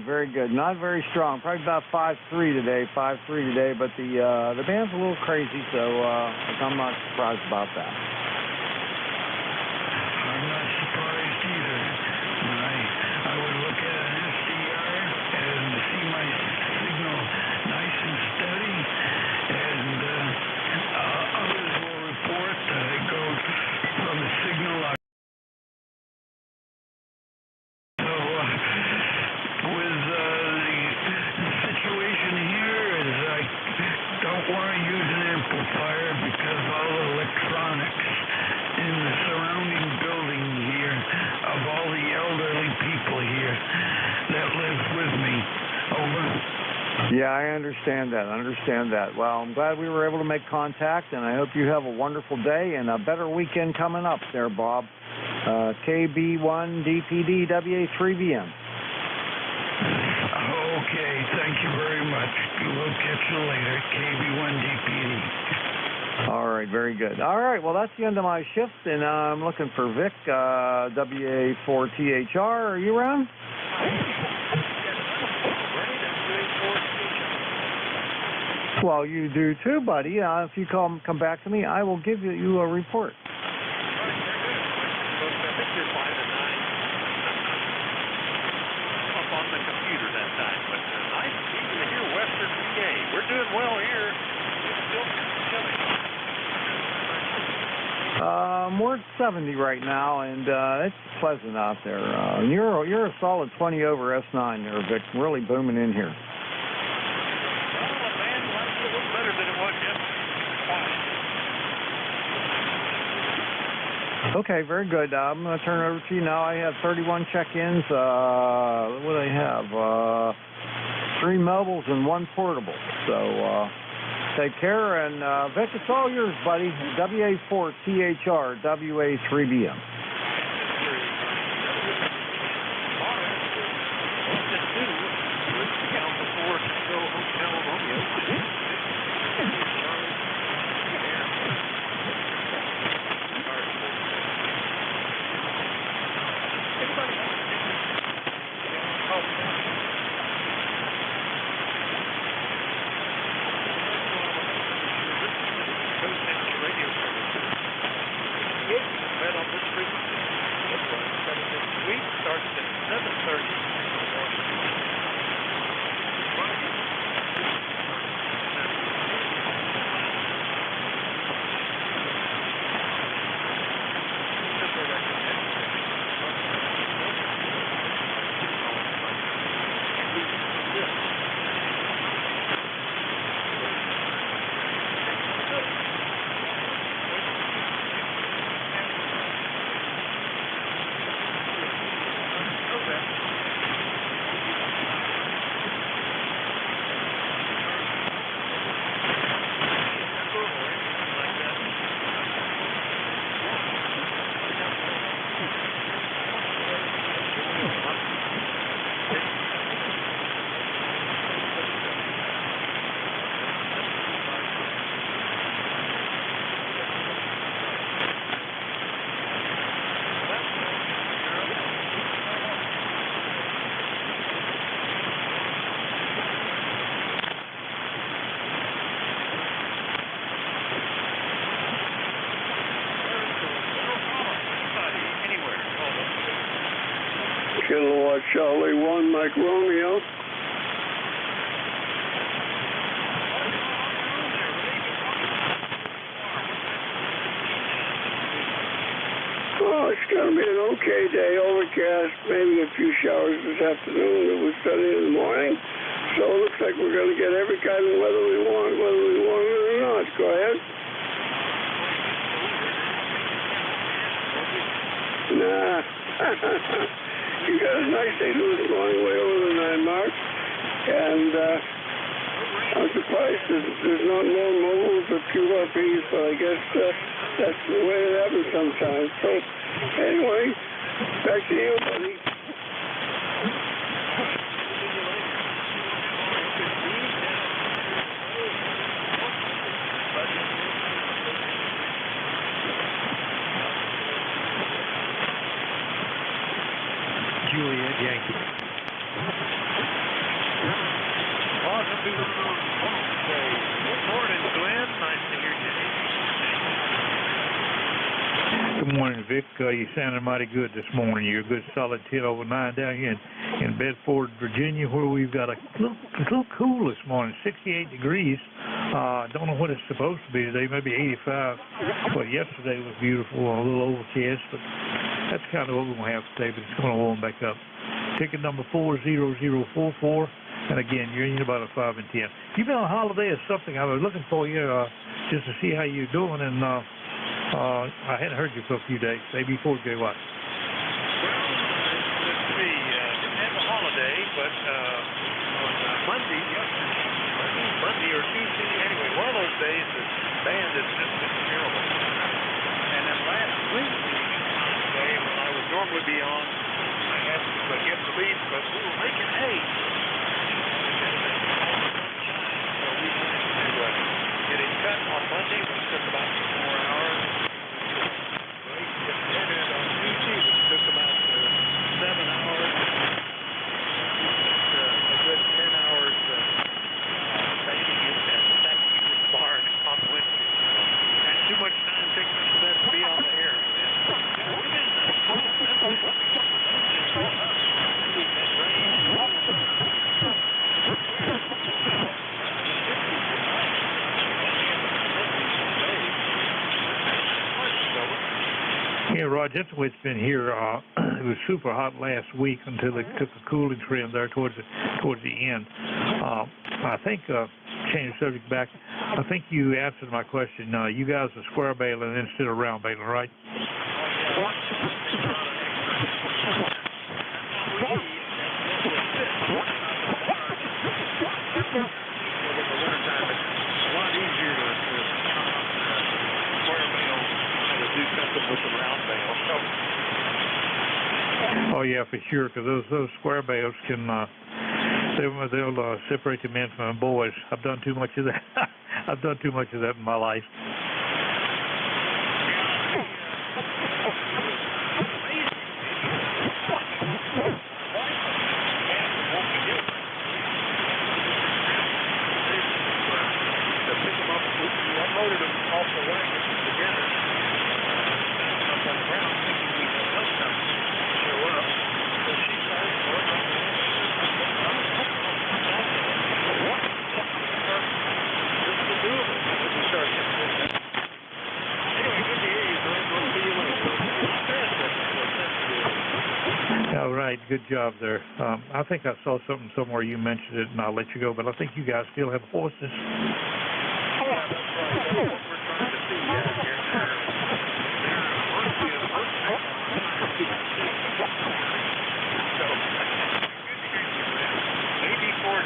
very good. Not very strong. Probably about 5.3 today, but the band's a little crazy, so I'm not surprised about that. I'm not surprised either. I would look at an SDR and see my signal nice and steady, and others will report that it goes from the signal. Yeah, I understand that. Well, I'm glad we were able to make contact, and I hope you have a wonderful day and a better weekend coming up there, Bob. KB1DPD WA3BM. Okay, thank you very much. We'll catch you later, KB1DPD. All right, very good. All right, well, that's the end of my shift, and I'm looking for Vic, WA4THR. Are you around? Well, you do too, buddy. If you come back to me, I will give you a report. I think you're 5 and 9 up on the computer that time, but nice even to hear Western PA. We're doing well here. It's still chilly. We're at 70 right now, and it's pleasant out there. You're a solid 20 over S9 there, Vic. Really booming in here. Okay, very good. I'm going to turn it over to you now. I have 31 check-ins. What do I have? 3 mobiles and 1 portable. So take care. And Vic, it's all yours, buddy. WA4THR, WA3BM. Kilowatt Charlie 1, Mike Romeo. Oh, it's going to be an okay day, overcast, maybe a few showers this afternoon. It was sunny in the morning, so it looks like we're going to get every kind of weather we want, whether we want it or not. Go ahead. Nah. You got a nice day this morning, way over the 9 mark, and I'm surprised there's not more mobiles or QRPs, but I guess that's the way it happens sometimes. So, anyway, back to you, buddy. Juliet Yankee. Good morning, Vic. You sounded mighty good this morning. You're a good solid 10 over 9 down here in Bedford, Virginia, where we've got a little cool this morning, 68 degrees. Don't know what it's supposed to be today, maybe 85. But yesterday was beautiful, a little overcast, but that's kind of what we're going to have today, but it's going to warm back up. Ticket number 40044. And again, you're in about a 5 and 10. You've been on holiday or something. I was looking for you just to see how you're doing, and I hadn't heard you for a few days. Maybe 4 day what? Well, let's see. Didn't have a holiday, but on Monday or Tuesday, anyway, one of those days, the band has just been terrible. And then last Wednesday, when I would normally be on, I had to get relief, but we were making hay. So we managed to get it cut on Monday, which took about 4 hours. On Tuesday, which took about 7 hours. A good 10 hours painting it and stacking this barn on Wednesday. Had too much time taking up that to be on the air. Yeah, Roger, that's the way it's been here. It was super hot last week until they took a cooling trend there towards the end. I think, change the subject back, I think you answered my question. You guys are square baling instead of round baling, right? Oh yeah, for sure. Because those square bales can they'll separate the men from the boys. I've done too much of that. I've done too much of that in my life. All right, good job there. I think I saw something somewhere, you mentioned it, and I'll let you go, but I think you guys still have horses. Yeah, that's right. That's what we're trying to see out here. So, maybe 4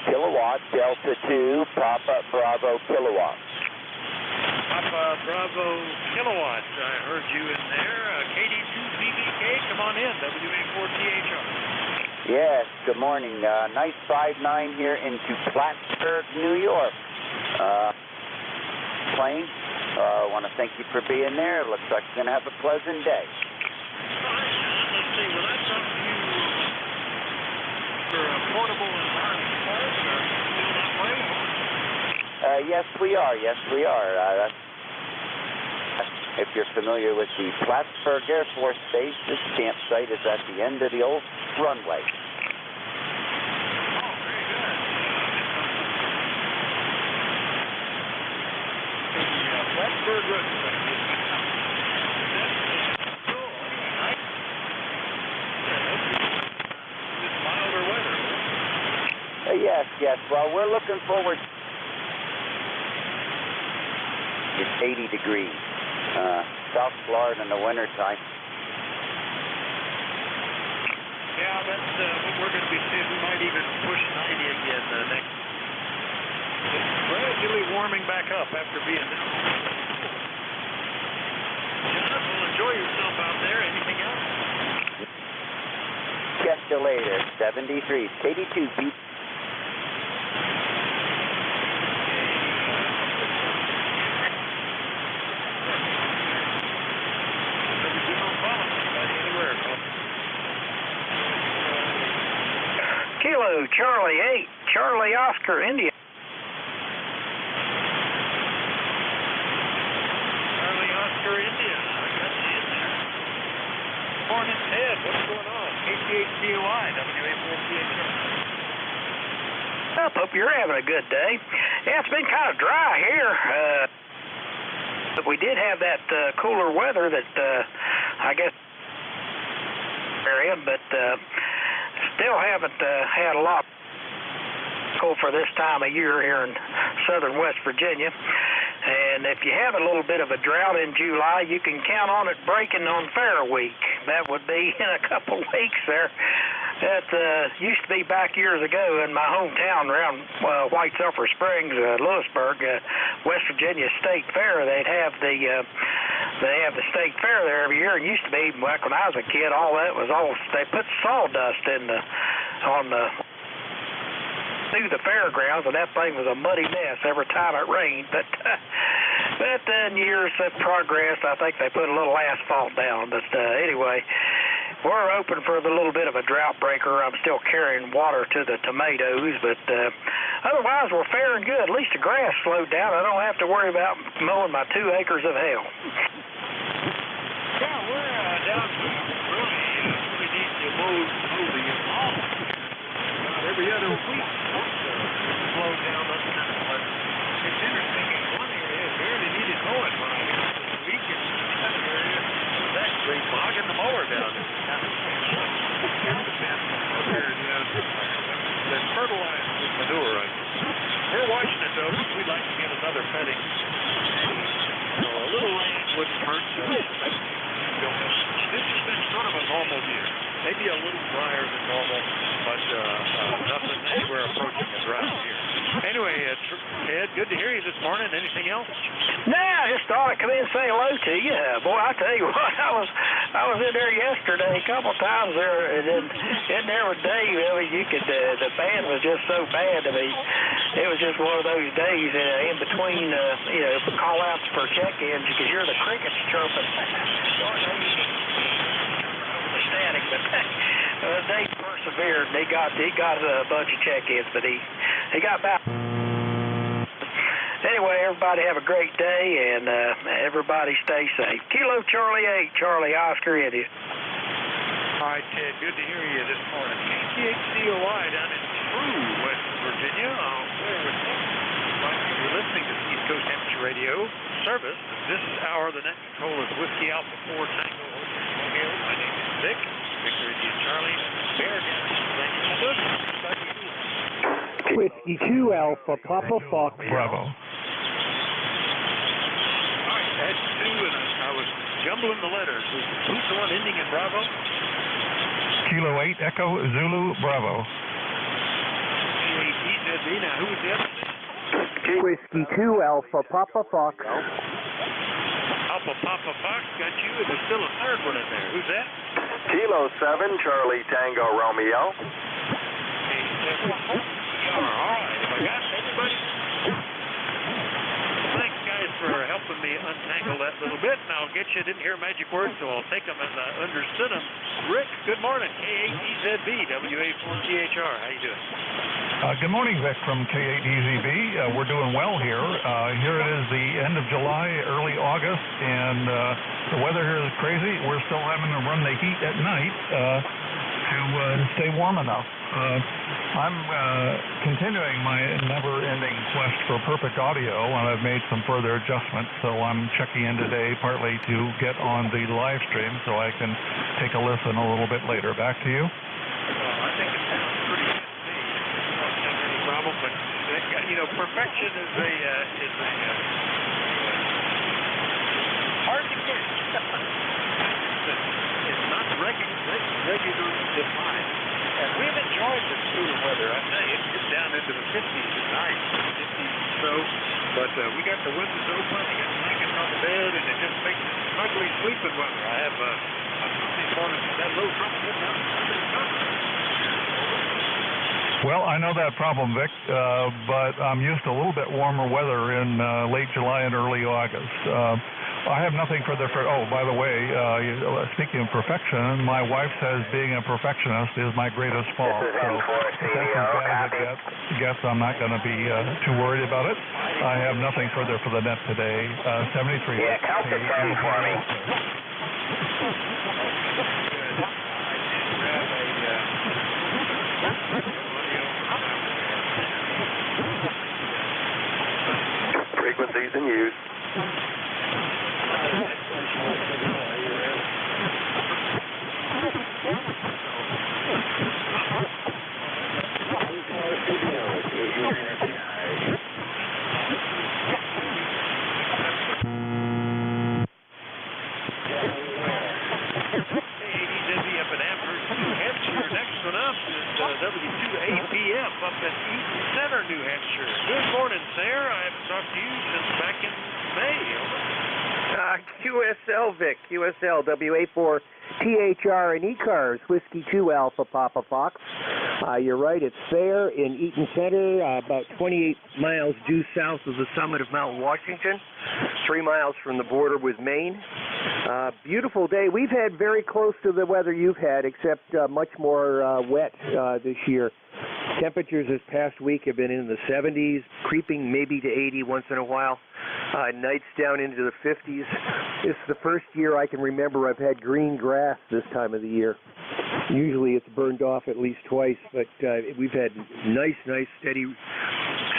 Kilowatt, Delta 2, Papa Bravo Kilowatt. Papa Bravo Kilowatt. I heard you in there. KD2BBK, come on in. WA4THR. Yes, good morning. Nice 5-9 here into Plattsburgh, New York. Plane, I want to thank you for being there. Looks like you're going to have a pleasant day. Let's see, when I talk to you for portable environment parts, are you still that way? Yes, we are. Yes, we are. If you're familiar with the Plattsburgh Air Force Base, this campsite is at the end of the old runway. Plattsburgh runway. Milder weather. Yes. Well, we're looking forward. It's 80 degrees. South Florida in the wintertime. Yeah, that's what we're going to be seeing. We might even push 90 again next. It's gradually warming back up after being down. John, well, enjoy yourself out there. Anything else? Catch you later. 73. KD2 beat. Kilo Charlie 8, Charlie Oscar India. Charlie Oscar India. I got you in there. Morning, Ted. What's going on? KCHCOI, WA4CHR. Hope you're having a good day. Yeah, it's been kind of dry here. But we did have that cooler weather that I guess area, but still haven't had a lot cold for this time of year here in southern West Virginia. And if you have a little bit of a drought in July, you can count on it breaking on Fair Week. That would be in a couple weeks there. That used to be back years ago in my hometown around White Sulphur Springs, Lewisburg, West Virginia State Fair. They have the state fair there every year. And used to be back when I was a kid. All that was they put sawdust through the fairgrounds, and that thing was a muddy mess every time it rained. But then years have progressed. I think they put a little asphalt down. But anyway. We're open for the little bit of a drought breaker. I'm still carrying water to the tomatoes, but otherwise we're faring good. At least the grass slowed down. I don't have to worry about mowing my 2 acres of hell. Yeah, we're down really need to mow the lawn. About every other week, slow down up kind of what. It's interesting. In one area, it barely needed mowing when I was this week. In another area, it was actually bogging the mower down. Then fertilized with manure. We're watching it though. We'd like to get another petting. So a little rain wouldn't hurt. This has been sort of a normal year. Maybe a little drier than normal, but nothing anywhere approaching a drought here. Anyway, Ed, good to hear you this morning. Anything else? Nah, I just thought I'd come in and say hello to you. Boy, I tell you what, I was in there yesterday a couple times there, and then in there with Dave. I mean, you could the band was just so bad. I mean, it was just one of those days in between, call outs for check-ins. You could hear the crickets chirping. Static, but Dave persevered, and he got a bunch of check-ins, but he got back. Anyway, everybody have a great day, and everybody stay safe. Kilo Charlie 8, Charlie Oscar India. All right, Ted, good to hear you this morning. KCHCOI down in True, West Virginia. You're listening to East Coast Amateur Radio service. This hour, the net control is Whiskey Alpha 4 Tango Hotel. My name is Vic. Victor India Charlie. Bear down in Whiskey 2 Alpha Papa Fox Bravo. All right, that's 2, and I was jumbling the letters. Who's the one ending in Bravo? Kilo 8 Echo Zulu Bravo. Now, who was the other? Whiskey 2 Alpha Papa Fox. Alpha Papa Fox got you, and there's still a third one in there. Who's that? Kilo 7 Charlie Tango Romeo. All right, I got everybody. Thanks, guys, for helping me untangle that little bit, and I'll get you. Didn't hear magic words, so I'll take them as I understood them. Rick, good morning. K8EZB, WA4CHR. How you doing? Good morning, Vic, from K8EZB. We're doing well here. Here it is the end of July, early August, and the weather here is crazy. We're still having to run the heat at night to stay warm enough. I'm continuing my never-ending quest for perfect audio, and I've made some further adjustments, so I'm checking in today partly to get on the live stream so I can take a listen a little bit later. Back to you. I think it sounds pretty good to me. I don't have any problem, but perfection is hard to get. It's not regularly defined. And we've enjoyed this cooler weather. I tell you, it's down into the 50s at night, 50s or so. But we got the windows open, we got blankets on the bed, and it just makes it ugly sleeping weather. I have these mornings that low trouble getting out under the cover. Well, I know that problem, Vic, but I'm used to a little bit warmer weather in late July and early August. I have nothing further for. Oh, by the way, speaking of perfection, my wife says being a perfectionist is my greatest fault. This is So N4 if that's as bad as it gets, I'm not going to be too worried about it. I have nothing further for the net today. 73. Yeah, count to 10 for me. Frequencies in use. W2APF up in Eaton Center, New Hampshire. Good morning, Sarah. I haven't talked to you since back in May. QSL, Vic. QSL, W84THR and ECARS, Whiskey 2 Alpha Papa Fox. You're right, it's fair in Eaton Center, about 28 miles due south of the summit of Mount Washington, 3 miles from the border with Maine. Beautiful day. We've had very close to the weather you've had, except much more wet this year. Temperatures this past week have been in the 70s, creeping maybe to 80 once in a while. Nights down into the 50s. This is the first year I can remember I've had green grass this time of the year. Usually it's burned off at least twice, but we've had nice, steady,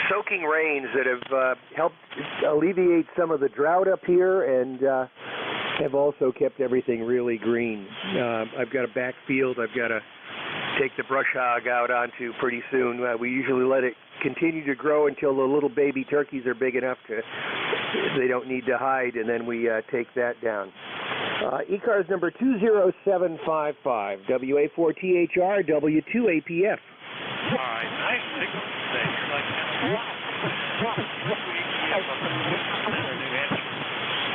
soaking rains that have helped alleviate some of the drought up here and have also kept everything really green. I've got a back field I've got to take the brush hog out onto pretty soon. We usually let it continue to grow until the little baby turkeys are big enough to they don't need to hide, and then we take that down. ECARS number 20755, WA4THR, W2APF. All right, nice signal today. You're like New Hampshire.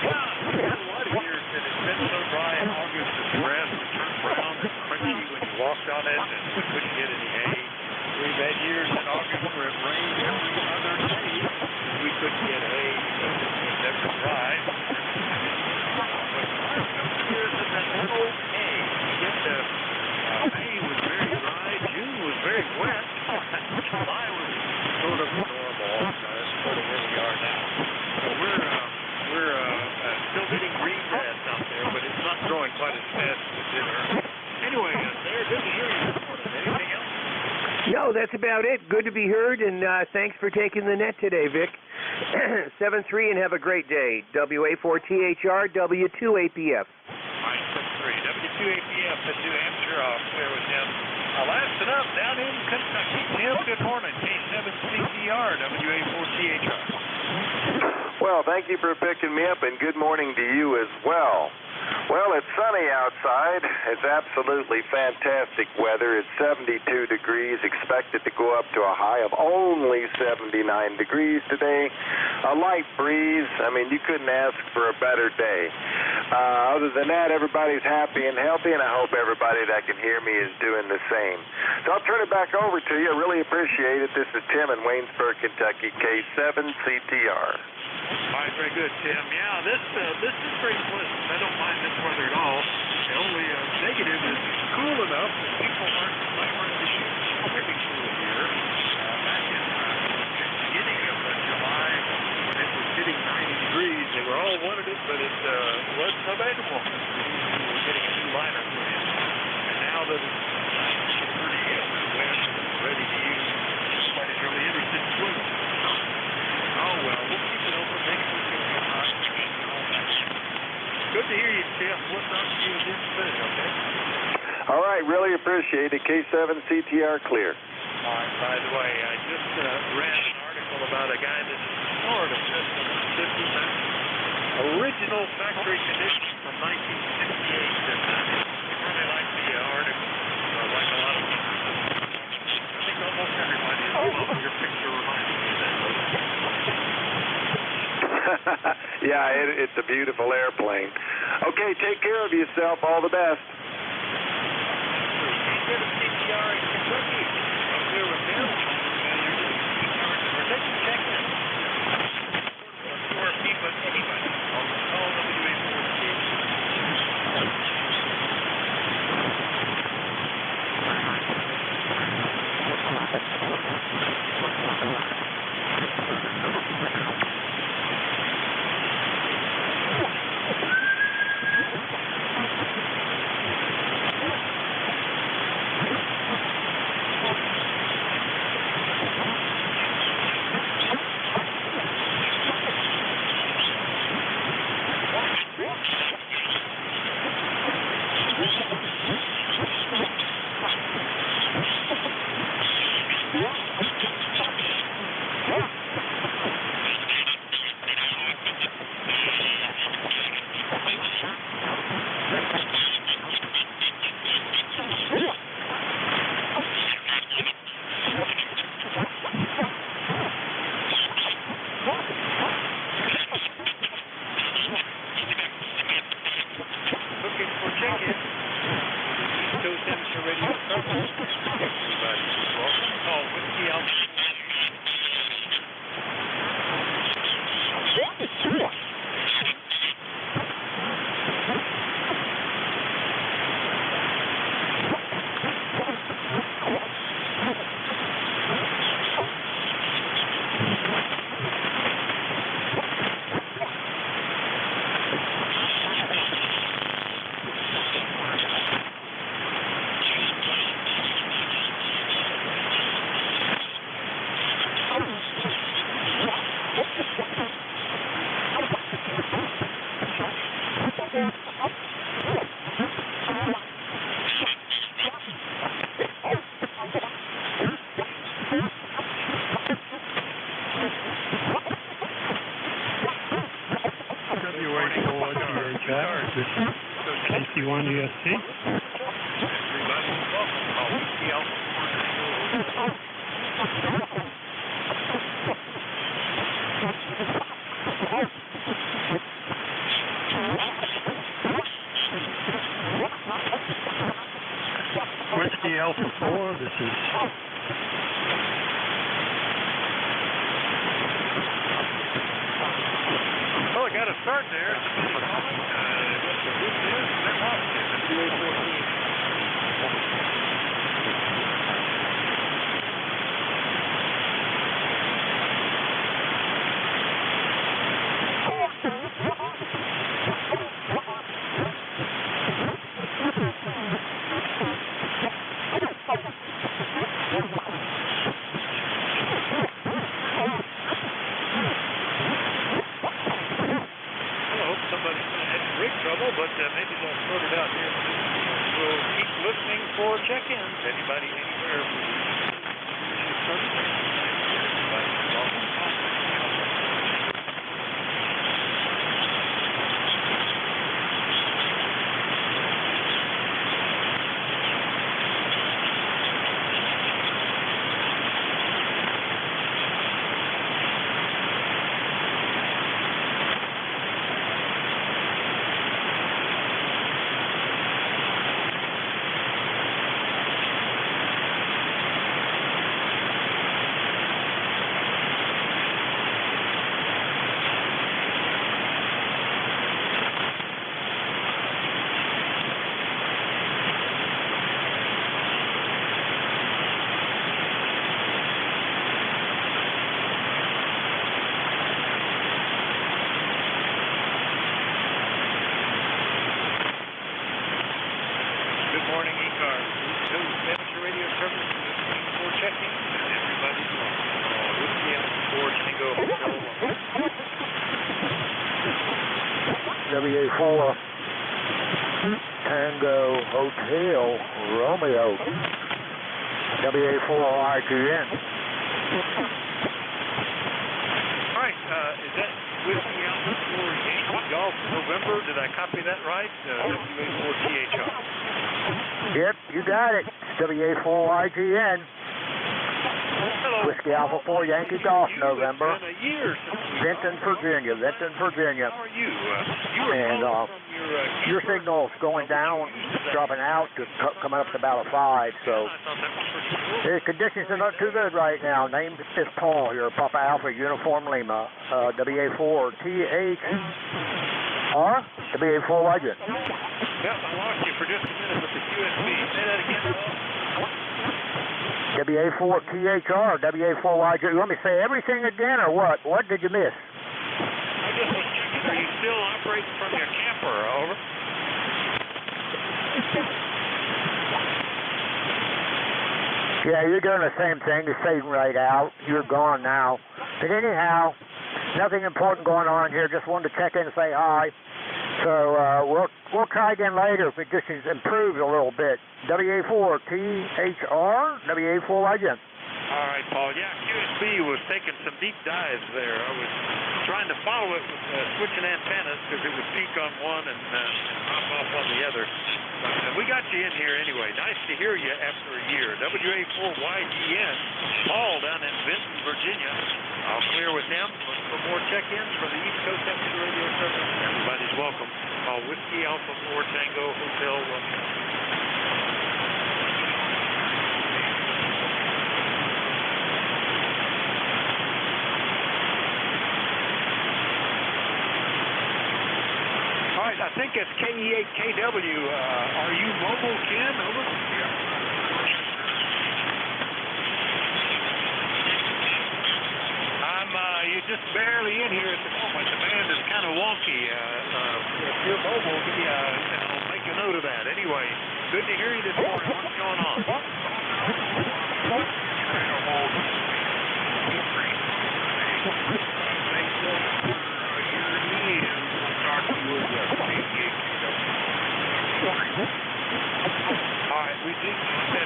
Yeah, what here that it's been so dry in August that the grass would turn brown and crunchy when you walked on it, and we couldn't get any hay. We've had years in August where it rained every other day. We couldn't get hay because it was never dry. But years have been okay. May was very dry. June was very wet. July was sort of normal. That's sort of where we are now. So we're still getting green grass out there, but it's not growing quite as fast as it did earlier. Anyway, Sarah, good to hear you this morning. Anything else? No, that's about it. Good to be heard, and thanks for taking the net today, Vic. 7-3, and have a great day. WA4THR, W2APF. 973, W2APF in New Hampshire. I'll clear with him. Last it up down in Kentucky. Tim, good morning. K7CTR, WA4THR. Well, thank you for picking me up, and good morning to you as well. Well, it's sunny outside. It's absolutely fantastic weather. It's 72 degrees, expected to go up to a high of only 79 degrees today. A light breeze. I mean, you couldn't ask for a better day. Other than that, everybody's happy and healthy, and I hope everybody that can hear me is doing the same. So I'll turn it back over to you. I really appreciate it. This is Tim in Waynesburg, Kentucky, K7CTR. All right, very good, Tim. Yeah, this is pretty pleasant. I don't mind this weather at all. The only negative is it's cool enough that people aren't clamoring to shoot swimming pool here. Back in the beginning of July, when it was hitting 90 degrees, they were all wanted it, but it wasn't available. We were getting a new liner put in. And now that it's pretty wet and ready to use, nobody's really interested in swimming. Oh, well, we'll keep it open. Maybe we can get hot. Good to hear you, Tim. We'll talk to you again soon, okay? All right, really appreciate it. K7CTR clear. All right, by the way, I just read an article about a guy that in Florida said the 50 original factory condition from 1968. And I really like the article, like a lot of people. I think almost everybody is. Well, your picture reminds me of that. Yeah, it's a beautiful airplane. Okay, take care of yourself. All the best. CTR in Kentucky. I'm here with him. We're taking check-in. Or people, anybody. Call WA NJ2US Studio. Everybody's welcome. Call Whiskey Alpha 4. Whiskey Alpha 4, this is... Well, I got to start there. But maybe they'll sort it out here. We'll keep listening for check-ins. Anybody, anywhere? Good morning, ECARS. Amateur radio service for checking. Everybody's welcome. Whiskey Alpha 4 Tango Hotel. WA4 Tango Hotel Romeo. WA4 IGN. All right, is that Whiskey Alpha 4 Yankee Golf November? Did I copy that right? WA4 THR. Yep, you got it. WA4 IGN. Hello. Whiskey Alpha 4 Yankee Golf November. It's been a year since we Vinton, Virginia. Vinton, Virginia. How are you? You were And from your signal's going down, dropping out to coming up to about a 5. So the conditions are not too good right now. Name is Paul here, Papa Alpha Uniform Lima, WA4 THR, WA4 Legend. Yep, I lost you for just a minute with the QSB. Say that again, Paul. WA4 THR, WA4 YG. You want me to say everything again or what? What did you miss? I just was checking. Are you still operating from your camper? Over. Yeah, you're doing the same thing. You're fading right out. You're gone now. But anyhow, nothing important going on here. Just wanted to check in and say hi. So we'll try again later if it just improves a little bit. WA4 THR, WA4 Legend. All right, Paul. Yeah, QSB was taking some deep dives there. I was trying to follow it with switching antennas because it would peak on one and hop off on the other. But we got you in here anyway. Nice to hear you after a year. WA4YGN, Paul down in Vinton, Virginia. I'll clear with him. Look for more check-ins from the East Coast Amateur Radio Service. Everybody's welcome. Call Whiskey Alpha 4 Tango Hotel Romeo. I think it's KE8KW. Are you mobile, Ken? Over? You're just barely in here at the moment. The band is kind of wonky. If you're mobile, I'll make a note of that. Anyway, good to hear you this morning. What's going on? All right, we do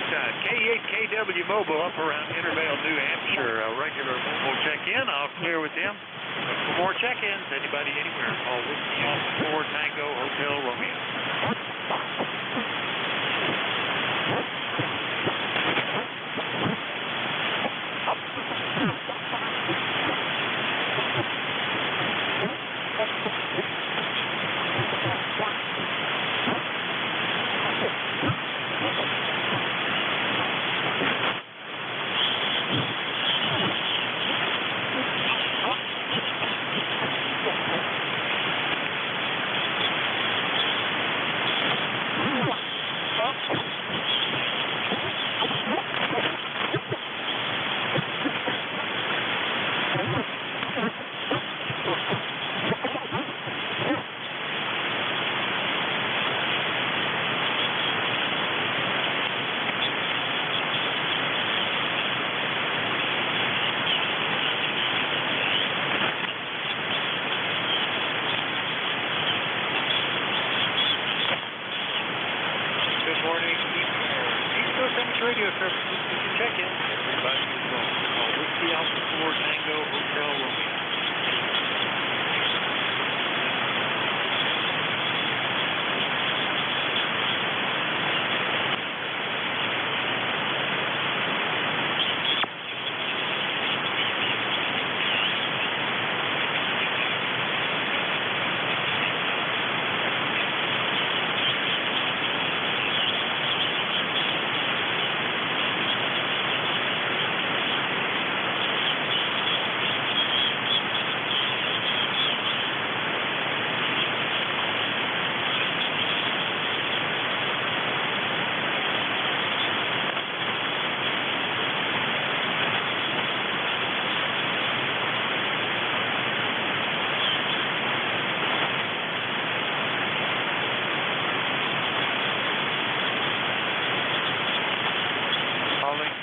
that KE8KW mobile up around Intervale, New Hampshire. A regular mobile check-in. I'll clear with them. For more check-ins, anybody, anywhere, call Whiskey Alpha 4 Tango Hotel Romeo. Check-in. Everybody is welcome. Call Whiskey Alpha 4 Tango Hotel Romeo.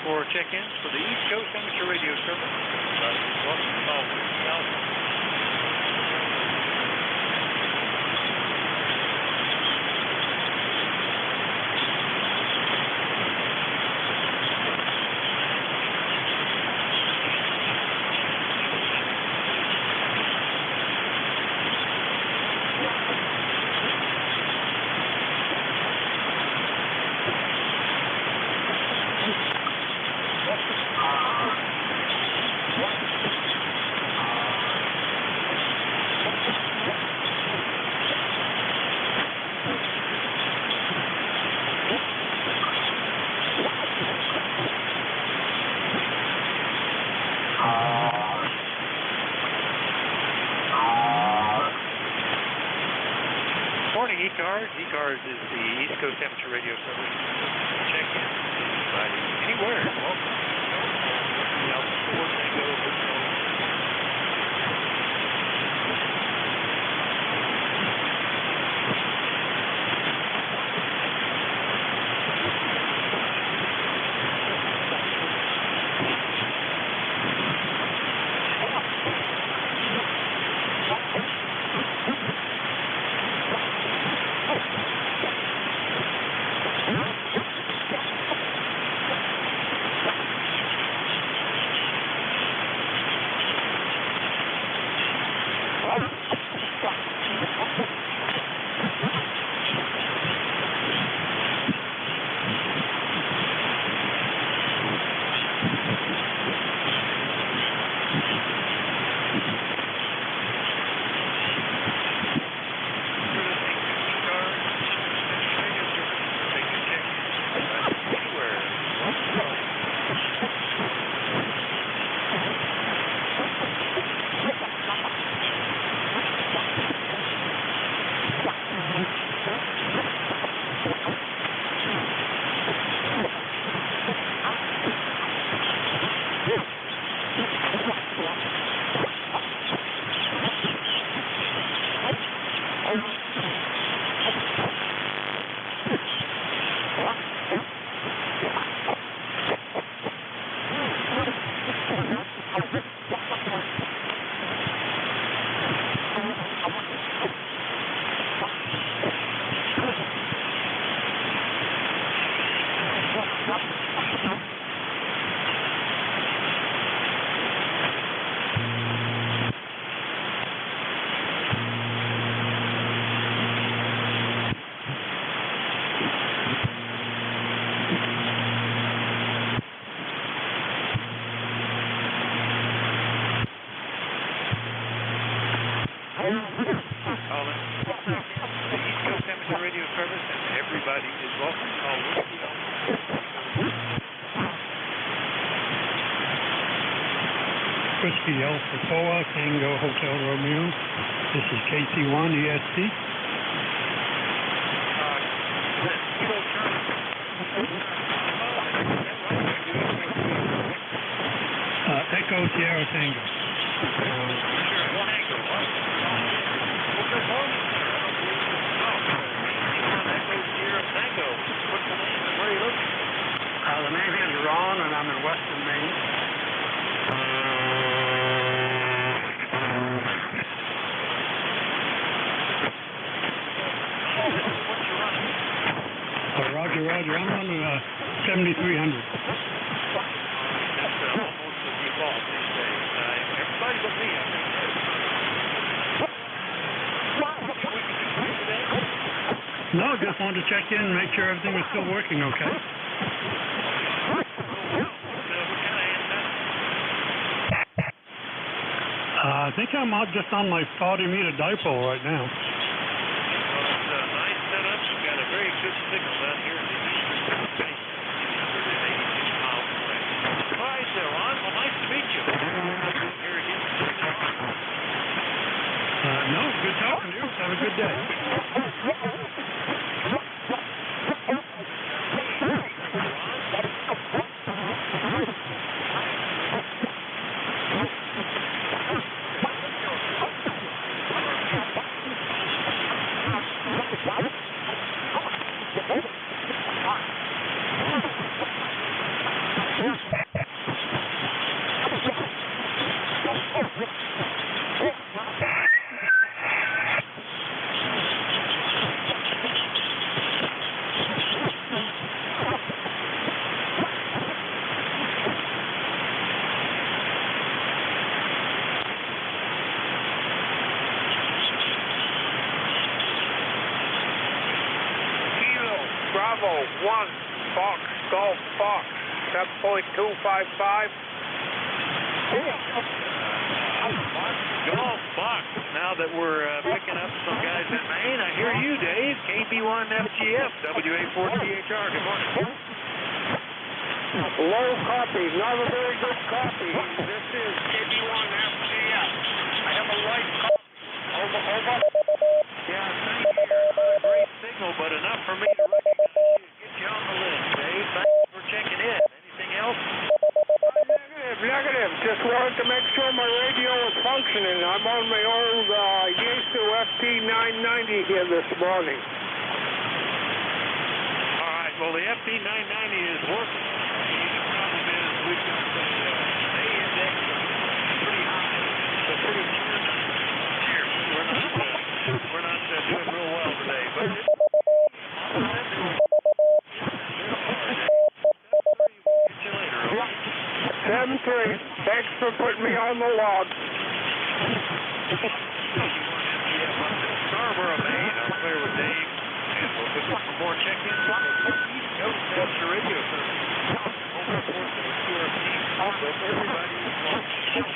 For check-ins for the East Coast Amateur Radio Service. Welcome to call Whiskey Alpha. Morning, ECARS. ECARS is the East Coast Amateur Radio Service. Check-in. Anybody, anywhere. Welcome. Alpha 4 Tango Hotel. Everybody is welcome. Call Whiskey Whiskey Alpha 4 Tango Hotel Romeo. This is KC1 EST. Echo Sierra Tango. The name is Ron, and I'm in Western Maine. Roger, Roger. I'm on 7300. just wanted to check in and make sure everything was still working okay. I think I'm out just on my 40-meter dipole right now. Well, it's a nice setup. You've got a very good signal down here in the eastern space. 186 miles away. All right, there, Ron. Well, nice to meet you. Here again. No, good talking to you. Have a good day. Bravo 1, Fox, Golf, Fox, 7.255. Golf Fox. Now that we're picking up some guys in Maine, I hear you, Dave. KB1FGF, WA4THR. Good morning. Low copy, not a very good copy. This is KB1FGF. I have a light copy. Over. Yeah, same here. Not a great signal, but enough for me to recognize you and get you on the list, Dave. Thanks for checking in. Anything else? Negative. Just wanted to make sure my radio is functioning. I'm on my old Yaesu FT990 here this morning. All right. Well, the FT990 is working. The problem is we've got the A index pretty high, but pretty near the here. We're not doing real well today, but it's 7-3. Thanks for putting me on the log. Scarborough, Maine. I'm clear with Dave, and we'll pick up some more check-ins on the East Coast Master Radio Service. Home report to the QRP. But everybody is watching.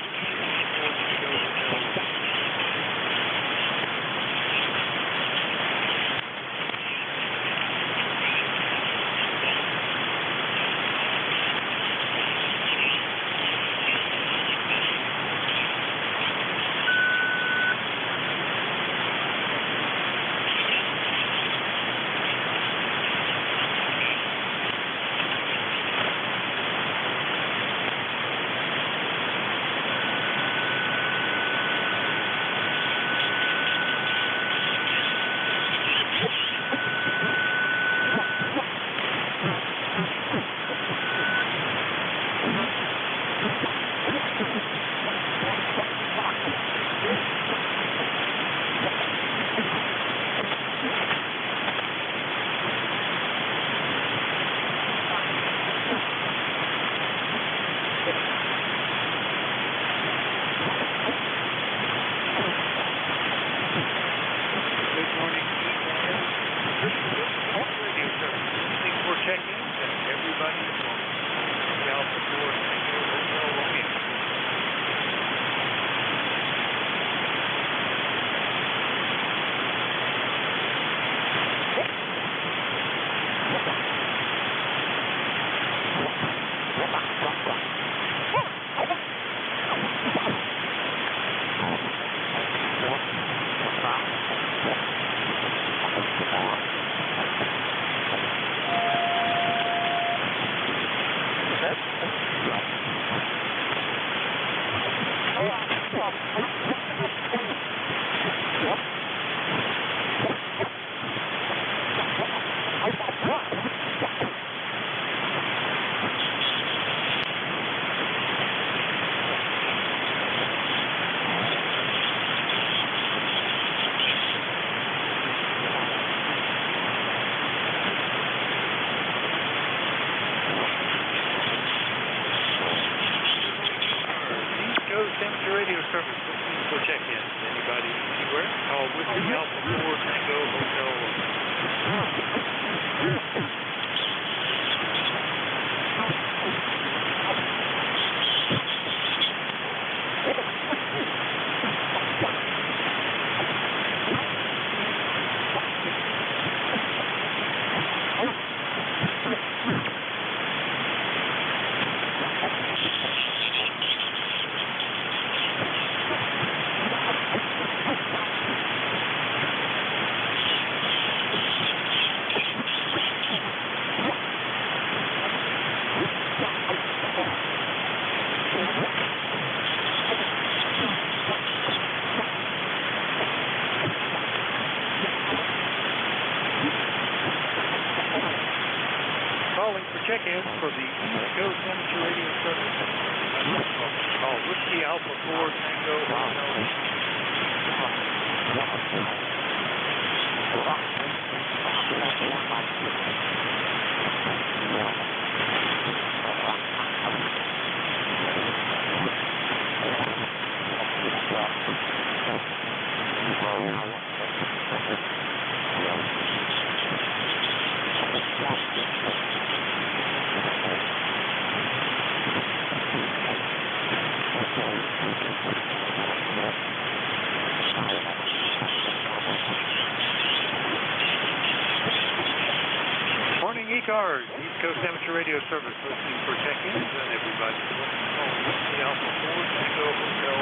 Radio service. We'll check in. Anybody anywhere? Call Whiskey Alpha 4 Tango Hotel. 4 Tango Hotel. Morning, ECARS, East Coast Amateur Radio Service, listening for check-ins, and everybody's welcome home. The Alpha 4 Tango Hotel.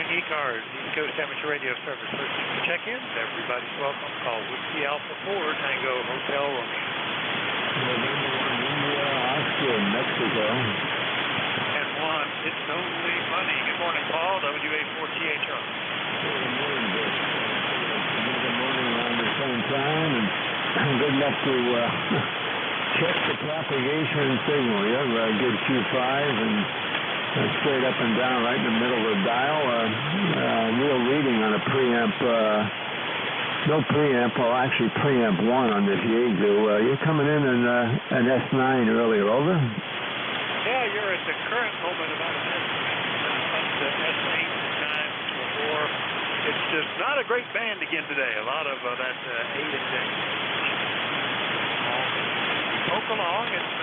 ECARS, East Coast Amateur Radio Service, listening for check-ins. Everybody's welcome. Call Whiskey Alpha 4 Tango Hotel Romeo. Oscar, Mexico. And 1, it's only money. Good morning, Paul, WA4THR. Good morning around the same time, and good enough to check the propagation signal. You have a good Q5 and straight up and down right in the middle of the dial. Real reading on a preamp, no preamp, well actually preamp 1 on this Yaesu. You're coming in an S9 earlier, over? Yeah, you're at the current moment about an S8 times before. It's just not a great band again today. A lot of that 8 index. Poke along, it's,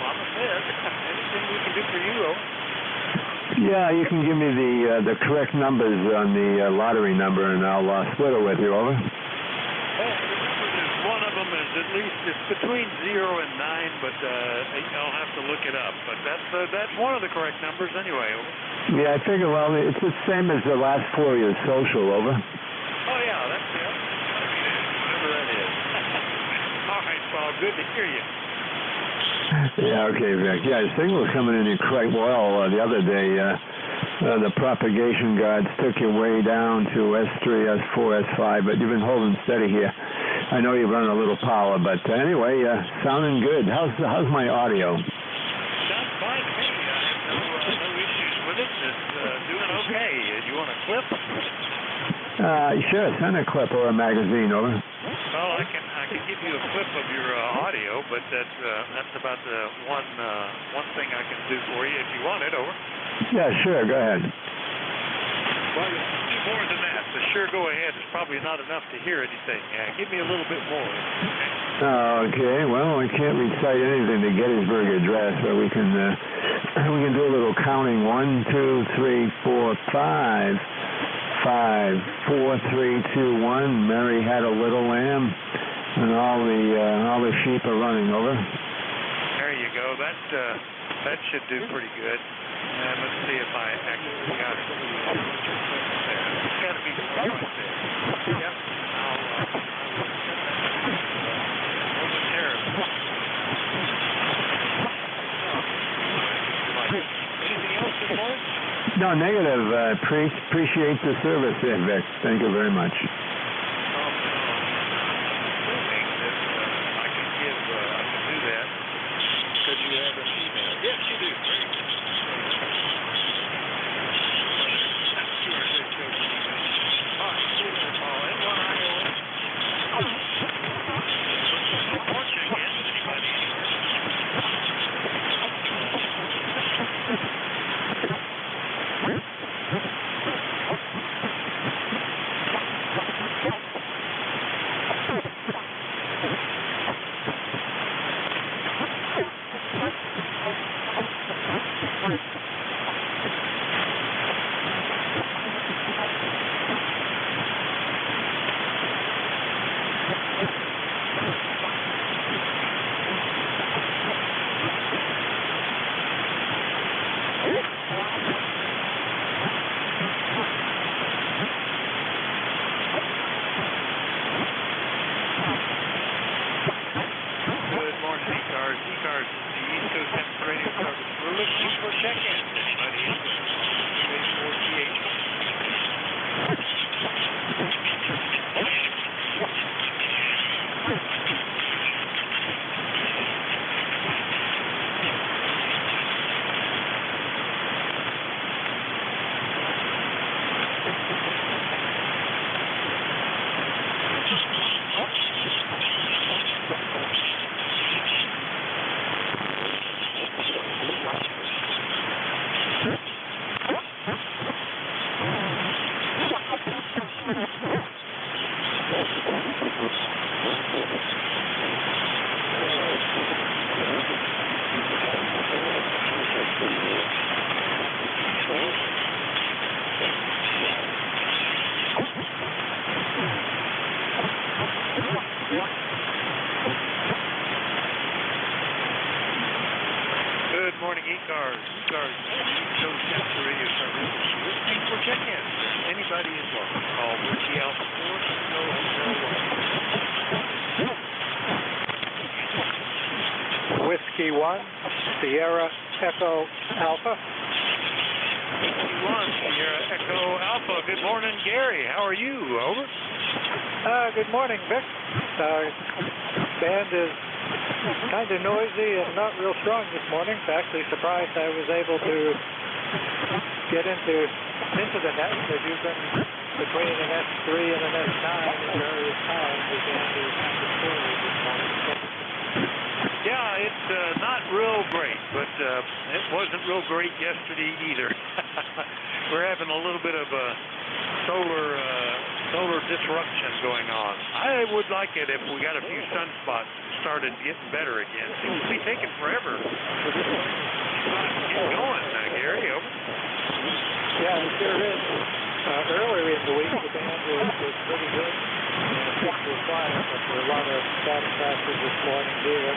Mama said, anything we can do for you, over. Yeah, you can give me the correct numbers on the lottery number, and I'll split it with you, over. One of them is at least, it's between 0 and 9, but I'll have to look it up. But that's one of the correct numbers anyway, over. Yeah, I figure, well, it's the same as the last 4 years social, over. Oh, yeah, that's it. Whatever that is. All right, Paul, good to hear you. Yeah, okay, Vic. Yeah, the signal was coming in quite well the other day. The propagation guides took you way down to S3, S4, S5, but you've been holding steady here. I know you've run a little power, but anyway, sounding good. How's my audio? Sounds fine to me. I have no issues with it. It's doing okay. Do you want a clip? Sure, send a clip or a magazine, over. Well, I can give you a clip of your audio, but that's about the one thing I can do for you if you want it, over. Yeah, sure, go ahead. Well, you'll do more than that. a sure go ahead. It's probably not enough to hear anything. Give me a little bit more. Okay, well, we can't recite anything the Gettysburg Address, but we can do a little counting. 1, 2, 3, 4, 5. 5, 4, 3, 2, 1. Mary had a little lamb, and all the sheep are running over. There you go. That should do pretty good. And let's see if I actually got it. It's got to be right there. Yep. Anything else this morning? No, negative. Appreciate the service there, Vic. Thank you very much. I can do that. Could you have an email? Yes, you do. Very good. ECARS. ECARS is the East Coast Amateur Radio Service. We're looking for check-ins. Anybody interested? 1, Sierra Echo Alpha. 1, Sierra Echo Alpha. Good morning, Gary. How are you? Over. Good morning, Vic. Band is kind of noisy and not real strong this morning. Actually surprised I was able to get into the net, because you've been between an S3 and an S9 at various times. The band is kind of poorly this morning. Yeah, it's not real great, but it wasn't real great yesterday either. We're having a little bit of a solar disruption going on. I would like it if we got a few sunspots started getting better again. Seems to be taking forever for this to get going, Gary. Over. Yeah, it sure is. Earlier in the week, the band was pretty good. Things were quiet, but there were a lot of static factors this morning here.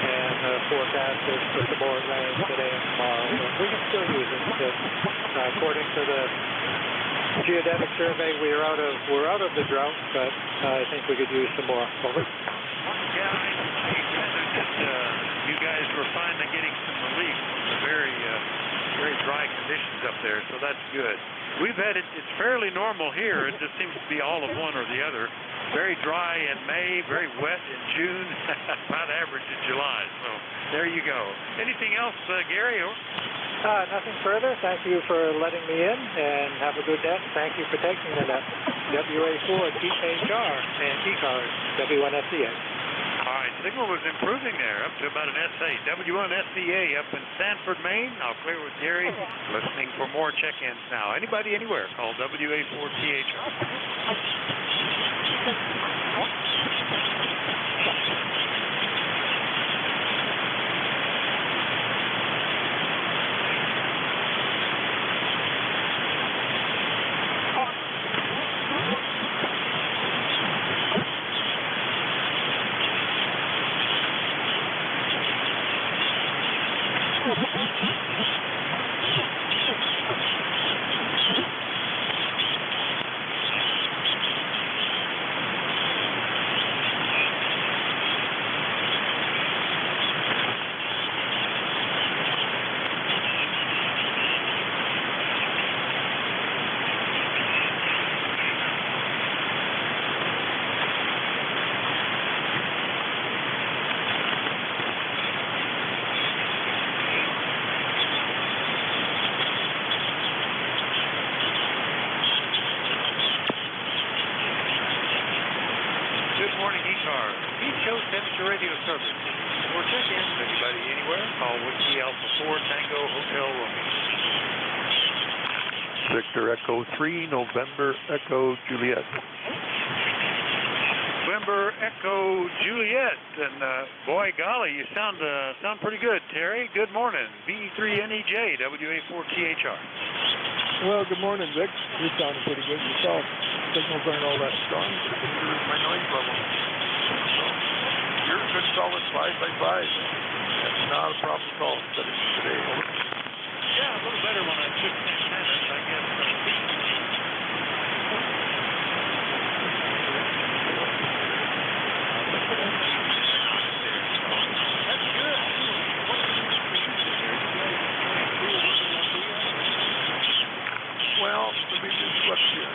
And forecast is for some more rain today and tomorrow. So we can still use it. According to the geodetic survey, we're out of the drought, but I think we could use some more. Over. Yeah, I gathered that you guys were finally getting some relief from the very dry conditions up there, so that's good. We've had it's fairly normal here. It just seems to be all of one or the other. Very dry in May, very wet in June, about average in July. So there you go. Anything else, Gary? Nothing further. Thank you for letting me in, and have a good day. Thank you for taking the net. WA4 THR and ECARS W1SCA. All right. signal was improving there, up to about an S8. W1SCA up in Sanford, Maine. I'll clear with Gary. Listening for more check-ins now. Anybody anywhere, call WA4THR. Good morning, ECARS. East Coast Temperature Radio Service. For check-ins, anybody anywhere, call Whiskey Alpha 4 Tango Hotel Romeo. Victor Echo 3, November Echo Juliet. November Echo Juliet, and boy golly, you sound pretty good, Terry. Good morning, V3NEJ, WA4THR. Well, good morning, Vic. You're sounding pretty good yourself. Signals aren't all that strong. Here's my noise level. So, you're a good solid 5 by 5. That's not a problem at all today. Yeah, a little better when I took 10 minutes, I guess. That's good. Well, let me just look here.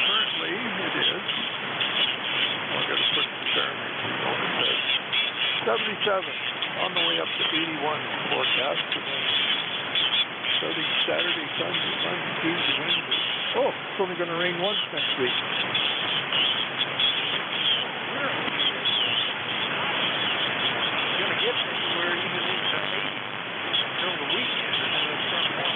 Currently, it is. Well, I've got to put the Fahrenheit. It says 77 on the way up to 81 forecast. And then starting Saturday, Sunday, Monday, Tuesday, Wednesday. Oh, it's only going to rain once next week. It's going to get anywhere even into 80 until the weekend. And then it's some more.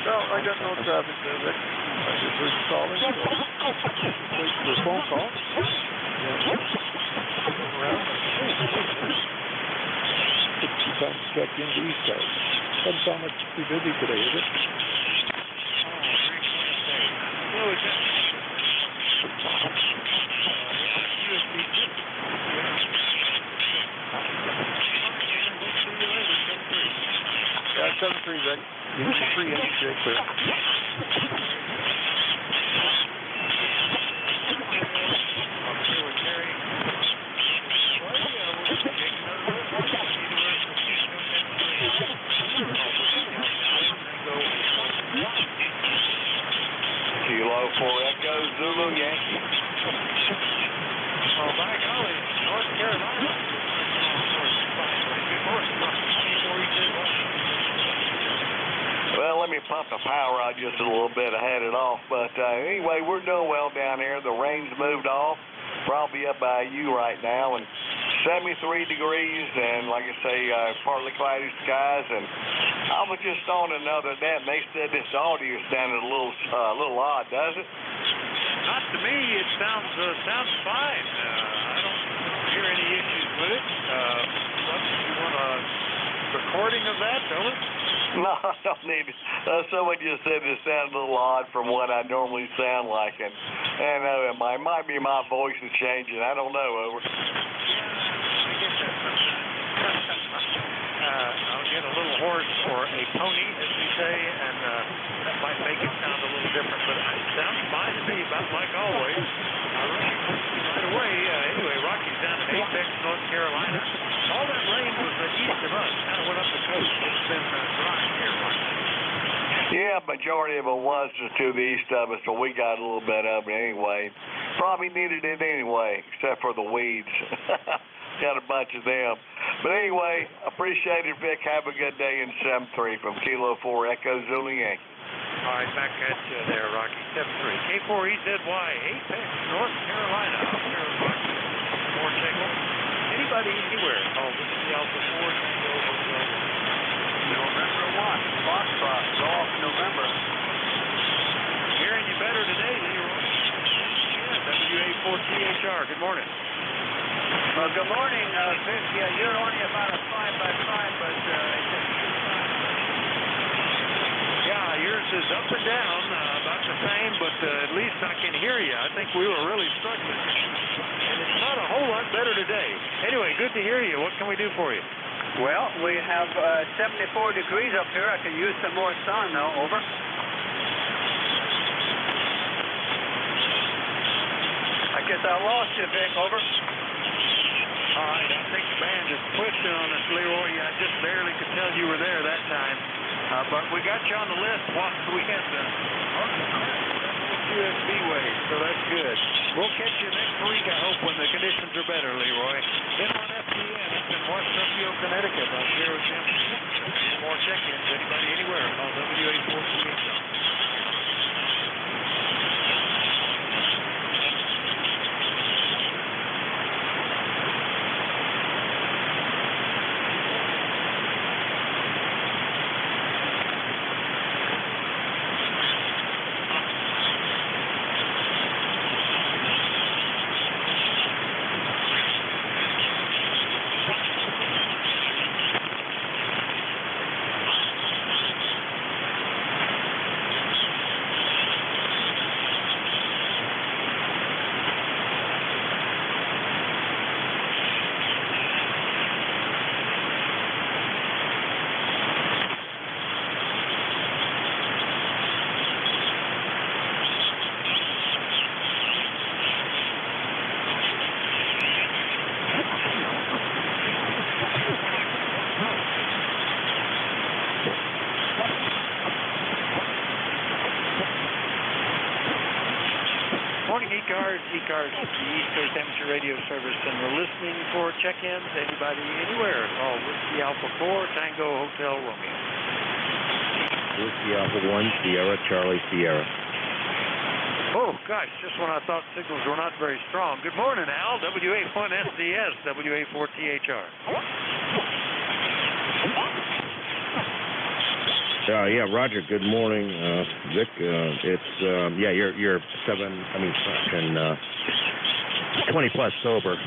Well, I got no traffic there, Vic. I just heard you calling, so just wait for a phone call. Yeah. Around. 60 times check into ECARS. Doesn't sound like too busy today, is it? Yeah, 7-3, Vic. You have a free NJ clear. Kilo 4 Echo Zulu Yankee. Oh, by golly, North Carolina. Good morning. Well, let me pump the power out just a little bit. I had it off. But anyway, we're doing well down here. The rain's moved off. Probably up by you right now. And 73 degrees. And like I say, partly cloudy skies. And I was just on another net, and they said this audio sounded a little odd, does it? Not to me. It sounds fine. I don't hear any issues with it. You want a recording of that, don't it? No, I don't need it. Someone just said it sounded a little odd from what I normally sound like, and it might be my voice is changing. I don't know. Over. Yeah, I get that sometimes. I'll get a little hoarse or a pony, as we say, and that might make it sound a little different, but it sounds fine to me, about like always. I recognize you right away. Anyway, Rocky's down in Apex, North Carolina. All that rain was east of us, kind of went up the coast. It's been dry here, Rocky. Yeah, majority of it was just to the east of us, so we got a little bit of it anyway. Probably needed it anyway, except for the weeds. got a bunch of them. But anyway, appreciate it, Vic. Have a good day in 7-3 from Kilo 4 Echo Zulu Yankee. All right, back at you there, Rocky. 7-3. K4EZY, Apex, North Carolina. Out there, Rocky. More check-in. Anybody anywhere? Oh, this is the Alpha 4 Tango Hotel. November 1. Foxtrot. Golf November. Hearing you better today, Leroy. Yeah, WA4THR. Good morning. Well, good morning, Vic. Yeah, you're only about a 5x5, but yeah, yours is up and down, about the same, but at least I can hear you. I think we were really struggling. And it's not a whole lot better today. Anyway, good to hear you. What can we do for you? well, we have 74 degrees up here. I could use some more sun, though. Over. I guess I lost you, Vic. Over. All right, I think the band is pushing on us, Leroy. I just barely could tell you were there that time. But we got you on the list once we had the USB wave, so that's good. We'll catch you next week, I hope, when the conditions are better, Leroy. N1FDN up in West Fairfield, Connecticut. I'm here with Jim. More check-ins. Anybody anywhere? Call WA4THR. ECARS is the East Coast Amateur Radio Service, and we're listening for check-ins. Anybody anywhere? Call Whiskey Alpha 4 Tango Hotel Romeo. Whiskey Alpha 1 Sierra Charlie Sierra. Oh, gosh, just when I thought signals were not very strong. Good morning, Al. WA1 SDS, WA4THR. Yeah, Roger. Good morning, Vic. It's you're 20 plus sober.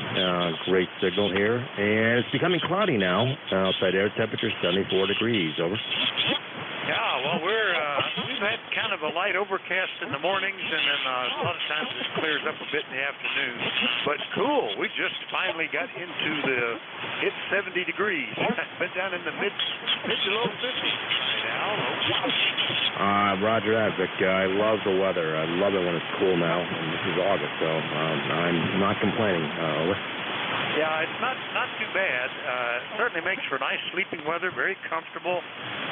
Great signal here, and it's becoming cloudy now. Outside air temperature 74 degrees. Over. Yeah, well, we've had kind of a light overcast in the mornings, and then a lot of times it clears up a bit in the afternoon. But cool, we just finally got into it's 70 degrees. Been down in the mid to low 50s. Roger that, Vic. I love the weather. I love it when it's cool now, and this is August, so I'm not complaining. Over. Yeah, it's not too bad. Certainly makes for nice sleeping weather, very comfortable,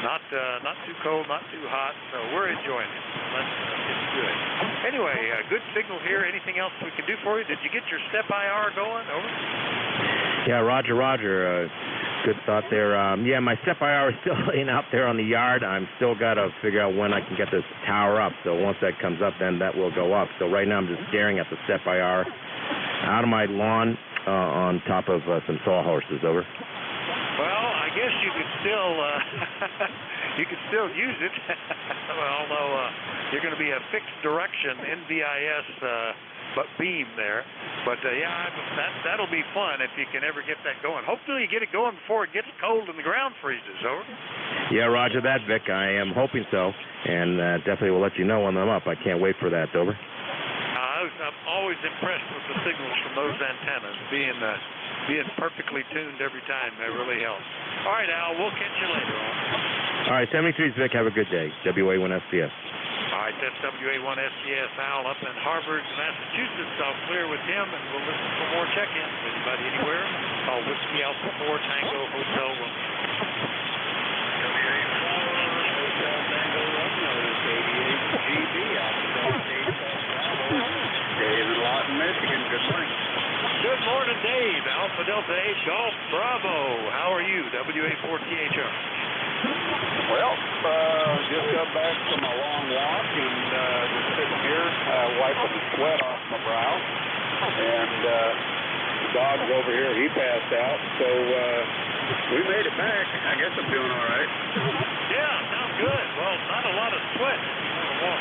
not too cold, not too hot, so we're enjoying it. It's good. Anyway, good signal here. Anything else we can do for you? Did you get your step IR going? Over. Yeah, Roger. Good thought there. My step IR is still laying out there on the yard. I'm still got to figure out when I can get this tower up. So once that comes up, then that will go up. So right now I'm just staring at the step IR out of my lawn on top of some sawhorses. Over. Well, I guess you could still use it. Although you're going to be a fixed direction NVIS but beam there. But that'll be fun if you can ever get that going. Hopefully you get it going before it gets cold and the ground freezes. Over. Yeah, Roger that, Vic. I am hoping so, and definitely will let you know when I'm up. I can't wait for that. Over. I'm always impressed with the signals from those antennas being perfectly tuned every time. That really helps. All right, Al, we'll catch you later on. All right, 73's Vic. Have a good day. WA1 SDS. All right, that's WA1 SDS Al up in Harvard, Massachusetts. I'll clear with him, and we'll listen for more check-ins. Anybody anywhere? Call Whiskey Alpha 4 Tango Hotel Romeo. WA4 Hotel Tango Romeo is 88 GB David Lawton, Michigan. Good morning. Good morning, Dave. Alpha Delta 8 Golf Bravo. How are you, WA4THR? Well, just got back from a long walk and just sitting here wiping the sweat off my brow. And the dog's over here, he passed out. So we made it back. I guess I'm doing all right. Yeah, sounds good. Well, not a lot of sweat if you want to walk.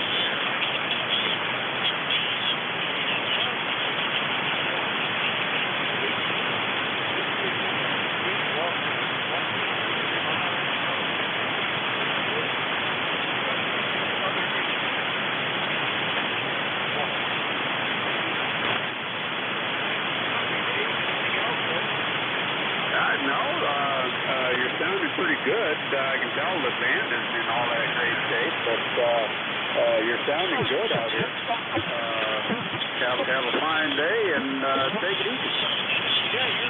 You're sounding pretty good. I can tell the band isn't in all that great shape, but you're sounding good out here. Have a fine day and take it easy. Yeah, you're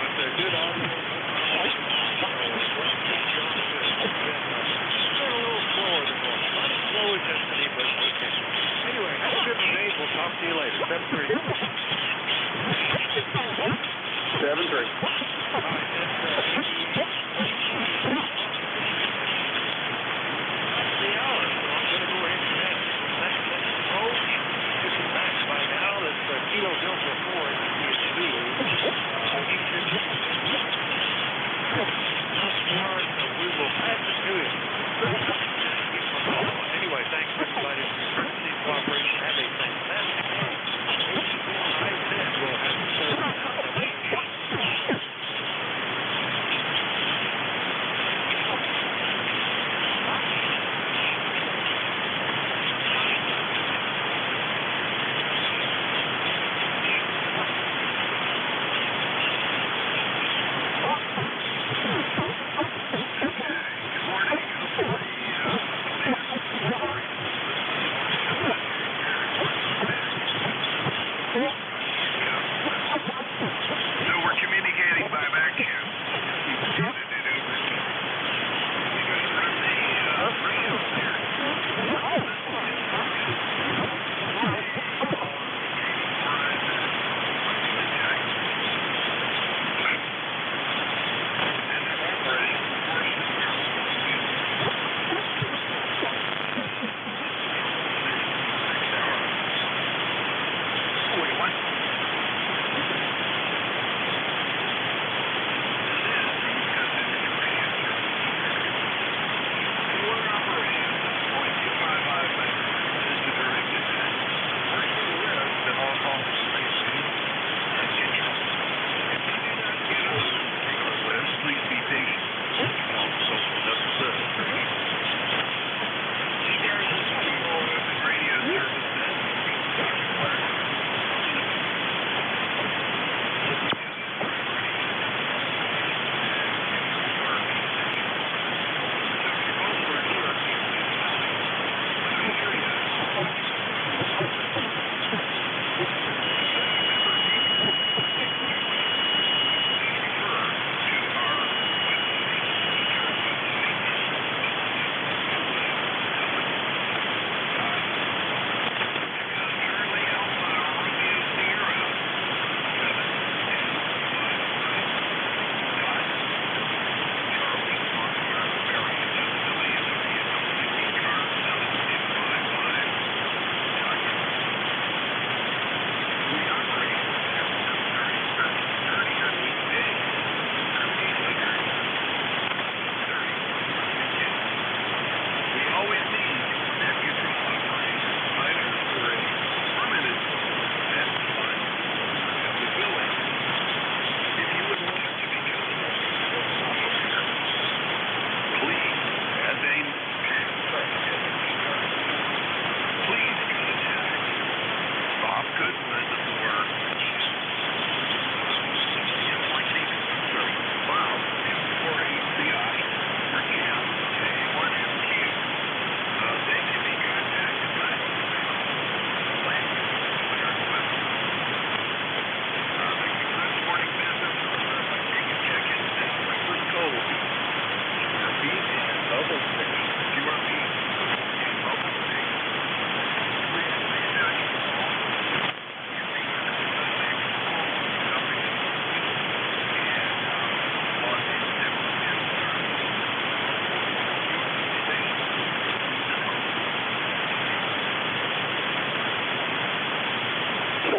with the good audio. A little slower than normal. Not as slow as yesterday, but okay. Anyway, have a good one, Dave. We'll talk to you later. 7-3. All right, that's the hour, so I'm going to go ahead and ask you this is back by now. That's Kilo Delta 4 in Zulu. We will pass it to you. Anyway, thanks everybody for your courtesy and cooperation. Have a fantastic day. I said we'll have to service. Wait, what?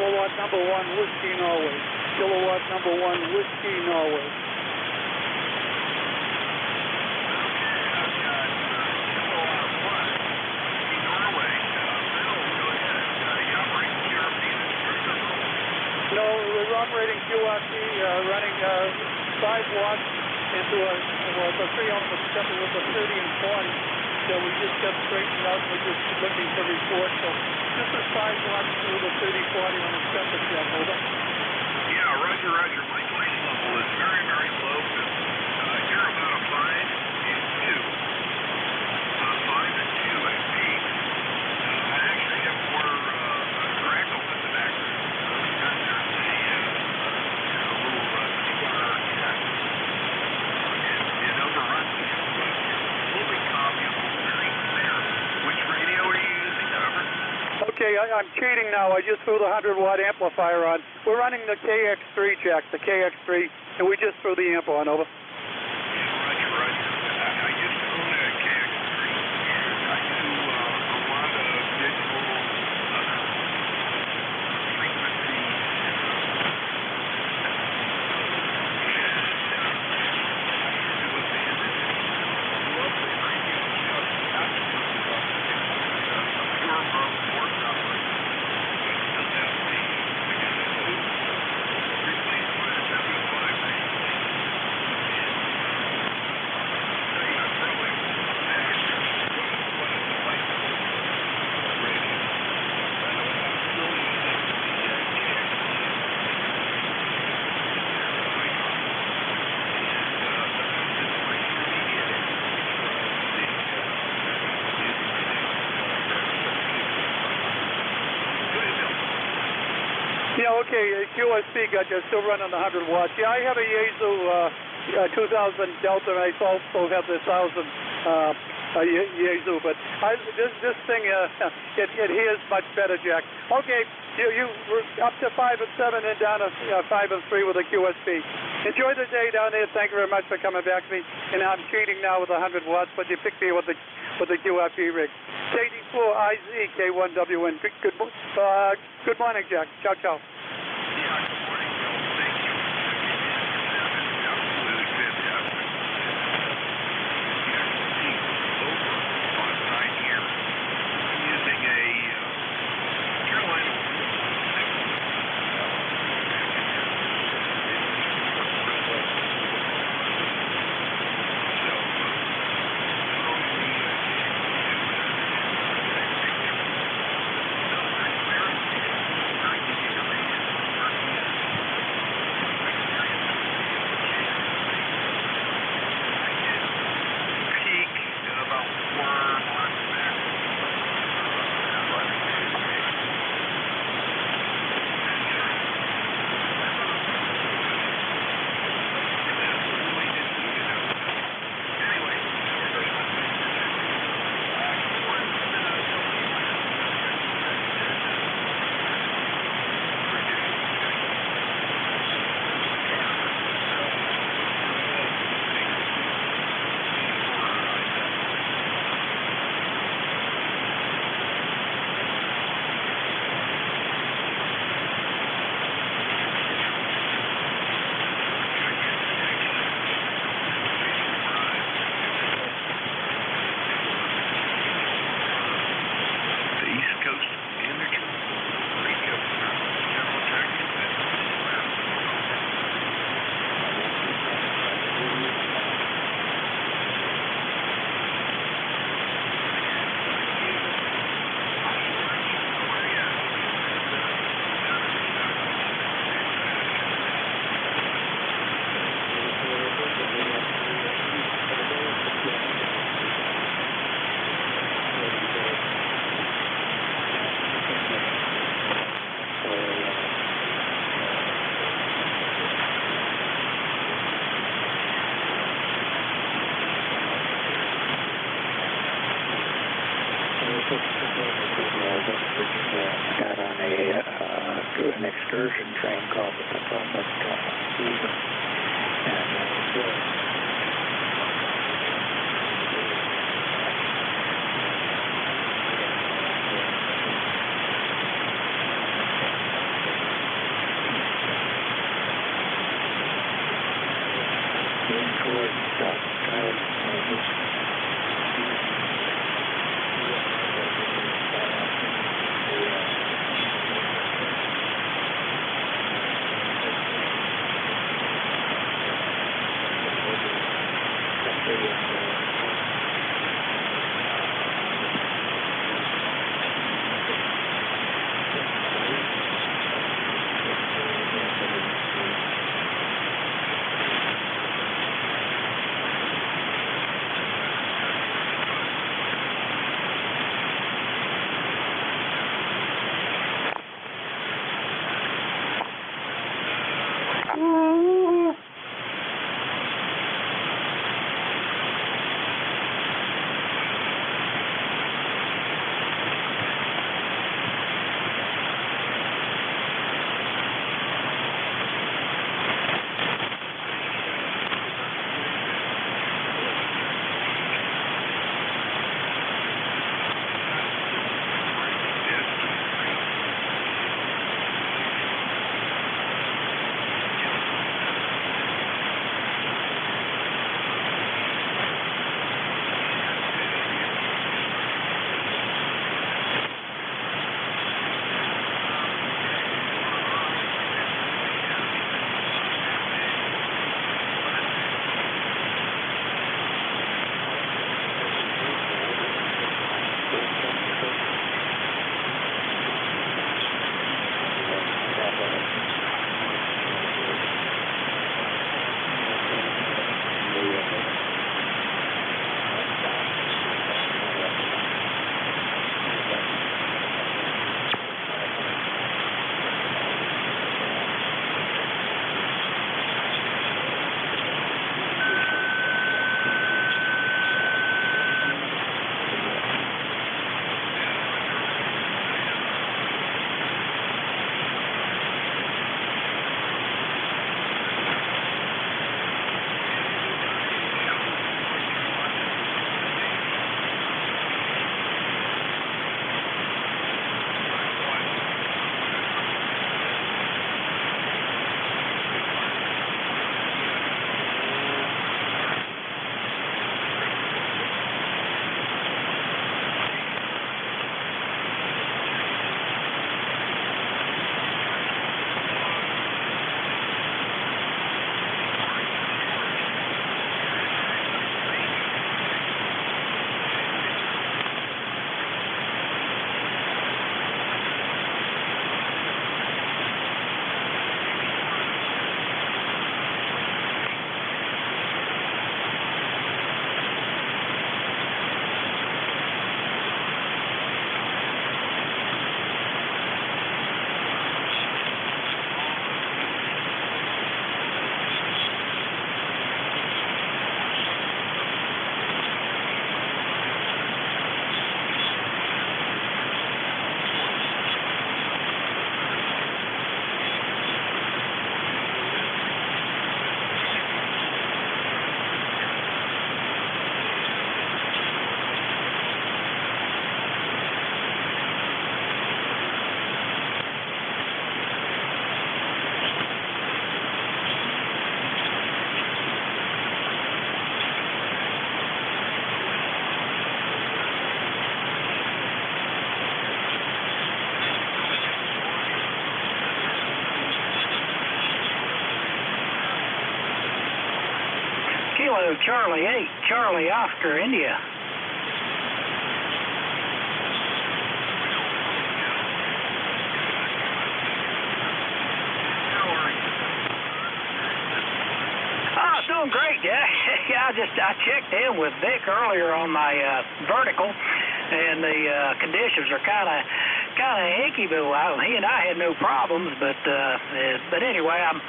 kilowatt number 1, Whiskey Norway. Kilowatt number 1, Whiskey Norway. No, we're operating QRP, running 5 watts into a 3-ohm stepper with a 30 and 40. So we just got straightened out. We're just looking for reports. So this is 5 watts through the 30-40 on a stepper check. Over. Yeah, roger, roger. My noise level is very, very low. You're about a 5 and 2. 5 and 2 at peak. I actually have more crackle in the background. Okay, I'm cheating now. I just threw the 100-watt amplifier on. We're running the KX3 check, the KX3, and we just threw the amp on. Over. Roger, roger. I used to own a KX3, and I do a lot of digital frequency. Yeah, okay, QSP got you, still running the 100 watts. Yeah, I have a Yaesu 2000 Delta, and I also have the 1000 Yaesu, but this thing, it hears much better, Jack. Okay, you were up to 5 and 7 and down to 5 and 3 with a QSP. Enjoy the day down there. Thank you very much for coming back to me. And I'm cheating now with 100 watts, but you picked me with the QFP rig. KD4IZ K1WN. Good morning, Jack. Ciao, ciao. Got on an excursion train called the Potomac Eagle, and Kilo Charlie 8, Charlie Oscar, India. Oh, doing great, yeah. Yeah, I checked in with Vic earlier on my vertical, and the conditions are kind of hinky, but he and I had no problems. But anyway, I'm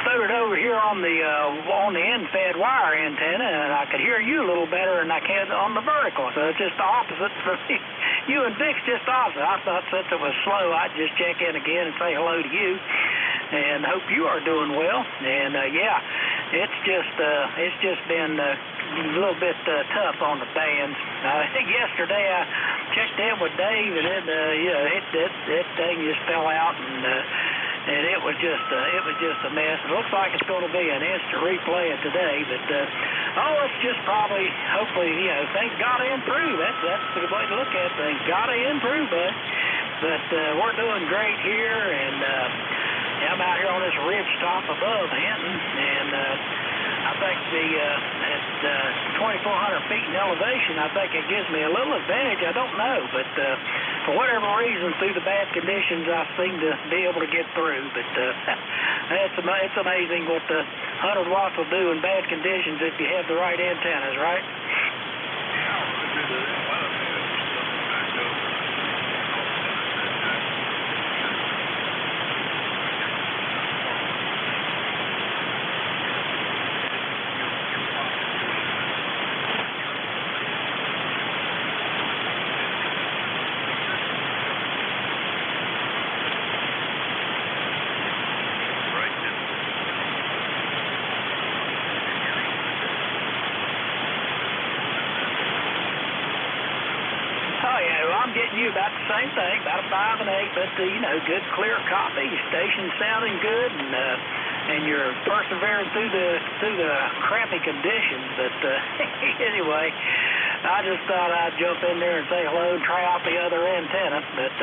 threw it over here on the end-fed wire antenna, and I could hear you a little better than I can on the vertical. So it's just the opposite for me. You and Vic's just opposite. I thought since it was slow, I'd just check in again and say hello to you, and hope you are doing well. And yeah, it's just been a little bit tough on the bands. Yesterday I checked in with Dave, and that thing just fell out, and it was just a mess. It looks like it's going to be an instant replay of today, but it's just probably, hopefully, things got to improve. That's the way to look at things. Got to improve, bud. But we're doing great here, and I'm out here on this ridge top above Hinton, and I think at 2,400 feet in elevation, I think it gives me a little advantage. I don't know, but for whatever reason, through the bad conditions, I seem to be able to get through. But it's amazing what the 100 watts will do in bad conditions if you have the right antennas, right? You about the same thing, about a 5 and 8, but good, clear copy. Your station's sounding good, and you're persevering through the crappy conditions. But anyway, I just thought I'd jump in there and say hello and try out the other antenna. But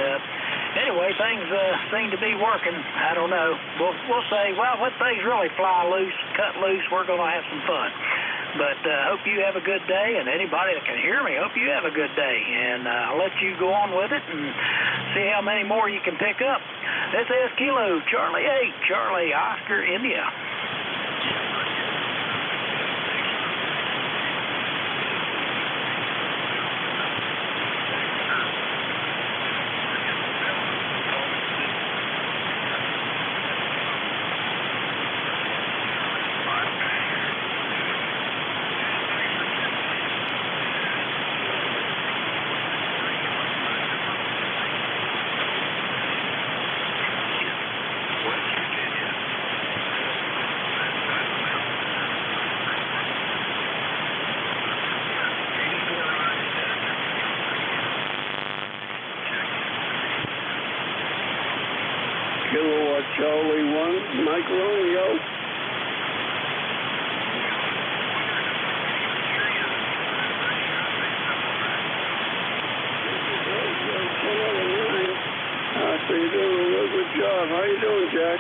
anyway, things seem to be working. I don't know. We'll say, well, when things really fly loose, cut loose, we're going to have some fun. But hope you have a good day, and anybody that can hear me, hope you have a good day. And I'll let you go on with it and see how many more you can pick up. This is Kilo Charlie 8, Charlie Oscar, India. Kilowatt Charlie 1, Mike Romeo. So you're doing a real good job. How you doing, Jack?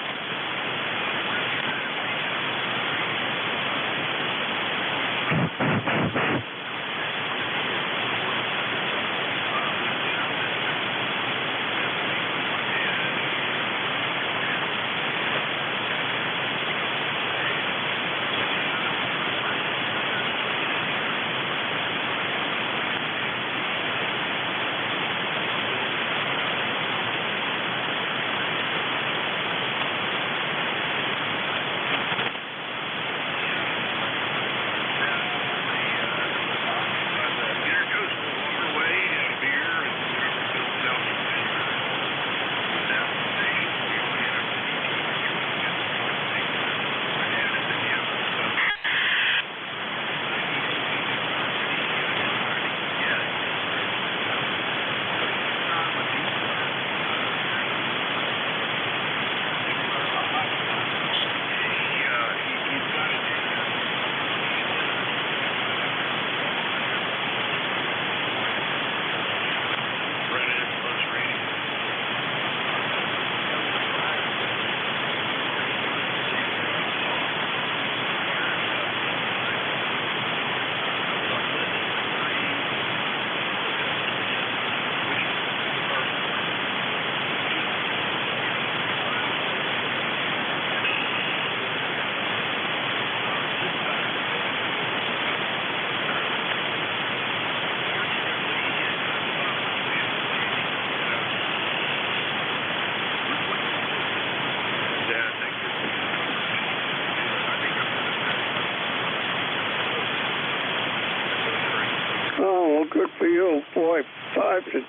Good for you, boy. 5 to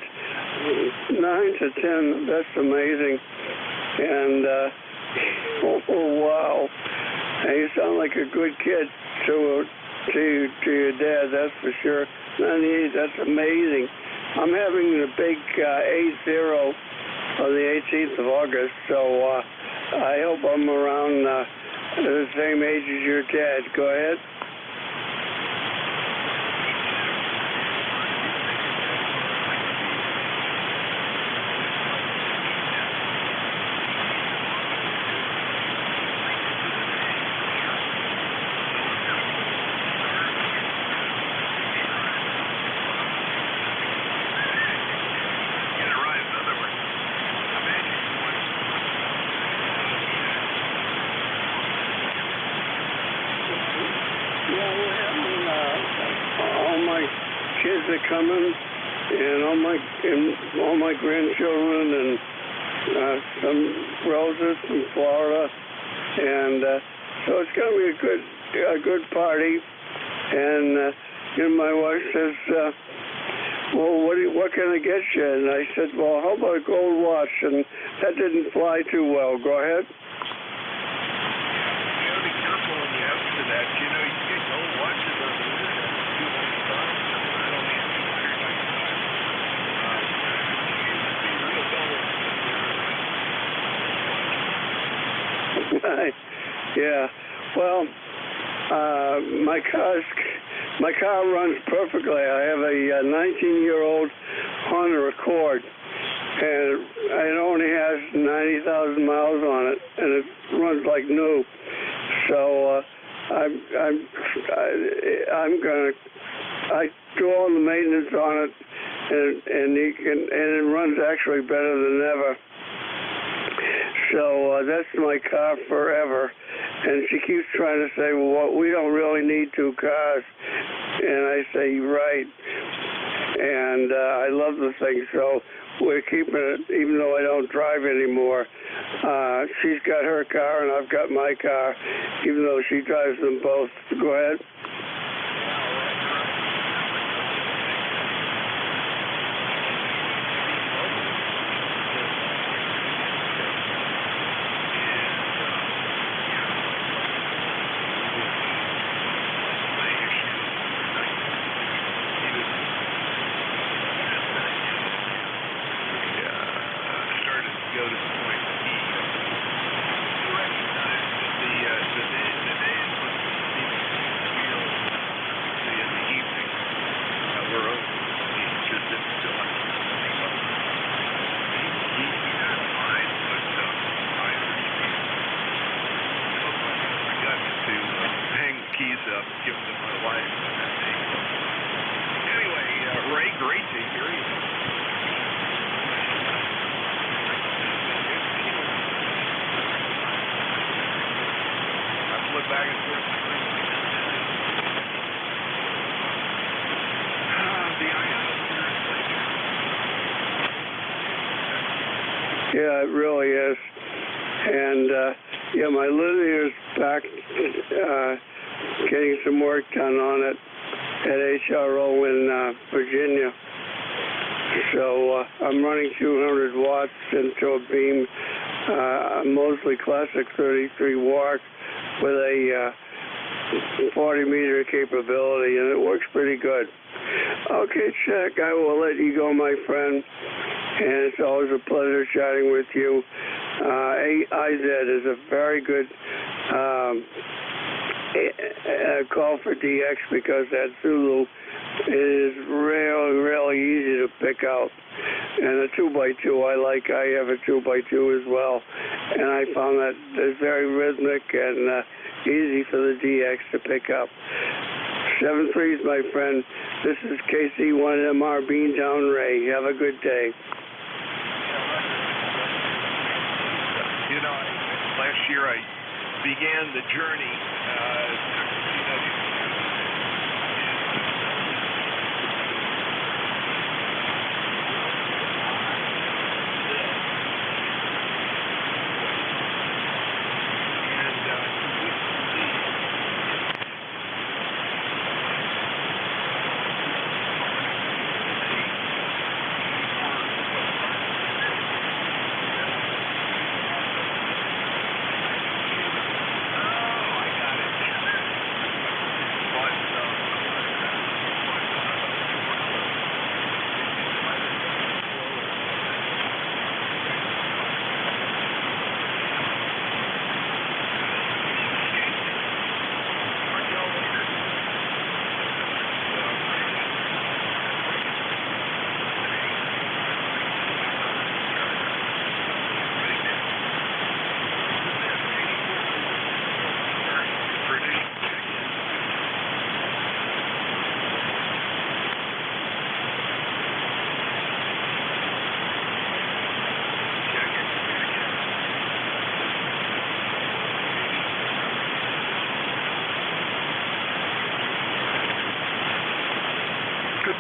9 to 10. That's amazing. And wow, and you sound like a good kid to your dad. That's for sure. 98. That's amazing. I'm having the big 8-0 on the 18th of August. So I hope I'm around the same age as your dad. Go ahead. Kids are coming, and all my grandchildren, and some relatives from Florida, and so it's going to be a good party. And my wife says, "Well, what can I get you?" And I said, "Well, how about a gold watch?" And that didn't fly too well. Go ahead. You got to be careful when you ask for that. You know, you can get gold watches on the internet for $295. Yeah, well, my car runs perfectly. I have a 19-year-old Honda Accord, and it only has 90,000 miles on it, and it runs like new. So I do all the maintenance on it, and it runs actually better than ever. So that's my car forever. And she keeps trying to say, well, we don't really need two cars. And I say, right. And I love the thing, so we're keeping it, even though I don't drive anymore. She's got her car, and I've got my car, even though she drives them both. Go ahead. Give them to my wife. Anyway, Ray, great to hear you. I flip back and forth. Yeah, it really is. And yeah, my Lydia's back. Getting some work done on it at HRO in Virginia. So I'm running 200 watts into a beam, mostly classic 33 watt with a 40 meter capability, and it works pretty good. Okay, Chuck, I will let you go, my friend, and it's always a pleasure chatting with you. IZ is a very good call for DX because that Zulu is really, really easy to pick out. And a 2x2 I have a 2x2 as well. And I found that it's very rhythmic and easy for the DX to pick up. 7-3s, my friend. This is KC1MR Beantown Ray. Have a good day. You know, last year I began the journey.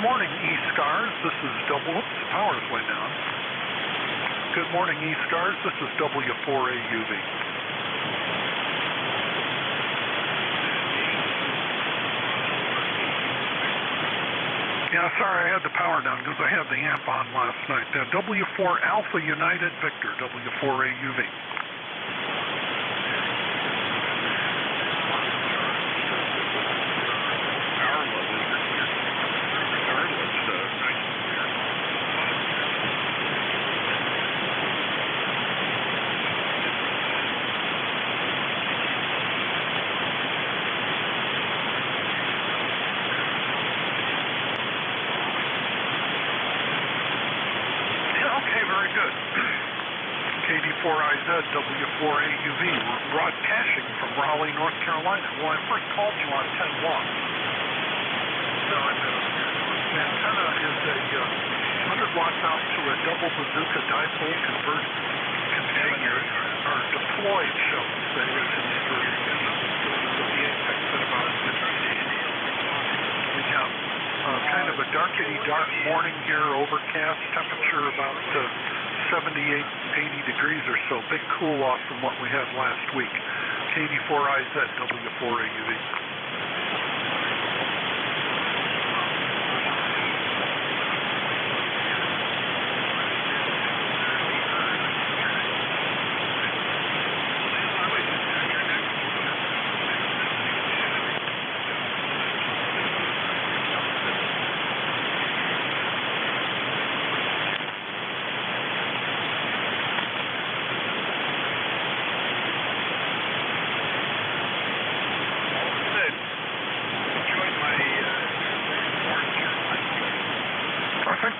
morning, ECARS. This is oops, the power's way down. Good morning, ECARS. This is W4AUV. Yeah, sorry, I had the power down because I had the amp on last night. W4 Alpha United Victor, W4AUV. KD4IZ, W4AUV, broadcasting from Raleigh, North Carolina. Well, I first called you on 10 watts. No, I know. The antenna is a 100 watts out to a double bazooka dipole configured, or deployed, shall we say, as instructed with the apex at about 50. We have kind of a dark morning here, overcast, temperature about 78, 80 degrees or so. Big cool off from what we had last week. KD4IZ, W4AUV.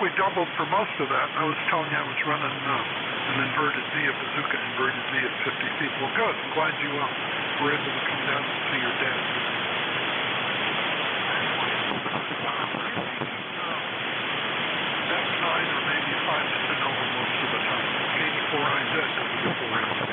We doubled for most of that. I was telling you I was running an inverted V, a bazooka inverted V at 50 feet. Well, good. I'm glad you were able to come down and see your dad. That's 9 or maybe 5 supernova most of the time. KD4IZ, W4AUV.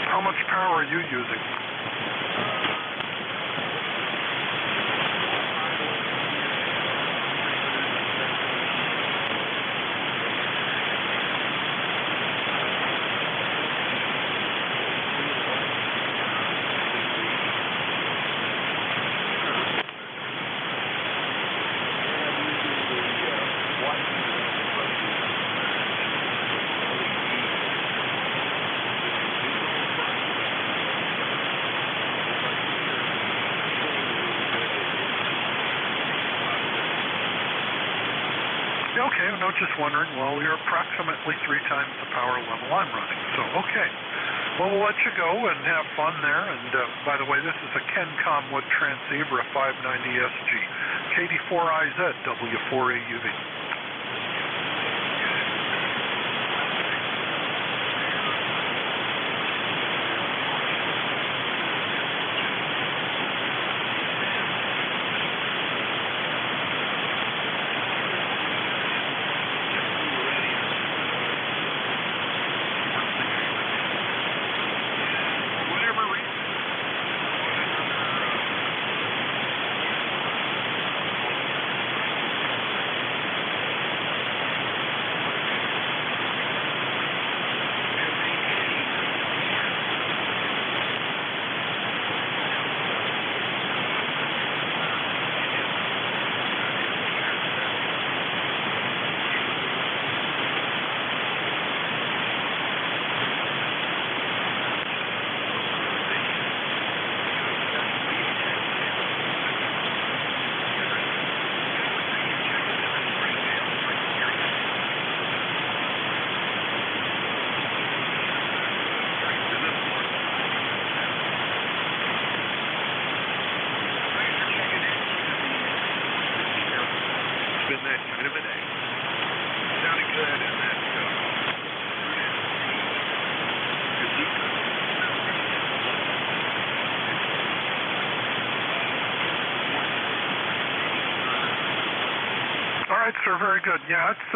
How much power are you using? Okay, no, just wondering. Well, you're approximately 3 times the power level I'm running. So, okay. Well, we'll let you go and have fun there. And, by the way, this is a Kencom wood transceiver, a 590SG. KD4IZ, W4AUV. good. Yeah, it's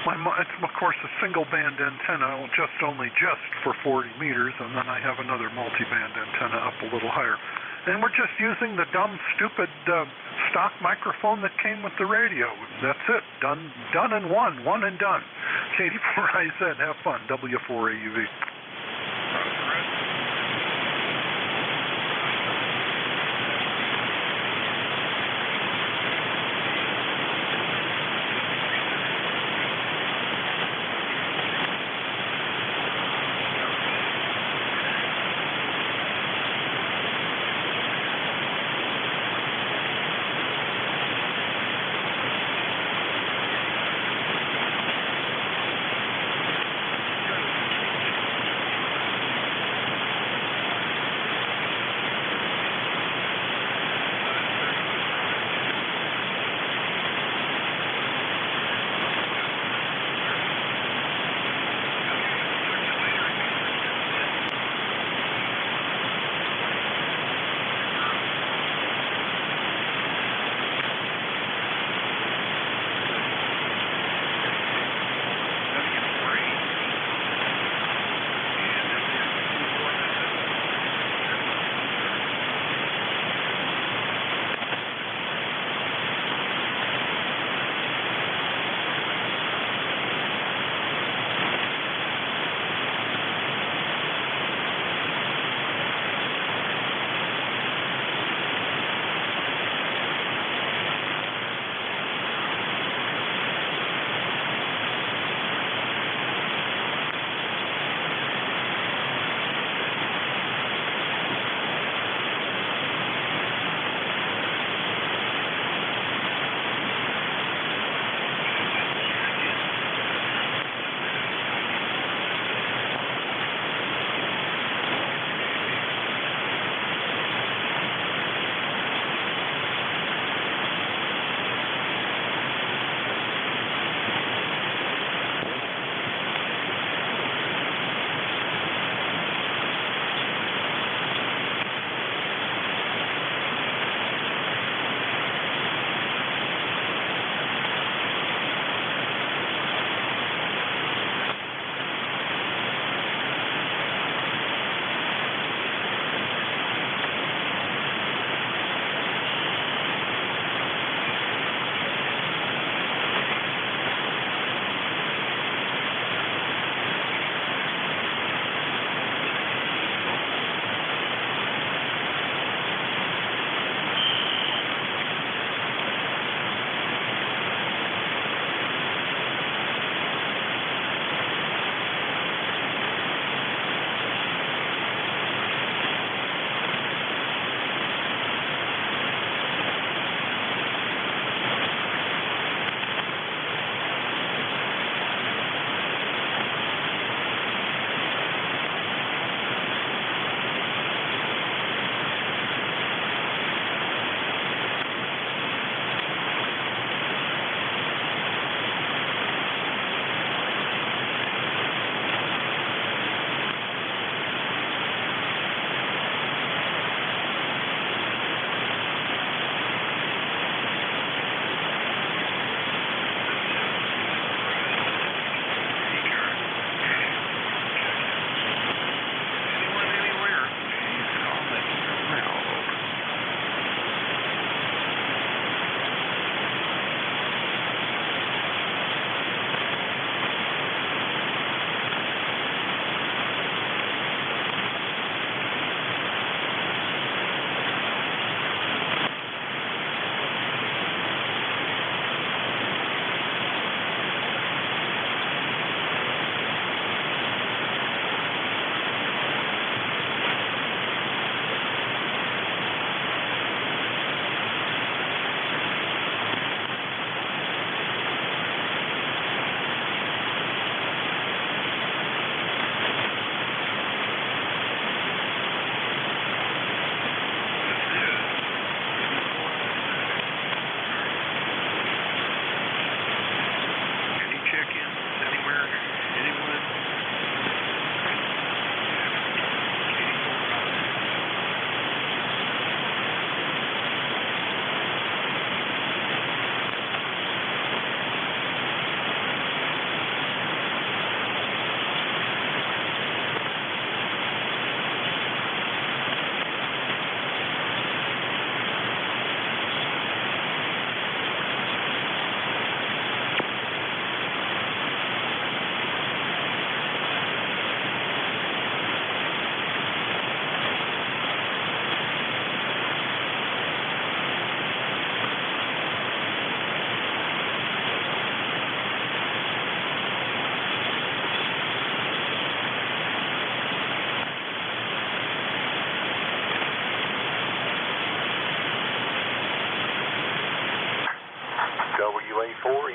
it's of course a single band antenna, just for 40 meters, and then I have another multi-band antenna up a little higher. And we're just using the dumb, stupid stock microphone that came with the radio. That's it. Done and one and done. K84IZ, have fun. W4AUV.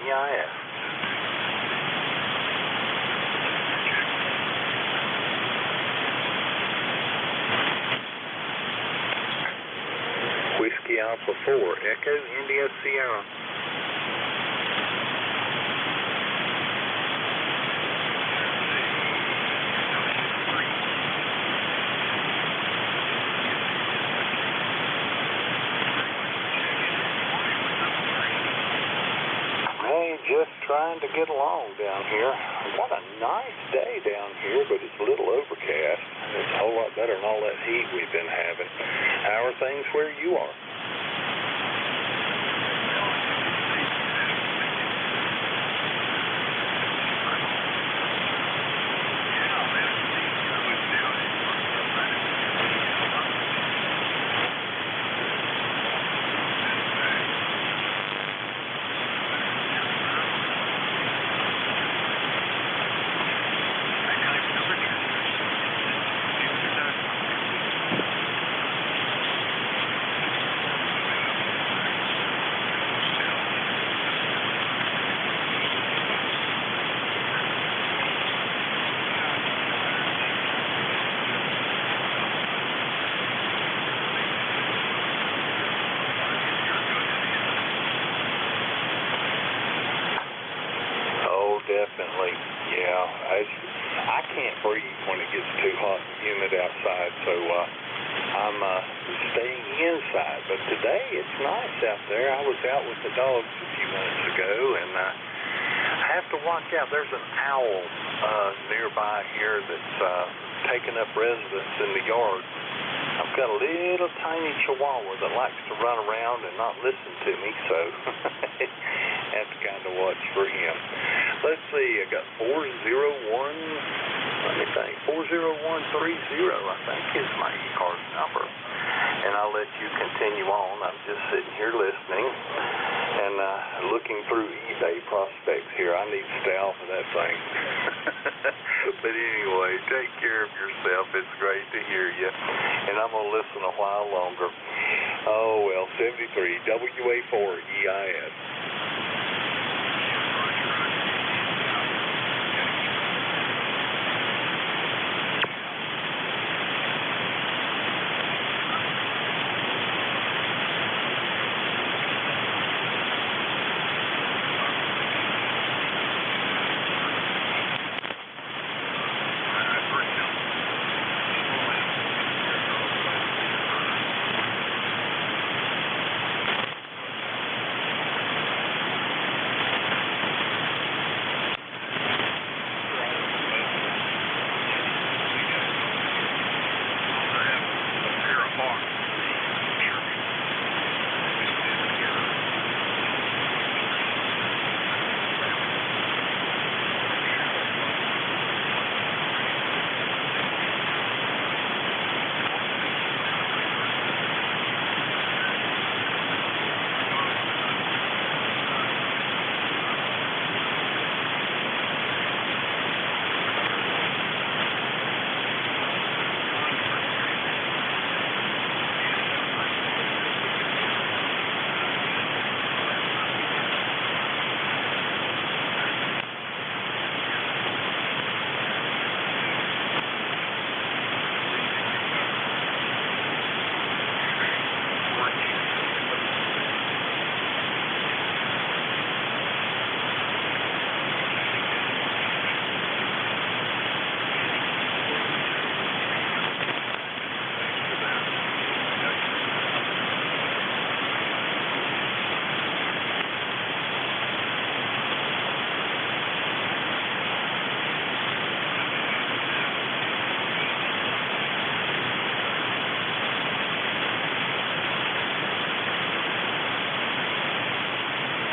EIS. Whiskey Alpha 4, Echo India Sierra. Hey, just trying to get along down here. We've got a nice day down here, but it's a little overcast. It's a whole lot better than all that heat we've been having. How are things where you are? Definitely, yeah. I can't breathe when it gets too hot and humid outside, so I'm staying inside. But today it's nice out there. I was out with the dogs a few minutes ago, and I have to watch out. There's an owl nearby here that's taking up residence in the yard. I've got a little tiny chihuahua that likes to run around and not listen to me, so have to kind of watch for him. Let's see, I got 401, let me think, 40130, I think is my ECARS number. And I'll let you continue on. I'm just sitting here listening and looking through eBay prospects here. I need to stay off of that thing. But anyway, take care of yourself. It's great to hear you. And I'm going to listen a while longer. Oh, well, 73, WA4, EIS.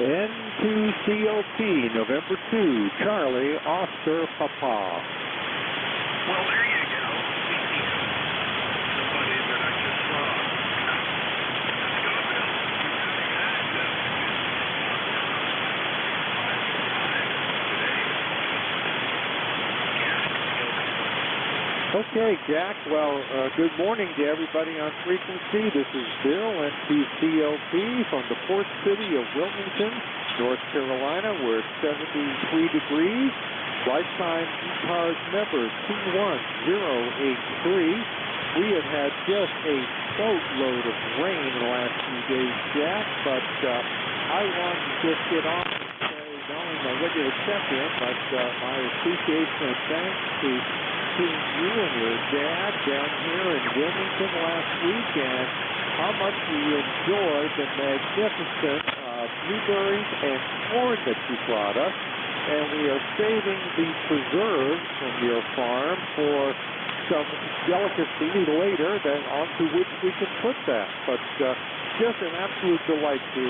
N2COP, November 2, Charlie, Oscar, Papa. Well, there you go. Somebody that I just saw. Okay, Jack. Well, good morning to everybody on frequency. This is Bill, NTCLP, from the port city of Wilmington, North Carolina, where it's 73 degrees. Lifetime ECARS member 21083. We have had just a boatload of rain in the last few days, Jack, but I wanted to just get on and say not only my regular check-in, but my appreciation and thanks to seeing you and your dad down here in Wilmington last week, and how much we enjoyed the magnificent blueberries and corn that you brought us. And we are saving the preserves from your farm for some delicacy later onto which we can put that. But just an absolute delight to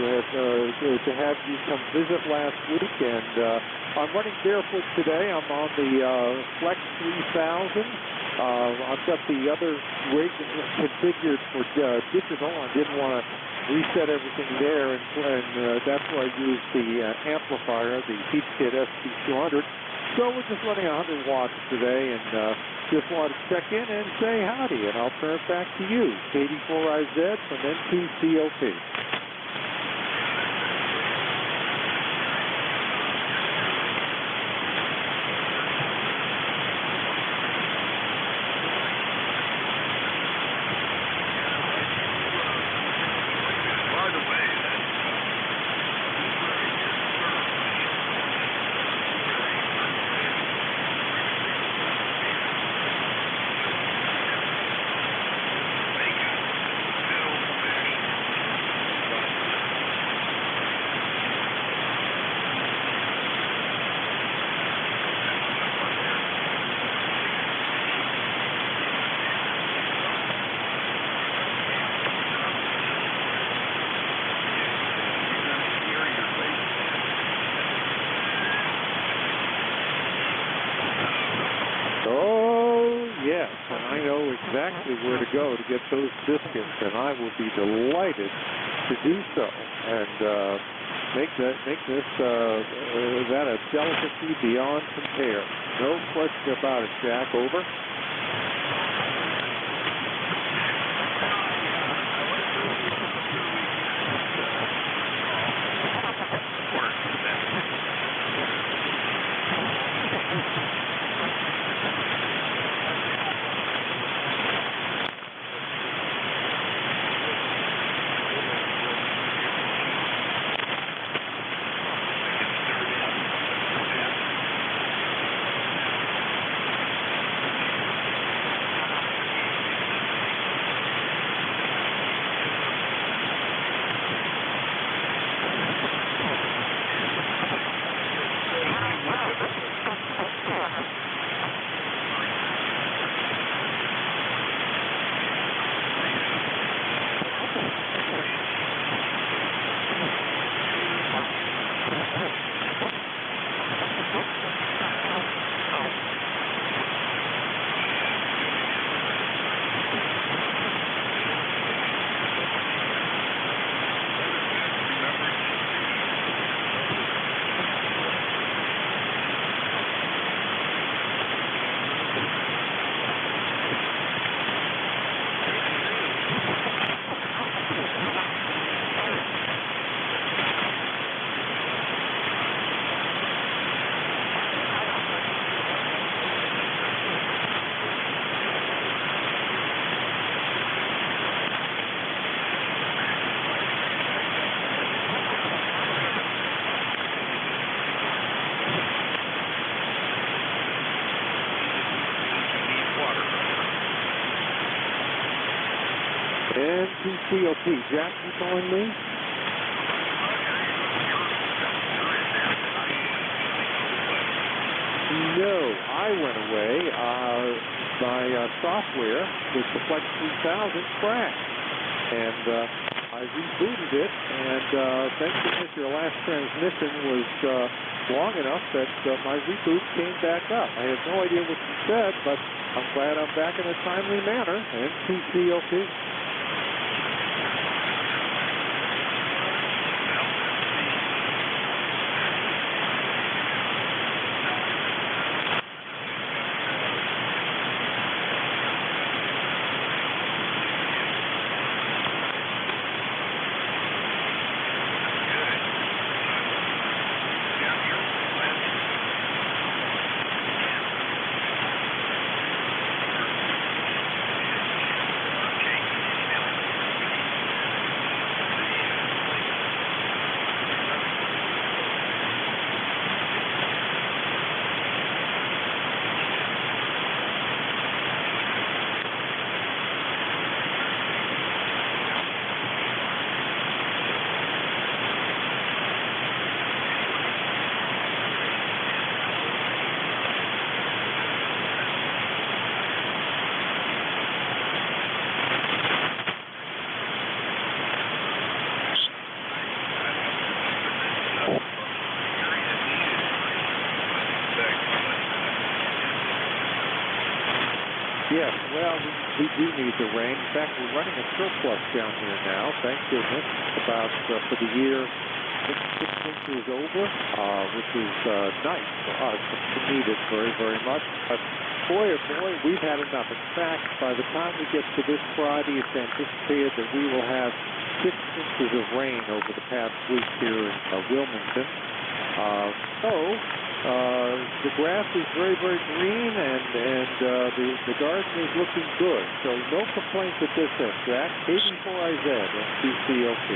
have you come visit last week. And I'm running barefoot today. I'm on the Flex 3000. I've got the other rig configured for digital. I didn't want to reset everything there, and that's why I used the amplifier, the Heatkit ST200. So we're just running 100 watts today, and just wanted to check in and say howdy, and I'll turn it back to you, K84IZ from NTCLP. Exactly where to go to get those biscuits, and I will be delighted to do so and make this that a delicacy beyond compare. No question about it, Jack. Over. NTCLP. Jack, you calling me? No, I went away. My software with the Flex 3000 crashed, and I rebooted it, and thank goodness your last transmission was long enough that my reboot came back up. I have no idea what you said, but I'm glad I'm back in a timely manner. NTCLP. Yes, well, we do need the rain. In fact, we're running a surplus down here now, thank goodness. About, for the year, 6 inches over, which is nice for us. We need it very, very much. But boy, oh boy, we've had enough. In fact, by the time we get to this Friday, it's anticipated that we will have 6 inches of rain over the past week here in Wilmington. The grass is very, very green, and the garden is looking good. So no complaints at this end, Jack. 84IZ and QCLP.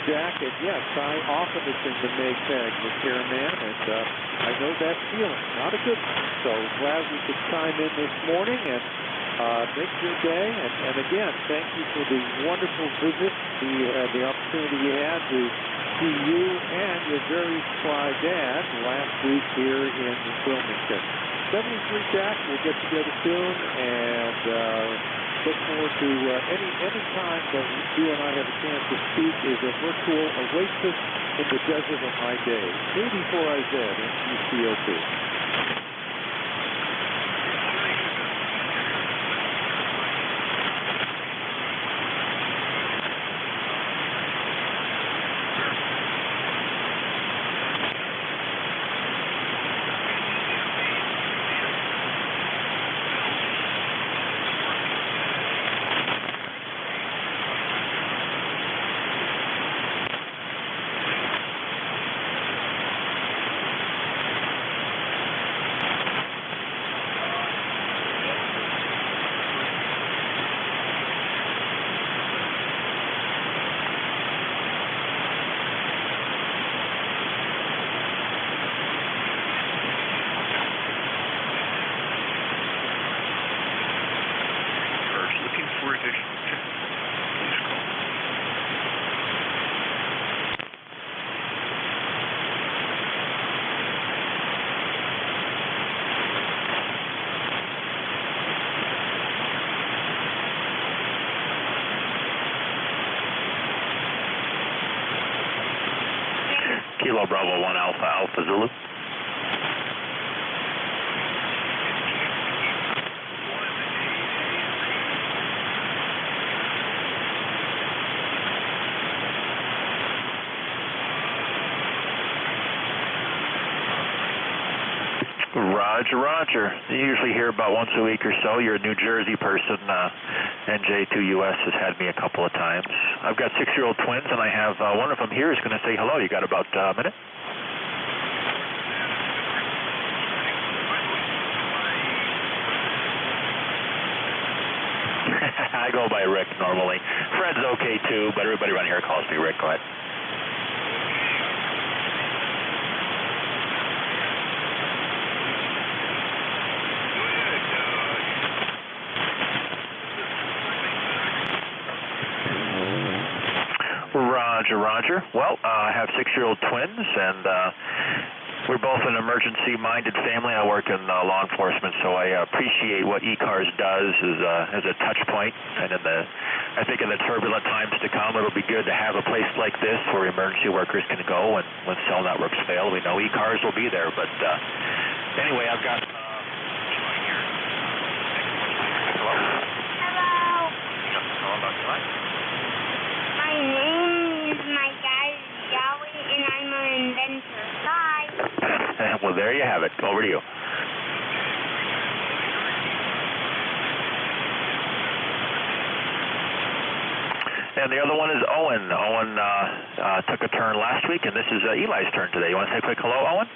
Jack, and yes, I often attend the Maytag repairman, and I know that feeling. Not a good one. So glad we could chime in this morning and make your day. And again, thank you for the wonderful visit, the opportunity we had to see you and your very spry dad last week here in Wilmington. 73 Jack, we'll get together soon, and look forward to any time that you and I have a chance to speak is a virtual oasis in the desert of my day. 84IZ and QCOP. Kilo Bravo 1 Alpha Alpha Zulu. Roger, roger. You usually hear about once a week or so. You're a New Jersey person. NJ2US has had me a couple of times. I've got 6-year-old twins, and I have one of them here is going to say hello. You got about a minute? I go by Rick normally. Fred's okay too, but everybody around here calls me Rick. Go ahead. Roger, roger. Well, I have 6-year-old twins, and we're both an emergency-minded family. I work in law enforcement, so I appreciate what ECARS does as a touch point. And I think in the turbulent times to come, it'll be good to have a place like this where emergency workers can go, and when cell networks fail, we know ECARS will be there. But anyway, I've got... Hello? Hello. Hello about your life. My name is my dad is Joey, and I'm an inventor. Bye. Well, there you have it. Over to you. And the other one is Owen. Owen took a turn last week, and this is Eli's turn today. You want to say a quick hello, Owen?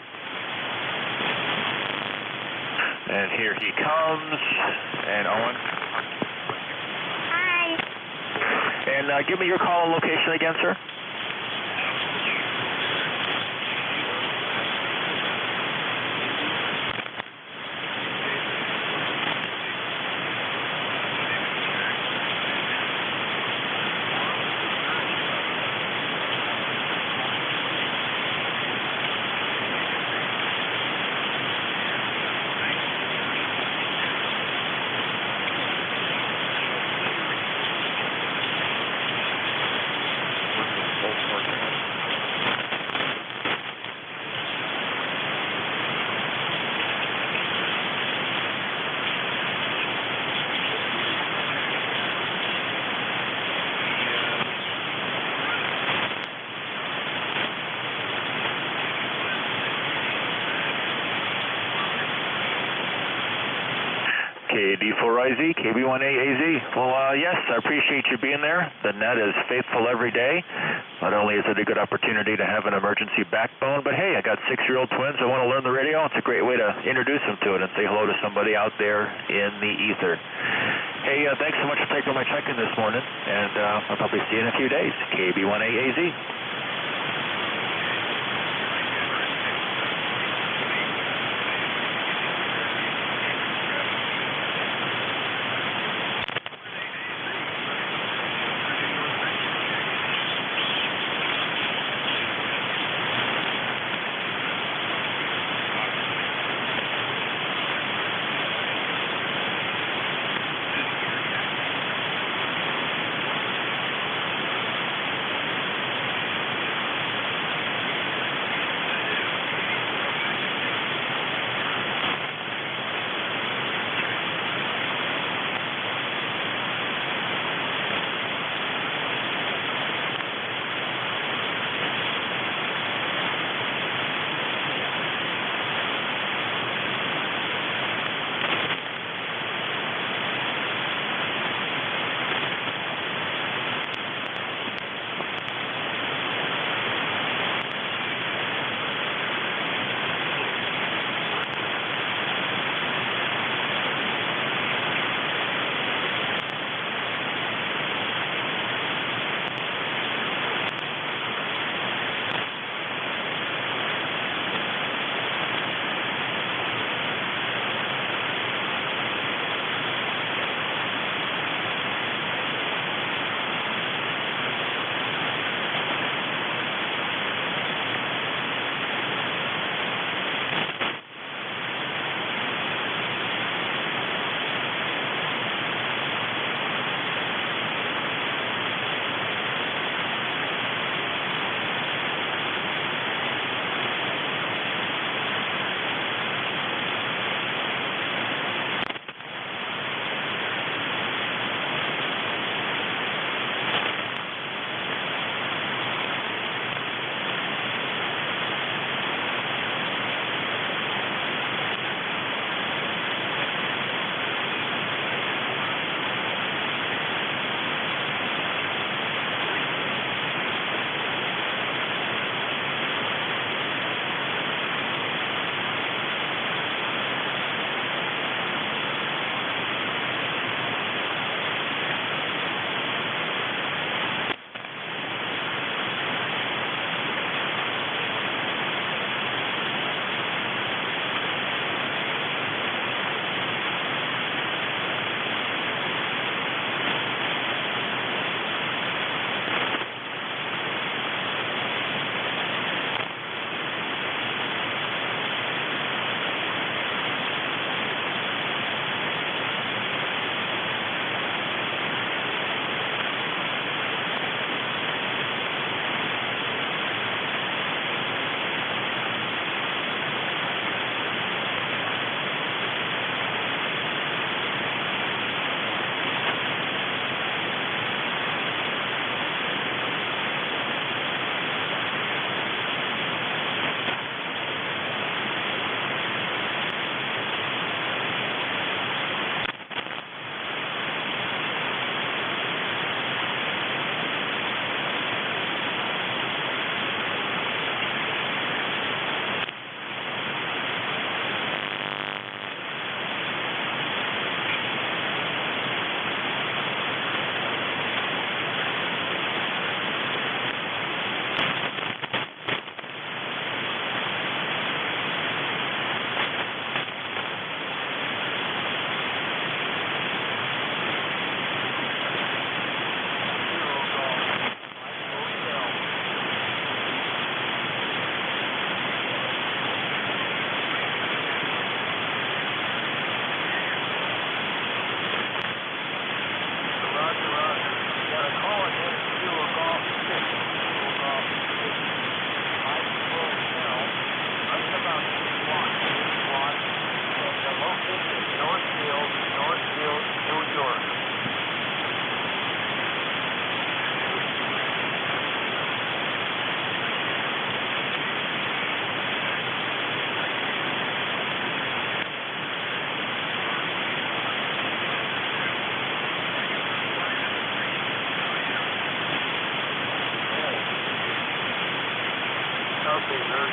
And here he comes. And Owen. Hi. And give me your call and location again, sir. KD4IZ, KB1AAZ. Well, yes, I appreciate you being there. The net is faithful every day. Not only is it a good opportunity to have an emergency backbone, but hey, I got 6-year-old twins that want to learn the radio. It's a great way to introduce them to it and say hello to somebody out there in the ether. Hey, thanks so much for taking my check-in this morning, and I'll probably see you in a few days. KB1AAZ.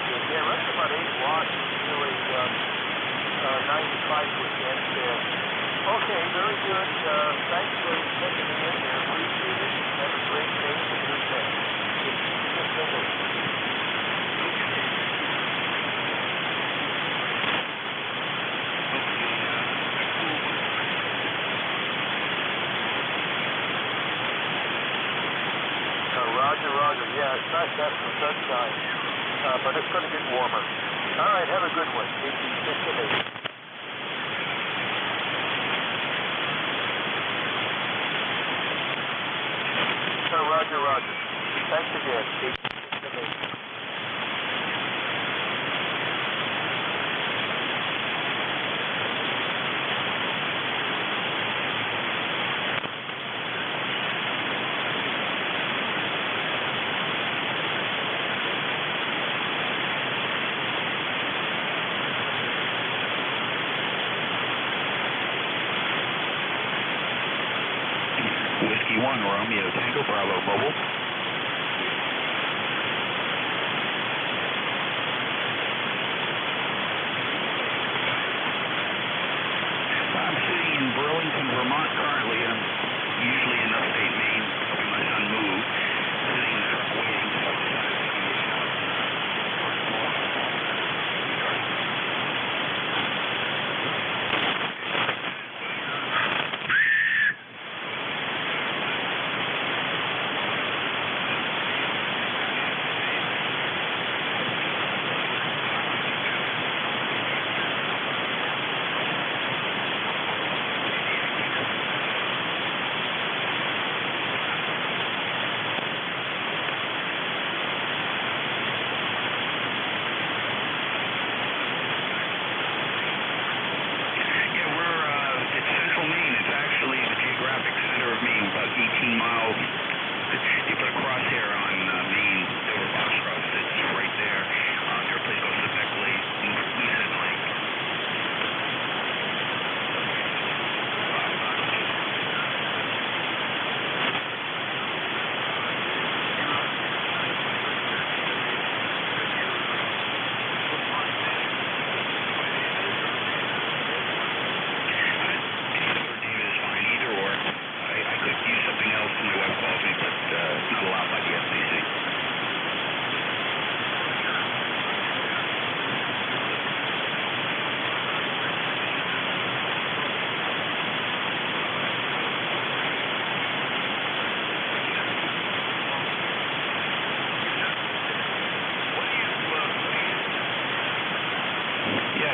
good. Yeah, runs about 8 watts, really 95% there. Okay, very good. Thanks for taking me in there. Appreciate it. Have a great day and good day. Just finished. Roger, roger. Yeah, it's nice to have some sunshine, but it's going to get warmer. All right, have a good one. KT6 8. Roger, roger. Thanks again. KT6 8. Whiskey 1, Romeo Tango, Bravo Mobile. I'm sitting in Burlington, Vermont currently. I'm usually in upstate Maine, helping my son move. Sitting in the truck waiting, so I decided to give you a shout.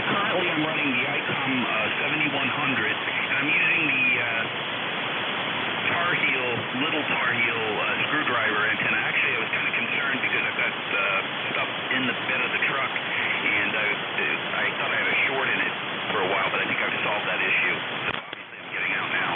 Currently I'm running the ICOM 7100, and I'm using the little Tar Heel screwdriver antenna. Actually, I was kind of concerned because I've got stuff in the bed of the truck, and I thought I had a short in it for a while, but I think I've solved that issue. So obviously I'm getting out now.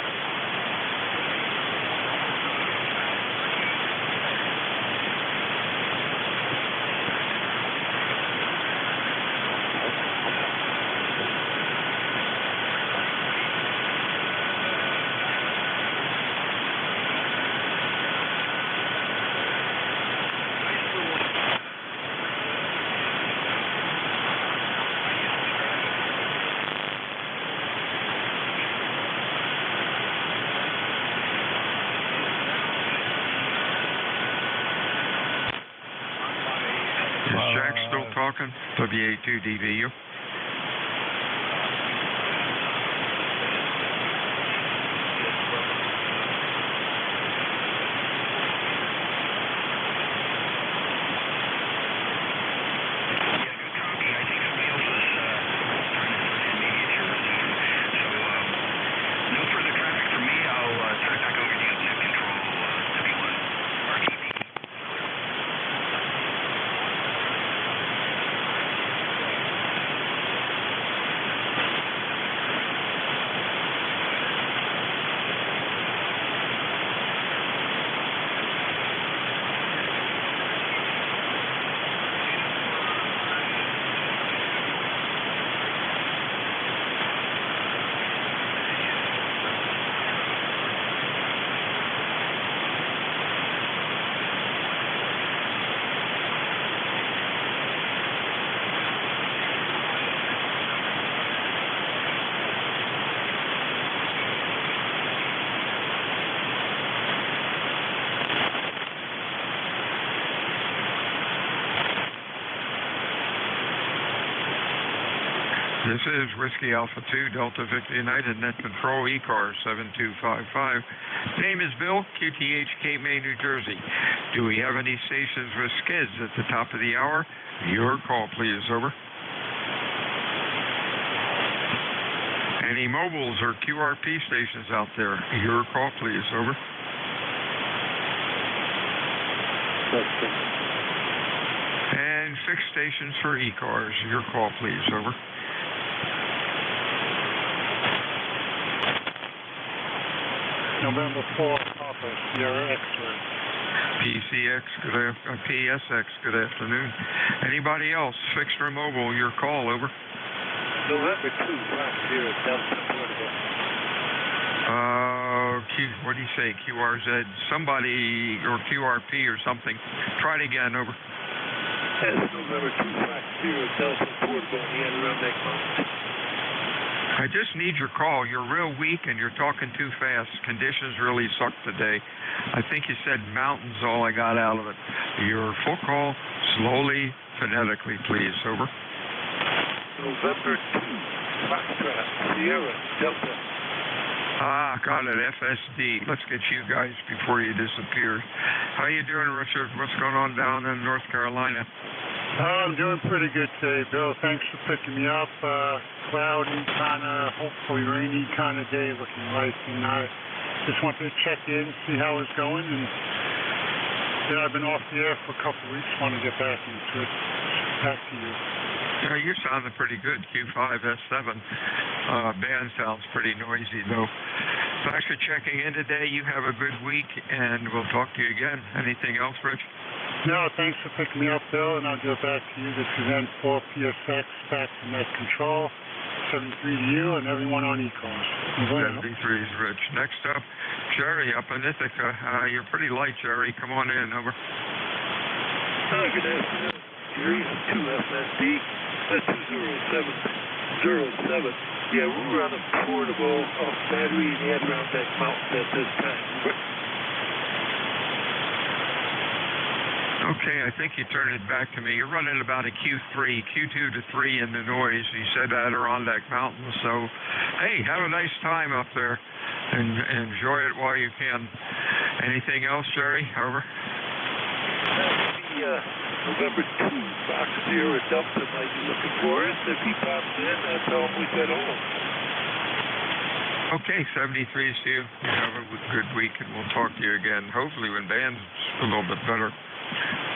Is Jack still talking? WA2DVU. This is Whiskey Alpha 2, Delta Victor United, Net Control, ECARS 7255. Name is Bill, QTH, Cape May, New Jersey. Do we have any stations with skids at the top of the hour? Your call, please. Over. Any mobiles or QRP stations out there? Your call, please. Over. And fixed stations for ECARS. Your call, please. Over. November 4th, Papa, Sierra X-ray. PCX, PSX, good afternoon. Anybody else, fixed or mobile, your call, over. November 2, Delta Portable. What do you say, QRZ? Somebody, or QRP or something. Try it again, over. That's November 2, Delta Portable, the Adirondack Mountain. I just need your call. You're real weak and you're talking too fast. Conditions really suck today. I think you said mountains, all I got out of it. Your full call, slowly, phonetically, please. Over. November 2, Foxtrot, Sierra, Delta. Got it, FSD. Let's get you guys before you disappear. How you doing, Richard? What's going on down in North Carolina? I'm doing pretty good today, Bill. Thanks for picking me up. Cloudy, kind of, hopefully rainy kind of day looking like. And I just wanted to check in, see how it's going. And yeah, I've been off the air for a couple of weeks. Want to get back into it. Back to you. Yeah, you're sounding pretty good. Q5S7. Band sounds pretty noisy, though. Thanks for checking in today. You have a good week, and we'll talk to you again. Anything else, Rich? No, thanks for picking me up, Bill, and I'll get back to you. This is N4 PSX, back to Net Control, 73 to you, and everyone on ECARS. 73 is Rich. Next up, Jerry up in Ithaca. You're pretty light, Jerry. Come on in, over. Good afternoon. Jerry, 2FSD, 20707. Yeah, we're on a portable battery in the Adirondack Mountain at this time. Okay, I think you turned it back to me. You're running about a Q3, Q2 to 3 in the noise. You said Adirondack Mountain, so hey, have a nice time up there and enjoy it while you can. Anything else, Jerry? Over. November 2, Fox Sierra Delta might be looking for us. If he pops in, I'll tell him we got home. Okay, 73 is you. You have a good week, and we'll talk to you again, hopefully when band's a little bit better.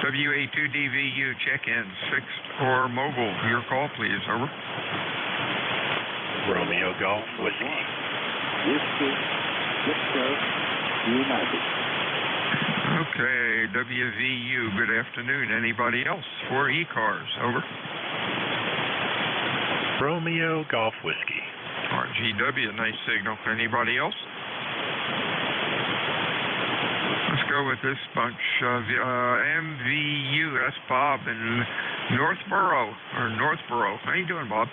WA2DVU check-ins, fixed or mobile. Your call, please. Over. Romeo Golf Whiskey. Whiskey, Victor, United. Okay, WVU, good afternoon. Anybody else for ECARS? Over. Romeo Golf Whiskey. RGW, nice signal. Anybody else? Let's go with this bunch of MVU. That's Bob in Northborough. How you doing, Bob?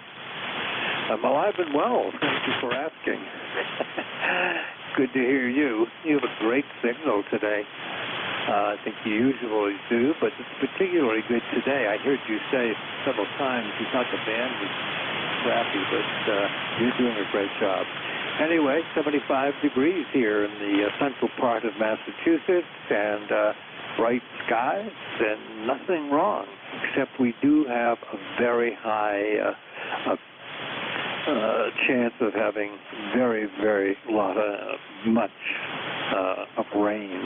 I'm alive and well. Thank you for asking. Good to hear you. You have a great signal today. I think you usually do, but it's particularly good today. I heard you say several times you thought the band was crappy, but you're doing a great job. Anyway, 75 degrees here in the central part of Massachusetts, and bright skies, and nothing wrong, except we do have a very high chance of having very much of rain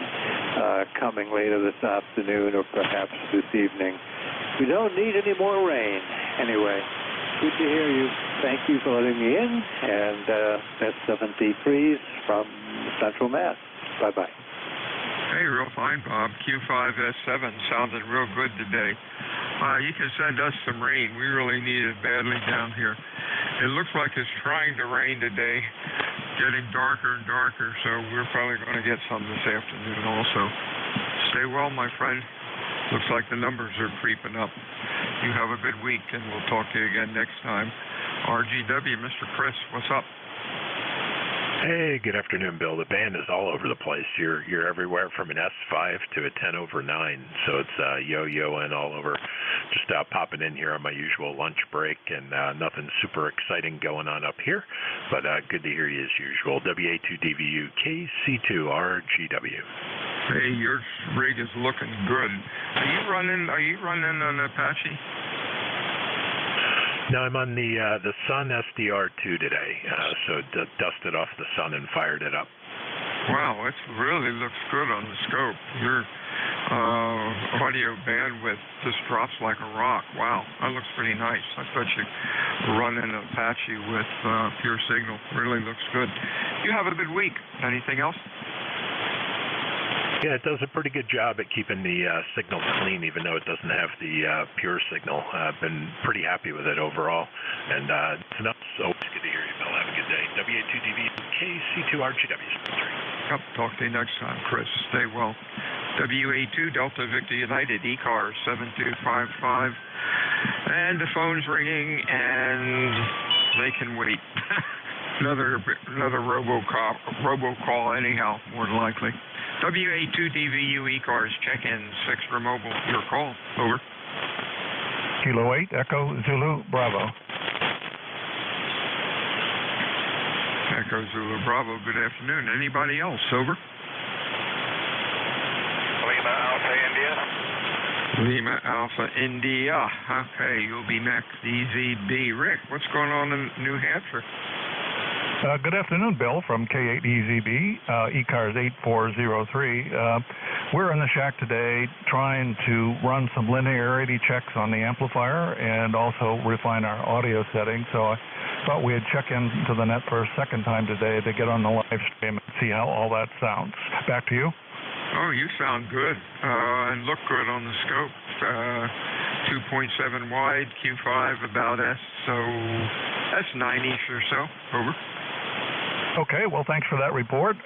coming later this afternoon or perhaps this evening. We don't need any more rain. Anyway, good to hear you. Thank you for letting me in, and that's 73s from Central Mass. Bye-bye. Hey, real fine, Bob. Q5S7 sounded real good today. You can send us some rain. We really need it badly down here. It looks like it's trying to rain today, getting darker and darker, so we're probably going to get some this afternoon also. Stay well, my friend. Looks like the numbers are creeping up. You have a good week, and we'll talk to you again next time. RGW, Mr. Chris, what's up? Hey, good afternoon, Bill. The band is all over the place. You're everywhere from an S5 to a 10 over 9, so it's yo-yoing all over. Just popping in here on my usual lunch break, and nothing super exciting going on up here, but good to hear you as usual. WA2DVU KC2RGW. Hey, your rig is looking good. Are you running an Apache? No, I'm on the Sun SDR2 today, so dusted off the Sun and fired it up. Wow, it really looks good on the scope. Your audio bandwidth just drops like a rock. Wow, that looks pretty nice. I thought you run an Apache with pure signal. Really looks good. You have a good week. Anything else? Yeah, it does a pretty good job at keeping the signal clean, even though it doesn't have the pure signal. I've been pretty happy with it overall, and it's always good to hear you, Bill. Have a good day. WA2DV KC2RGW. Yep, talk to you next time, Chris. Stay well. WA2 Delta Victor United ECARS 7255, and the phone's ringing, and they can wait. another robocall anyhow, more than likely. WA2DVU ECARS check-in 6 for mobile. Your call. Over. Kilo 8 Echo Zulu Bravo. Echo Zulu Bravo. Good afternoon. Anybody else? Over. Lima Alpha India. Lima Alpha India. Okay, you'll be next. EZB. Rick, what's going on in New Hampshire? Good afternoon, Bill, from K8EZB, ECARS 8403. We're in the shack today trying to run some linearity checks on the amplifier and also refine our audio settings. So I thought we'd check into the net for a second time today to get on the live stream and see how all that sounds. Back to you. Oh, you sound good and look good on the scope. 2.7 wide, Q5 about S, so that's 9-ish or so. Over. Okay, well, thanks for that report.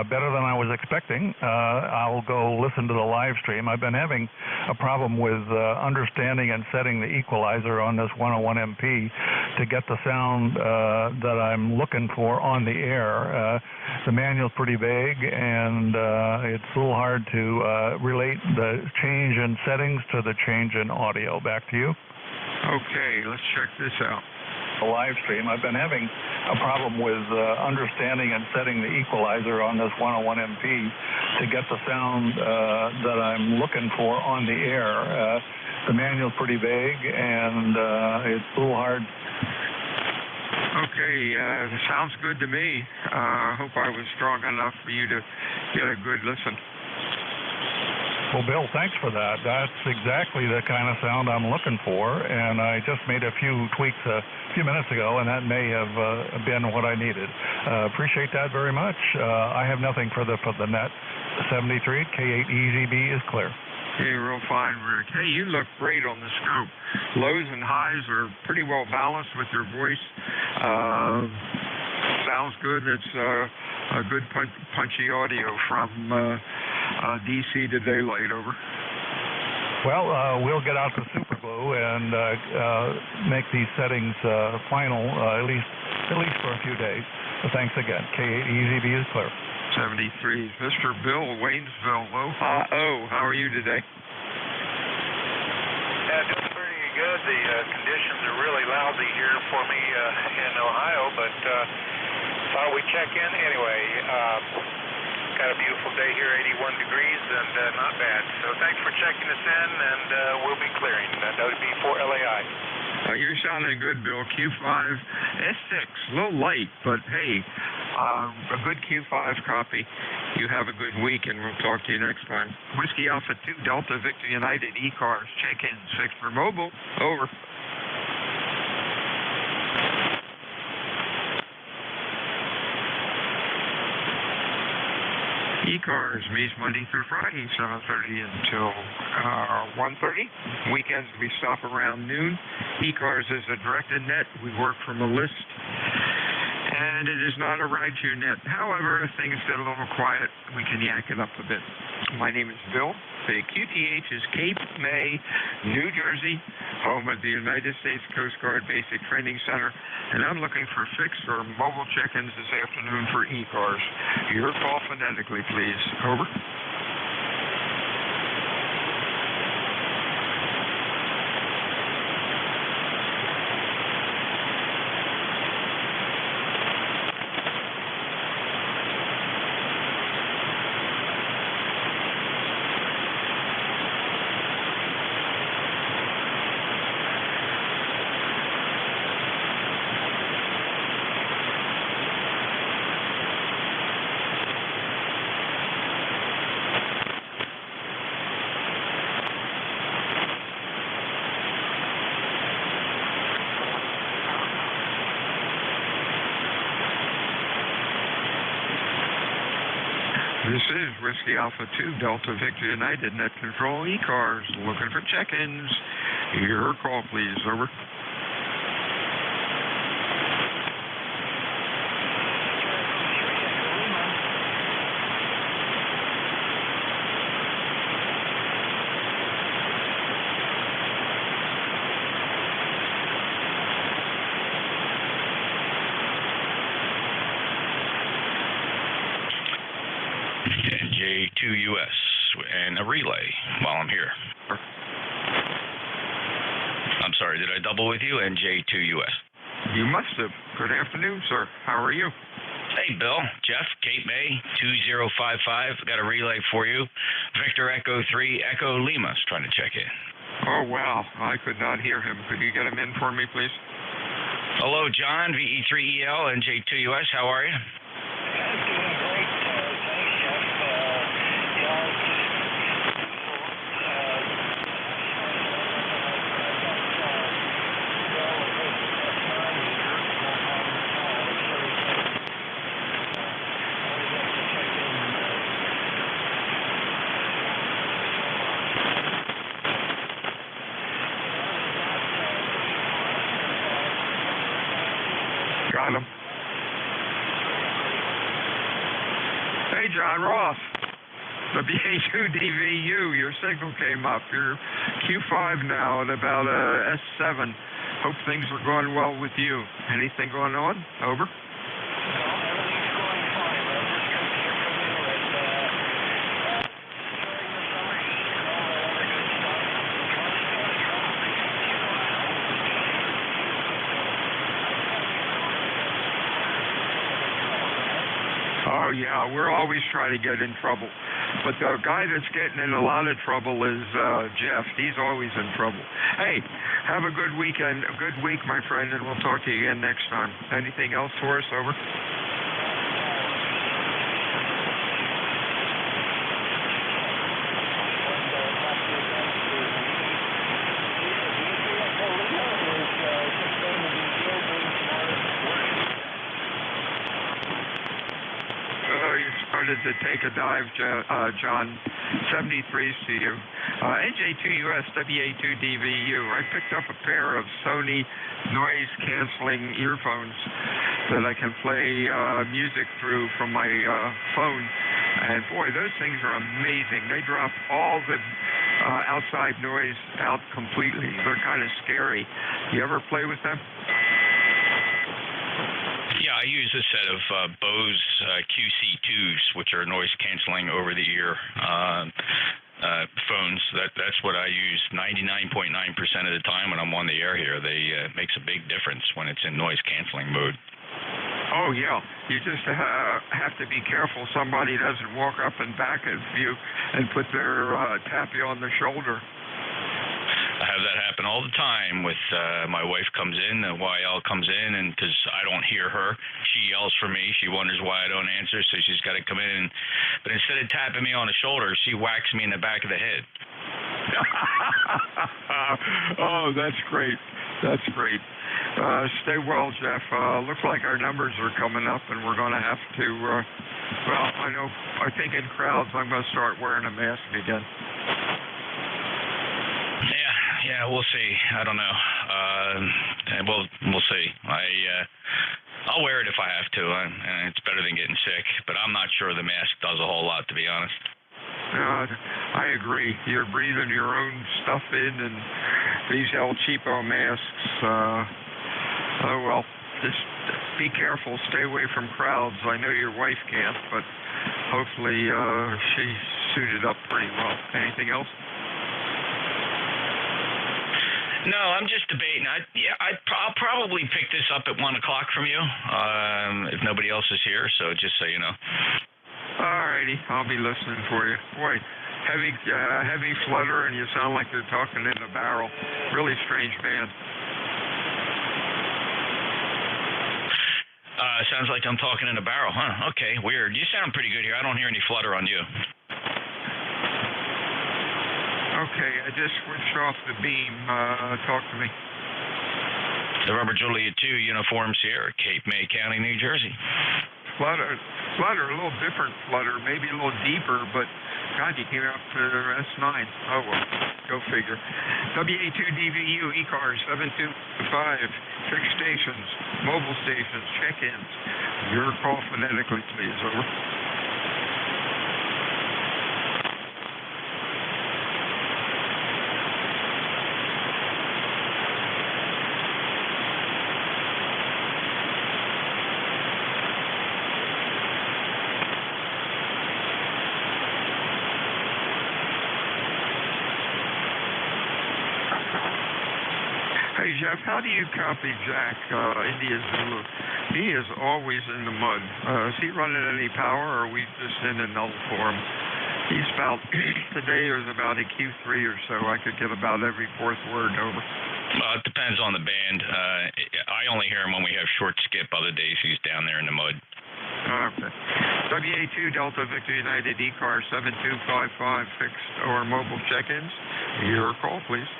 Better than I was expecting. I'll go listen to the live stream. I've been having a problem with understanding and setting the equalizer on this 101MP to get the sound that I'm looking for on the air. The manual's pretty vague, and it's a little hard to relate the change in settings to the change in audio. Back to you. Okay, let's check this out. The live stream. I've been having a problem with understanding and setting the equalizer on this 101MP to get the sound that I'm looking for on the air. The manual's pretty vague, and it's a little hard. Okay, sounds good to me. I hope I was strong enough for you to get a good listen. Well, Bill, thanks for that. That's exactly the kind of sound I'm looking for, and I just made a few tweaks a few minutes ago, and that may have been what I needed. Appreciate that very much. I have nothing for the net. 73 K8EZB is clear. Okay, real fine, Rick. Hey, you look great on the scope. Lows and highs are pretty well balanced with your voice. Sounds good. It's a good punchy audio from DC to daylight. Over. Well, we'll get out the super glue and make these settings final, at least for a few days. So thanks again. K8EZB is clear. 73. Mr. Bill, Waynesville. How are you today? Yeah, doing pretty good. The conditions are really lousy here for me in Ohio, but thought we'd check in anyway. Got a beautiful day here, 81 degrees, and not bad. So thanks for checking us in, and we'll be clearing. WB4LAI. You're sounding good, Bill. Q5, S6, a little light, but hey, a good Q5 copy. You have a good week, and we'll talk to you next time. Whiskey Alpha 2 Delta Victor United ECARS check-in 6 for mobile. Over. ECARS meets Monday through Friday, 7:30 until 1:30. Weekends we stop around noon. ECARS is a directed net. We work from a list. and it is not a ride to net. However, if things get a little quiet, we can yak it up a bit. My name is Bill. The QTH is Cape May, New Jersey, home of the United States Coast Guard Basic Training Center, and I'm looking for fixed or mobile check-ins this afternoon for ECARS. Your call phonetically, please. Over. This is Whiskey Alpha 2, Delta Victor United, Net Control, ECARS, looking for check-ins. Your call, please. Over. NJ2US and a relay while I'm here. I'm sorry, did I double with you? NJ2US. You must have. Good afternoon, sir. How are you? Hey, Bill. Jeff, Cape May, 2055. Got a relay for you. Victor Echo 3, Echo Lima's trying to check in. Oh, wow. I could not hear him. Could you get him in for me, please? Hello, John, VE3EL, NJ2US. How are you? Got him. Hey, John Ross. WA2DVU, your signal came up. You're Q5 now at about S7. Hope things are going well with you. Anything going on? Over. Oh, yeah, we're always trying to get in trouble. But the guy that's getting in a lot of trouble is Jeff. He's always in trouble. Hey, have a good weekend, a good week, my friend, and we'll talk to you again next time. Anything else for us? Over. You started to take a dive, John. 73's to you. NJ2US WA2DVU. I picked up a pair of Sony noise-canceling earphones that I can play music through from my phone. And boy, those things are amazing. They drop all the outside noise out completely. They're kind of scary. You ever play with them? Yeah, I use a set of Bose QC2s, which are noise canceling over the ear phones. That's what I use 99.9% of the time when I'm on the air here. They makes a big difference when it's in noise canceling mode. Oh, yeah. You just have to be careful somebody doesn't walk up and back at you and put their tap you on the shoulder. I have that happen all the time with my wife comes in, the YL comes in, and because I don't hear her, she yells for me. She wonders why I don't answer, so she's got to come in. But instead of tapping me on the shoulder, she whacks me in the back of the head. Oh, that's great. That's great. Stay well, Jeff. Looks like our numbers are coming up, and we're going to have to, well, I think in crowds I'm going to start wearing a mask again. Yeah, we'll see. I don't know. We'll see. I'll wear it if I have to. It's better than getting sick, but I'm not sure the mask does a whole lot, to be honest. I agree. You're breathing your own stuff in, and these El Cheapo masks, oh well, just be careful, stay away from crowds. I know your wife can't, but hopefully she's suited up pretty well. Anything else? No, I'm just debating. I'll probably pick this up at 1 o'clock from you, if nobody else is here, so just so you know. All righty, I'll be listening for you. Boy, heavy flutter, and you sound like you're talking in a barrel. Really strange band. Sounds like I'm talking in a barrel, huh? Okay, weird. You sound pretty good here. I don't hear any flutter on you. Okay, I just switched off the beam. Talk to me. The Robert Juliet 2 Uniform Sierra, Cape May County, New Jersey. Flutter, a little different flutter, maybe a little deeper, but God, you came out to S9. Oh, well, go figure. WA2DVU, ECARS 725, fixed stations, mobile stations, check-ins. Your call phonetically, please. Over. Hey, Jeff, how do you copy Jack, India Zulu? He is always in the mud. Is he running any power, or are we just in a null form? He's about, today was about a Q3 or so. I could get about every fourth word over. Well, it depends on the band. I only hear him when we have short skip. Other days he's down there in the mud. Okay. WA2 Delta Victor United ECAR 7255 fixed or mobile check-ins. Your call, please.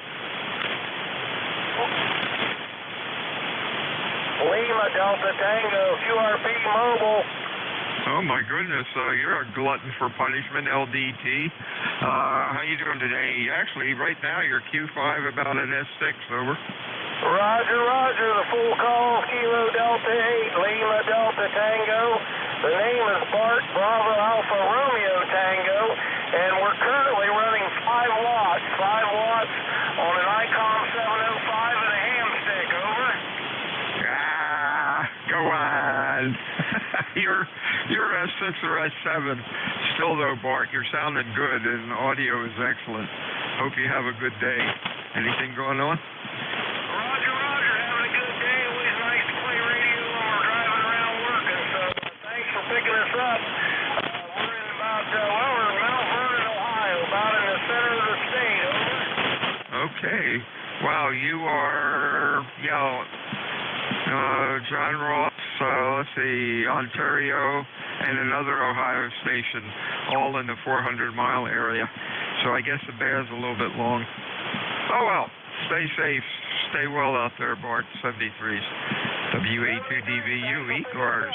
Lima Delta Tango, QRP Mobile. Oh my goodness, you're a glutton for punishment, LDT. How you doing today? Actually, right now you're Q5 about an S6, over. Roger, the full call, Kilo Delta 8, Lima Delta Tango. The name is Bart Bravo Alpha Romeo Tango, and we're currently running 5 watts on an ICOM 705 and a ham stick, over. Go on. You're S6 or S7. Still though, Bart, you're sounding good and audio is excellent. Hope you have a good day. Anything going on? Roger, having a good day. Always nice to play radio when we're driving around working, so thanks for picking us up. We're in about, we're in Mount Vernon, Ohio, about in the center of the state, over. Okay. Wow, you are, John Ross, let's see, Ontario, and another Ohio station, all in the 400-mile area. So I guess the band's a little bit long. Oh, well, stay safe. Stay well out there, Bart. 73s. WA2DVU, ECARS,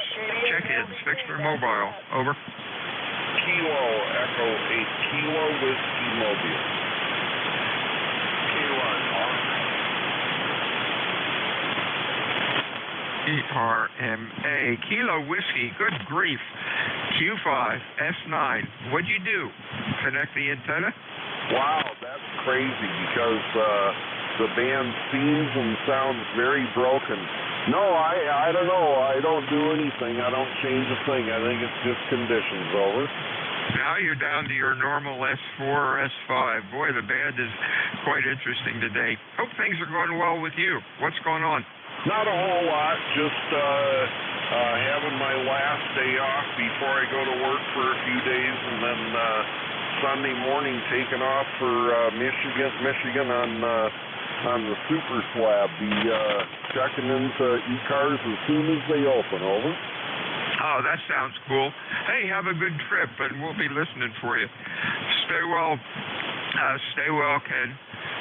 check-ins, fixed or mobile. Over. Kilo Echo 8, Kilo Whiskey Mobile. ERMA, Kilo Whiskey, good grief. Q5, S9, what'd you do? Connect the antenna? Wow, that's crazy because the band seems and sounds very broken. No, I don't know. I don't do anything. I don't change a thing. I think it's just conditions, over. Now you're down to your normal S4 or S5. Boy, the band is quite interesting today. Hope things are going well with you. What's going on? Not a whole lot, just having my last day off before I go to work for a few days, and then Sunday morning taking off for Michigan on the super slab. Checking into ECARS as soon as they open, over. Oh, that sounds cool. Hey, have a good trip, and we'll be listening for you. Stay well, Ken.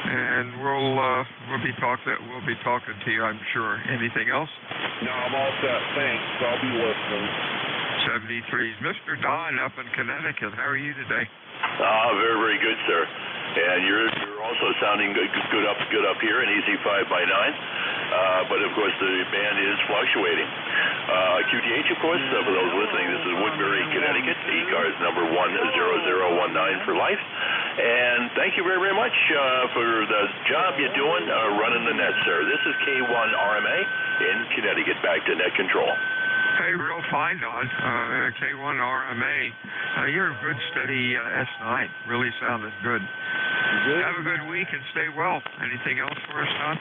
And we'll be talking to you, I'm sure. Anything else? No, I'm all set. Thanks. I'll be listening. 73s. Mr. Don up in Connecticut. How are you today? Very, very good, sir. And you're also sounding good up here in EZ5 by 9. but of course the band is fluctuating. QTH, of course, for those listening, this is Woodbury, Connecticut. ECARS number 10019 for life. And thank you very, very much for the job you're doing running the net, sir. This is K1RMA in Connecticut. Back to net control. Hey, real fine, Don. K1RMA. You're a good, steady S9. Really sounded good. Have a good week and stay well. Anything else for us, Don?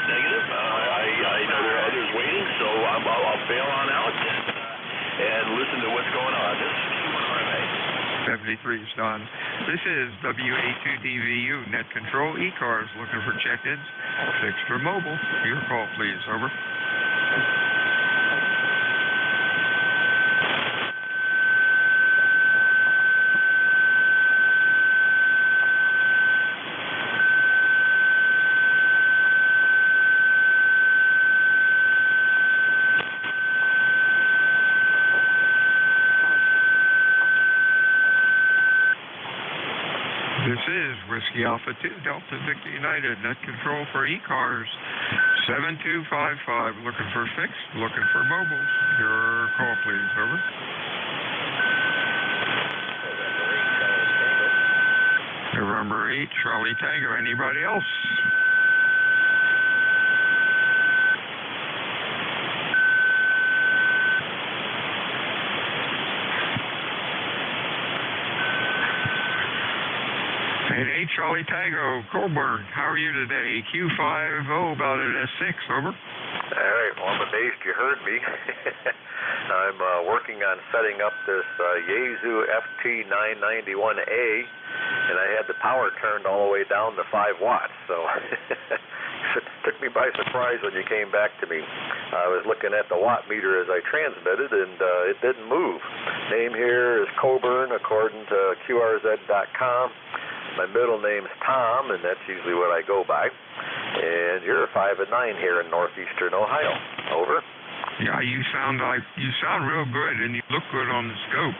Negative. I know there are others waiting, so I'll bail on out and listen to what's going on. This is K1RMA. 73 is Don. This is WA2DVU Net Control ECARS looking for check-ins. Fixed or mobile. Your call, please. Over. This is Whiskey Alpha 2, Delta Victor United, net control for ECARS, 7255, looking for fixed, looking for mobile. Your call, please, over. November 8, Charlie Tango, anybody else? And 8 Charlie Tango, Colburn, how are you today? Q50 about at S6, over. All right, well, I'm amazed you heard me. I'm working on setting up this Yaesu FT991A, and I had the power turned all the way down to 5 watts, so it took me by surprise when you came back to me. I was looking at the watt meter as I transmitted, and it didn't move. Name here is Coburn, according to QRZ.com. My middle name's Tom, and that's usually what I go by. And you're 5 and 9 here in northeastern Ohio. Over. Yeah, you sound real good, and you look good on the scope.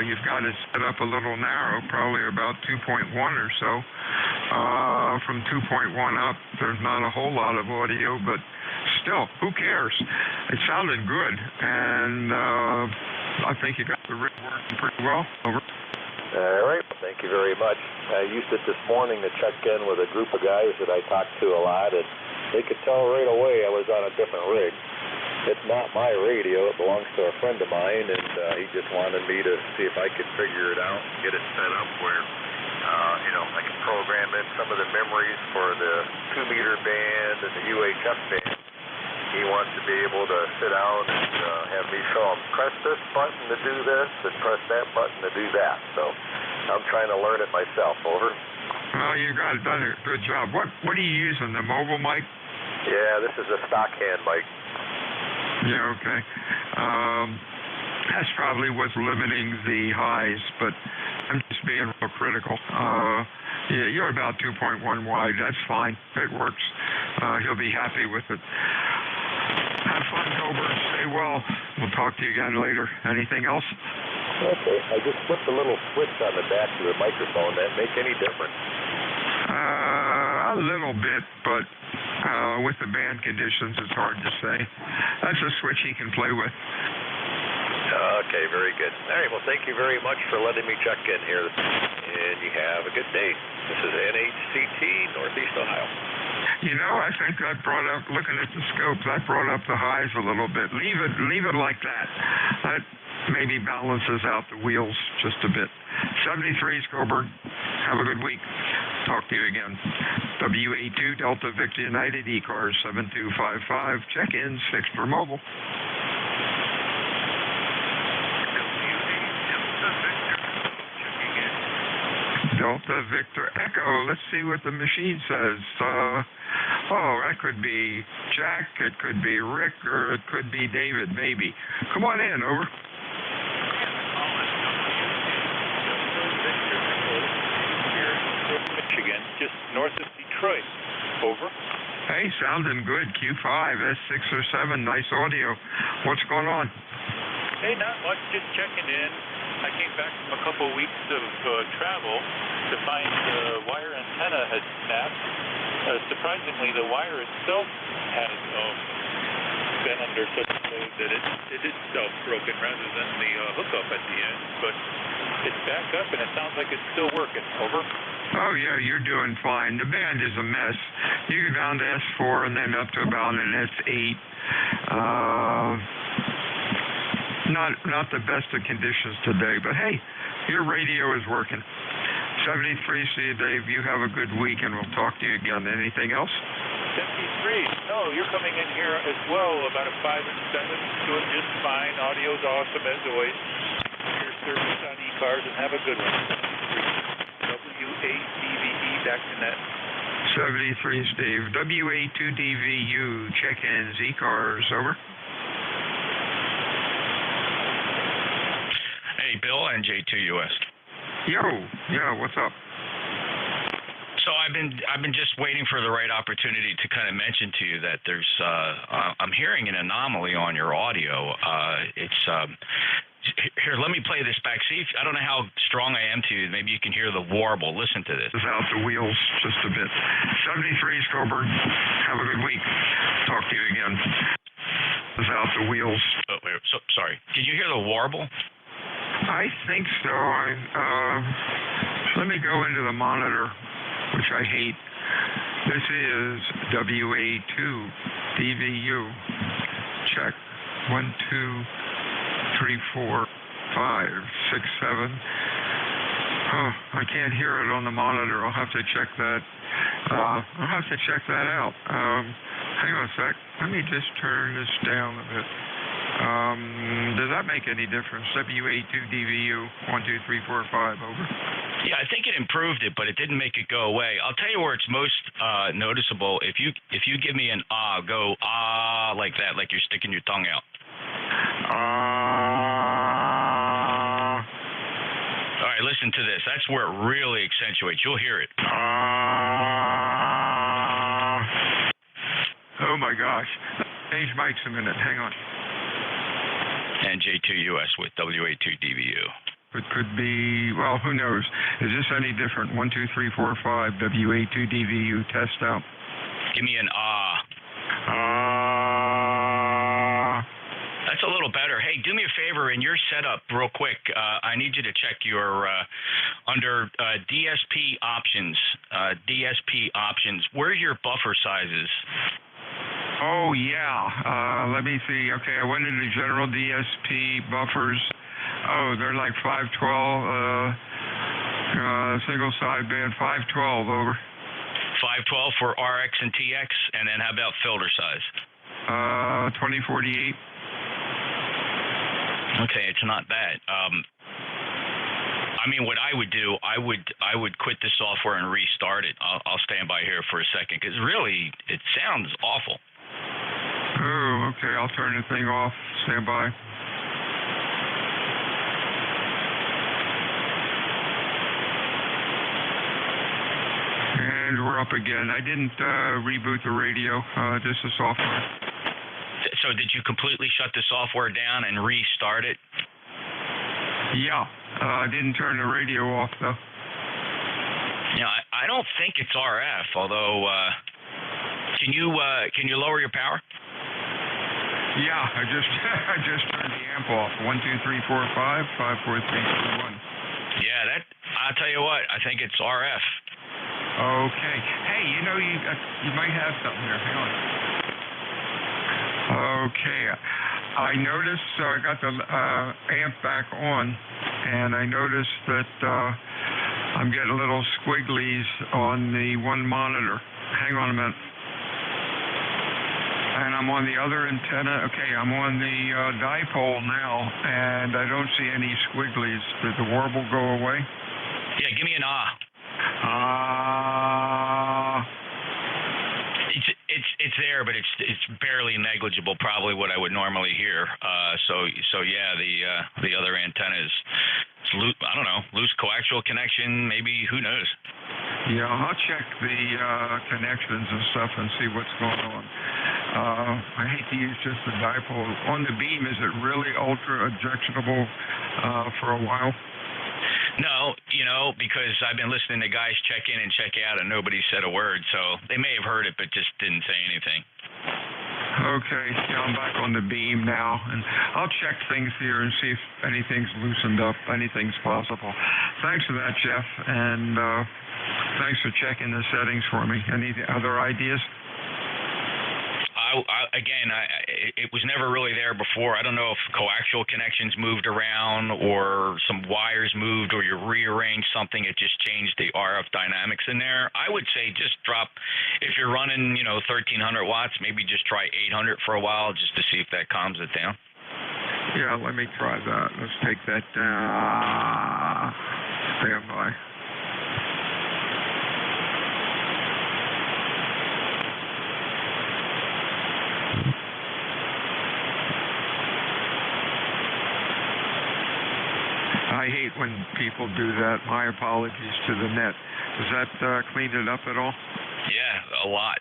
You've got it set up a little narrow, probably about 2.1 or so. From 2.1 up, there's not a whole lot of audio, but still, who cares? It sounded good, and I think you got the rig working pretty well. Over. All right, thank you very much. I used it this morning to check in with a group of guys that I talked to a lot, and they could tell right away I was on a different rig. It's not my radio, it belongs to a friend of mine, and he just wanted me to see if I could figure it out and get it set up where, I can program in some of the memories for the 2-meter band and the UHF band. He wants to be able to sit down and have me show him, press this button to do this and press that button to do that. So I'm trying to learn it myself. Over. Well, you guys done a good job. What are you using, the mobile mic? Yeah, this is a stock hand mic. Yeah, okay. That's probably what's limiting the highs, but I'm just being real critical. Yeah, you're about 2.1 wide. That's fine. It works. He'll be happy with it. Have fun, Coburn. Stay well. We'll talk to you again later. Anything else? Okay. I just flipped the little switch on the back of the microphone. That make any difference? A little bit, but with the band conditions, it's hard to say. That's a switch he can play with. Okay, very good. All right, well, thank you very much for letting me check in here, and you have a good day. This is NHCT, Northeast Ohio. You know, I think that brought up, looking at the scope, that brought up the highs a little bit. Leave it like that. That maybe balances out the wheels just a bit. 73 Coburn. Have a good week. Talk to you again. WA2 Delta Victor United ECARS 7255. Check-ins fixed for mobile. Delta Victor Echo. Let's see what the machine says. That could be Jack, it could be Rick, or it could be David, maybe. Come on in, over. Michigan, just north of Detroit. Over. Hey, sounding good. Q5, S6 or 7, nice audio. What's going on? Hey, not much, just checking in. I came back from a couple weeks of travel to find the wire antenna had snapped. Surprisingly, the wire itself had been under such a load that it itself broken rather than the hookup at the end. But it's back up, and it sounds like it's still working. Over. Oh, yeah, you're doing fine. The band is a mess. You go down to S4 and then up to about an S8. Not the best of conditions today, but hey, your radio is working. 73, see you, Dave. You have a good week, and we'll talk to you again. Anything else? 73. No, you're coming in here as well, about a 5 and 7. Doing just fine. Audio's awesome as always. Your service on ECARS, and have a good one. WA2DVE.net. 73, Steve. WA2DVU. Check-ins. ECARS. Over. Hey, Bill, NJ2US. Yo, yeah, what's up? So I've been just waiting for the right opportunity to kind of mention to you that there's I'm hearing an anomaly on your audio. It's here. Let me play this back. See, I don't know how strong I am to you. Maybe you can hear the warble. Listen to this. Without the wheels, just a bit. 73 Scoberg. Have a good week. Talk to you again. Without the wheels. Oh, wait, so sorry. Did you hear the warble? I think so. Let me go into the monitor, which I hate. This is WA2DVU. Check. 1, 2, 3, 4, 5, 6, 7. Oh, I can't hear it on the monitor. I'll have to check that. Out. Hang on a sec. Let me just turn this down a bit. Does that make any difference? WA2DVU 1, 2, 3, 4, 5. Over. Yeah, I think it improved it, but it didn't make it go away. I'll tell you where it's most noticeable. If you give me an go like that, like you're sticking your tongue out. All right, listen to this. That's where it really accentuates. You'll hear it. Oh my gosh. Change mics a minute. Hang on. NJ2US with WA2DVU. It could be, well, who knows? Is this any different? 1, 2, 3, 4, 5, WA2DVU, test out. Give me an That's a little better. Hey, do me a favor in your setup real quick. I need you to check your, under DSP options, where's your buffer sizes? Oh, yeah. Let me see. Okay, I went into general DSP buffers. Oh, they're like 512, single sideband 512, over. 512 for RX and TX, and then how about filter size? 2048. Okay, it's not bad. I mean, what I would do, I would quit the software and restart it. I'll stand by here for a second, because really, it sounds awful. Oh, okay, I'll turn the thing off. Stand by. And we're up again. I didn't reboot the radio, just the software. So did you completely shut the software down and restart it? Yeah, I didn't turn the radio off, though. Yeah, I don't think it's RF, although, can you lower your power? Yeah, I just turned the amp off. 1, 2, 3, 4, 5, 5, 4, 3, 2, 1. Yeah, I'll tell you what, I think it's RF. Okay. Hey, you might have something there. Hang on. Okay. I noticed, so I got the amp back on, and I noticed that I'm getting little squigglies on the one monitor. Hang on a minute. And I'm on the other antenna. Okay, I'm on the dipole now, and I don't see any squigglies. Did the warble go away? Yeah, give me an It's there, but it's barely negligible. Probably what I would normally hear. So yeah, the other antenna is loose. I don't know, loose coaxial connection. Maybe, who knows? Yeah, I'll check the connections and stuff and see what's going on. I hate to use just the dipole. On the beam, is it really ultra objectionable for a while? No, because I've been listening to guys check in and check out, and nobody said a word, so they may have heard it, but just didn't say anything. Okay, yeah, I'm back on the beam now, and I'll check things here and see if anything's loosened up, anything's possible. Thanks for that, Jeff, and thanks for checking the settings for me. Any other ideas? It was never really there before. I don't know if coaxial connections moved around or some wires moved or you rearranged something. It just changed the RF dynamics in there. I would say just drop, if you're running, 1,300 watts, maybe just try 800 for a while just to see if that calms it down. Yeah, let me try that. Let's take that down. Stand by. I hate when people do that. My apologies to the net. Does that clean it up at all? Yeah, a lot.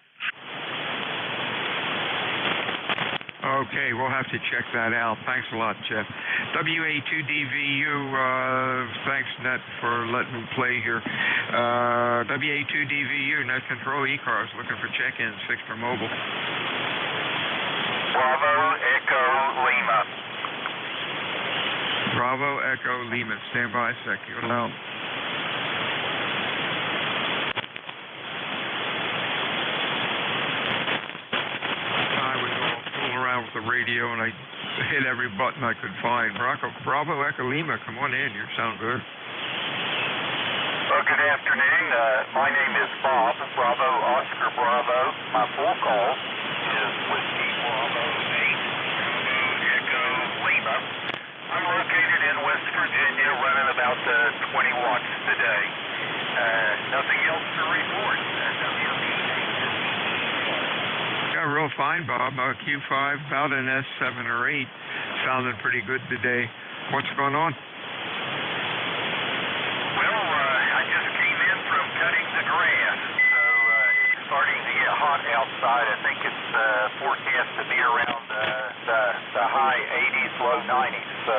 Okay, we'll have to check that out. Thanks a lot, Jeff. WA2DVU, thanks, Net, for letting me play here. WA2DVU, Net Control ECARS, looking for check-ins, fixed for mobile. Bravo, Echo, Lima. Bravo, Echo, Lima. Stand by a sec. You're loud. I was all fooling around with the radio, and I hit every button I could find. Bravo, Echo, Lima, come on in. You sound good. Well, good afternoon. My name is Bob. Bravo, Oscar, Bravo. My full call is Whiskey Bravo 8, Bravo, Echo, Lima. I'm located in West Virginia, running about 20 watts today. Nothing else to report. Yeah, real fine, Bob. Q5, about an S7 or 8. Sounded pretty good today. What's going on? Well, I just came in from cutting the grass, so it's starting to get hot outside. I think it's forecast to be around the high 80s, low 90s. So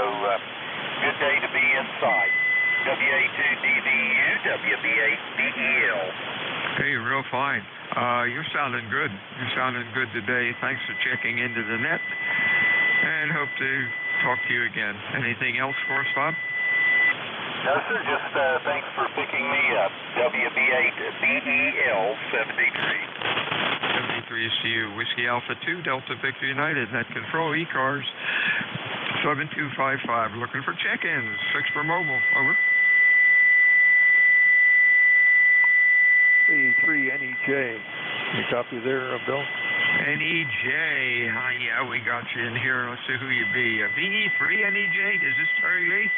good day to be inside. WA2DVU, WB8BEL. Hey, real fine. You're sounding good. You're sounding good today. Thanks for checking into the net, and hope to talk to you again. Anything else for us, Bob? No, sir. Just thanks for picking me up. WB8BEL 73. 73 is to you. Whiskey Alpha 2, Delta Victor United. Net Control, ECARS 7255. Looking for check-ins. Fixed for mobile. Over. B3 NEJ. Any copy there, Bill? NEJ. Yeah, we got you in here. Let's see who you be. BE3 NEJ. Is this Terry Lee?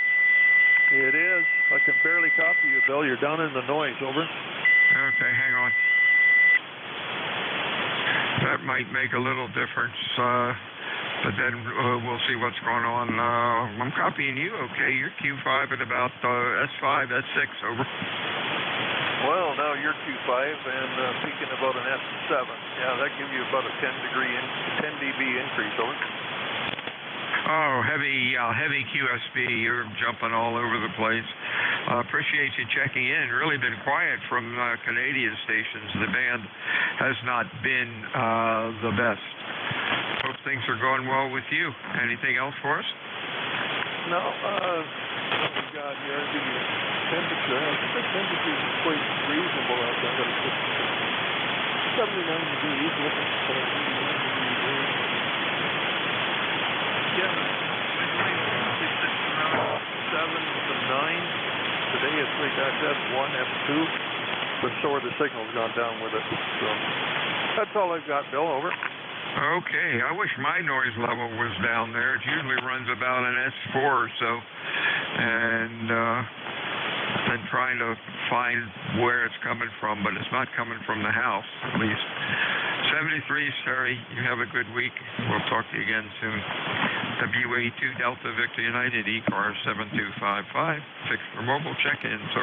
It is. I can barely copy you, Bill. You're down in the noise. Over. Okay, hang on. That might make a little difference, but then we'll see what's going on. I'm copying you, okay? You're Q5 at about S5, S6, over. Well, now you're Q5 and peaking about an S7. Yeah, that gives you about a 10 dB increase, over. Oh, heavy QSB. You're jumping all over the place. Appreciate you checking in. Really been quiet from Canadian stations. The band has not been the best. Hope things are going well with you. Anything else for us? No. What we got here, I'll give you a temperature. I think the temperature is quite reasonable out there. But it's 79 degrees. Look at 79 degrees. Yeah, 7 to 9. Today it's like S1, S2, but so are the signals gone down with it. So that's all I've got, Bill. Over. Okay. I wish my noise level was down there. It usually runs about an S4 or so, and been trying to find where it's coming from, but it's not coming from the house, at least. 73, Terry. You have a good week. We'll talk to you again soon. WA2 Delta Victor United, ECARS 7255. Fixed for mobile check-in. So.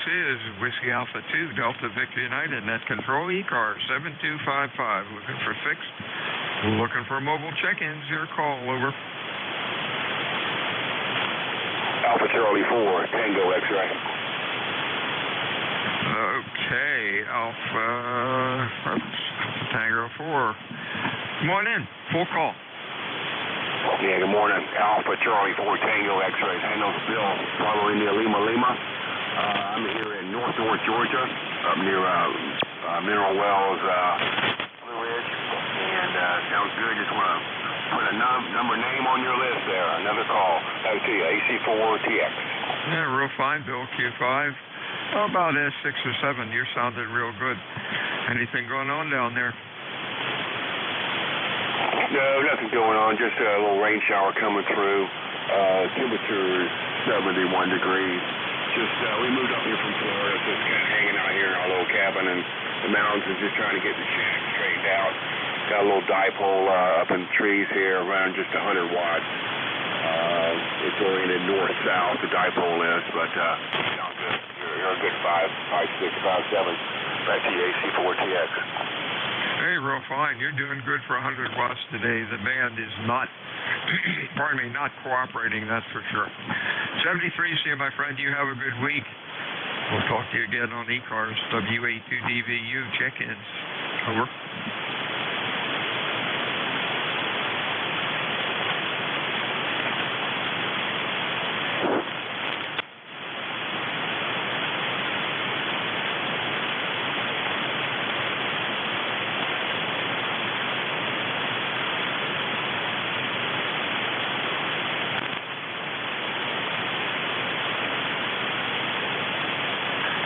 is Whiskey Alpha 2, Delta Victor United, Net Control, ECARS 7255. Looking for fixed, looking for mobile check-ins. Your call, over. Alpha Charlie 4, Tango X-ray. Okay, Alpha Tango 4. Come on in, full call. Yeah, good morning. Alpha Charlie 4, Tango X-ray. Handles Bill, probably near Lima. I'm here in North Georgia, up near Mineral Wells, Blue Ridge, and sounds good. Just want to put a number name on your list there. Another call. Back to you, AC4TX. Yeah, real fine, Bill. Q5. How about S6 or 7? You're sounding real good. Anything going on down there? No, nothing going on. Just a little rain shower coming through. Temperature is 71 degrees. Just we moved up here from Florida, so just kind of hanging out here in our little cabin in the mountains and just trying to get the shack straightened out. Got a little dipole up in the trees here, around just 100 watts. It's oriented north-south, the dipole is, but sounds good. You're a good 5, 6, 5, 7. Back to you, AC4TX. Hey, real fine. You're doing good for 100 watts today. The band is not, pardon me, not cooperating, that's for sure. 73, see you, my friend. You have a good week. We'll talk to you again on ECARS, WA2DVU check-ins. Over.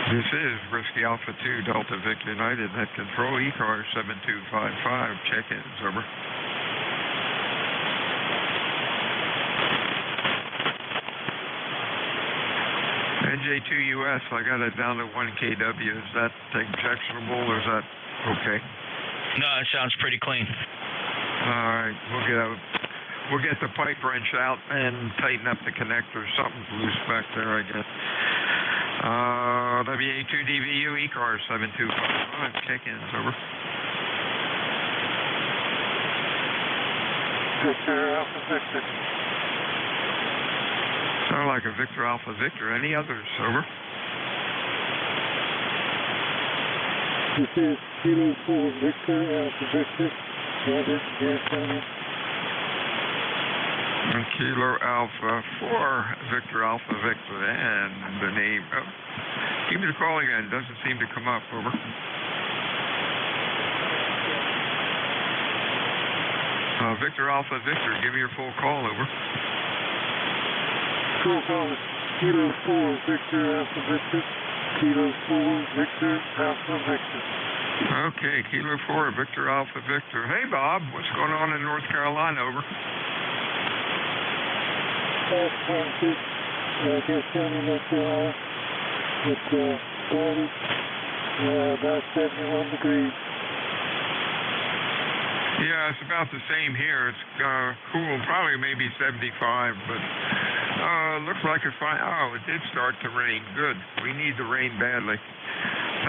This is Whiskey Alpha 2, Delta Victor United, Net Control, ECARS 7255, check-ins, over. NJ2US, I got it down to 1 kW. Is that objectionable or is that okay? No, it sounds pretty clean. All right, we'll get the pipe wrench out and tighten up the connector. Something's loose back there, I guess. WA2DVU ECARS 7255, check-ins, over. Victor Alpha Victor. Sound like a Victor Alpha Victor. Any others, over? This is Kilo 4 Victor Alpha Victor. Robert, yes, and Kilo Alpha 4, Victor Alpha Victor, and the name. Oh, give me the call again. Doesn't seem to come up. Over. Victor Alpha Victor, give me your full call. Over. Kilo 4 Victor Alpha Victor. Kilo 4 Victor Alpha Victor. Okay, Kilo 4 Victor Alpha Victor. Hey, Bob, what's going on in North Carolina? Over. Just down in North Carolina. It's cloudy, about 71 degrees. Yeah, it's about the same here. It's cool, probably maybe 75, but looks like it's fine. Oh, it did start to rain. Good. We need the rain badly.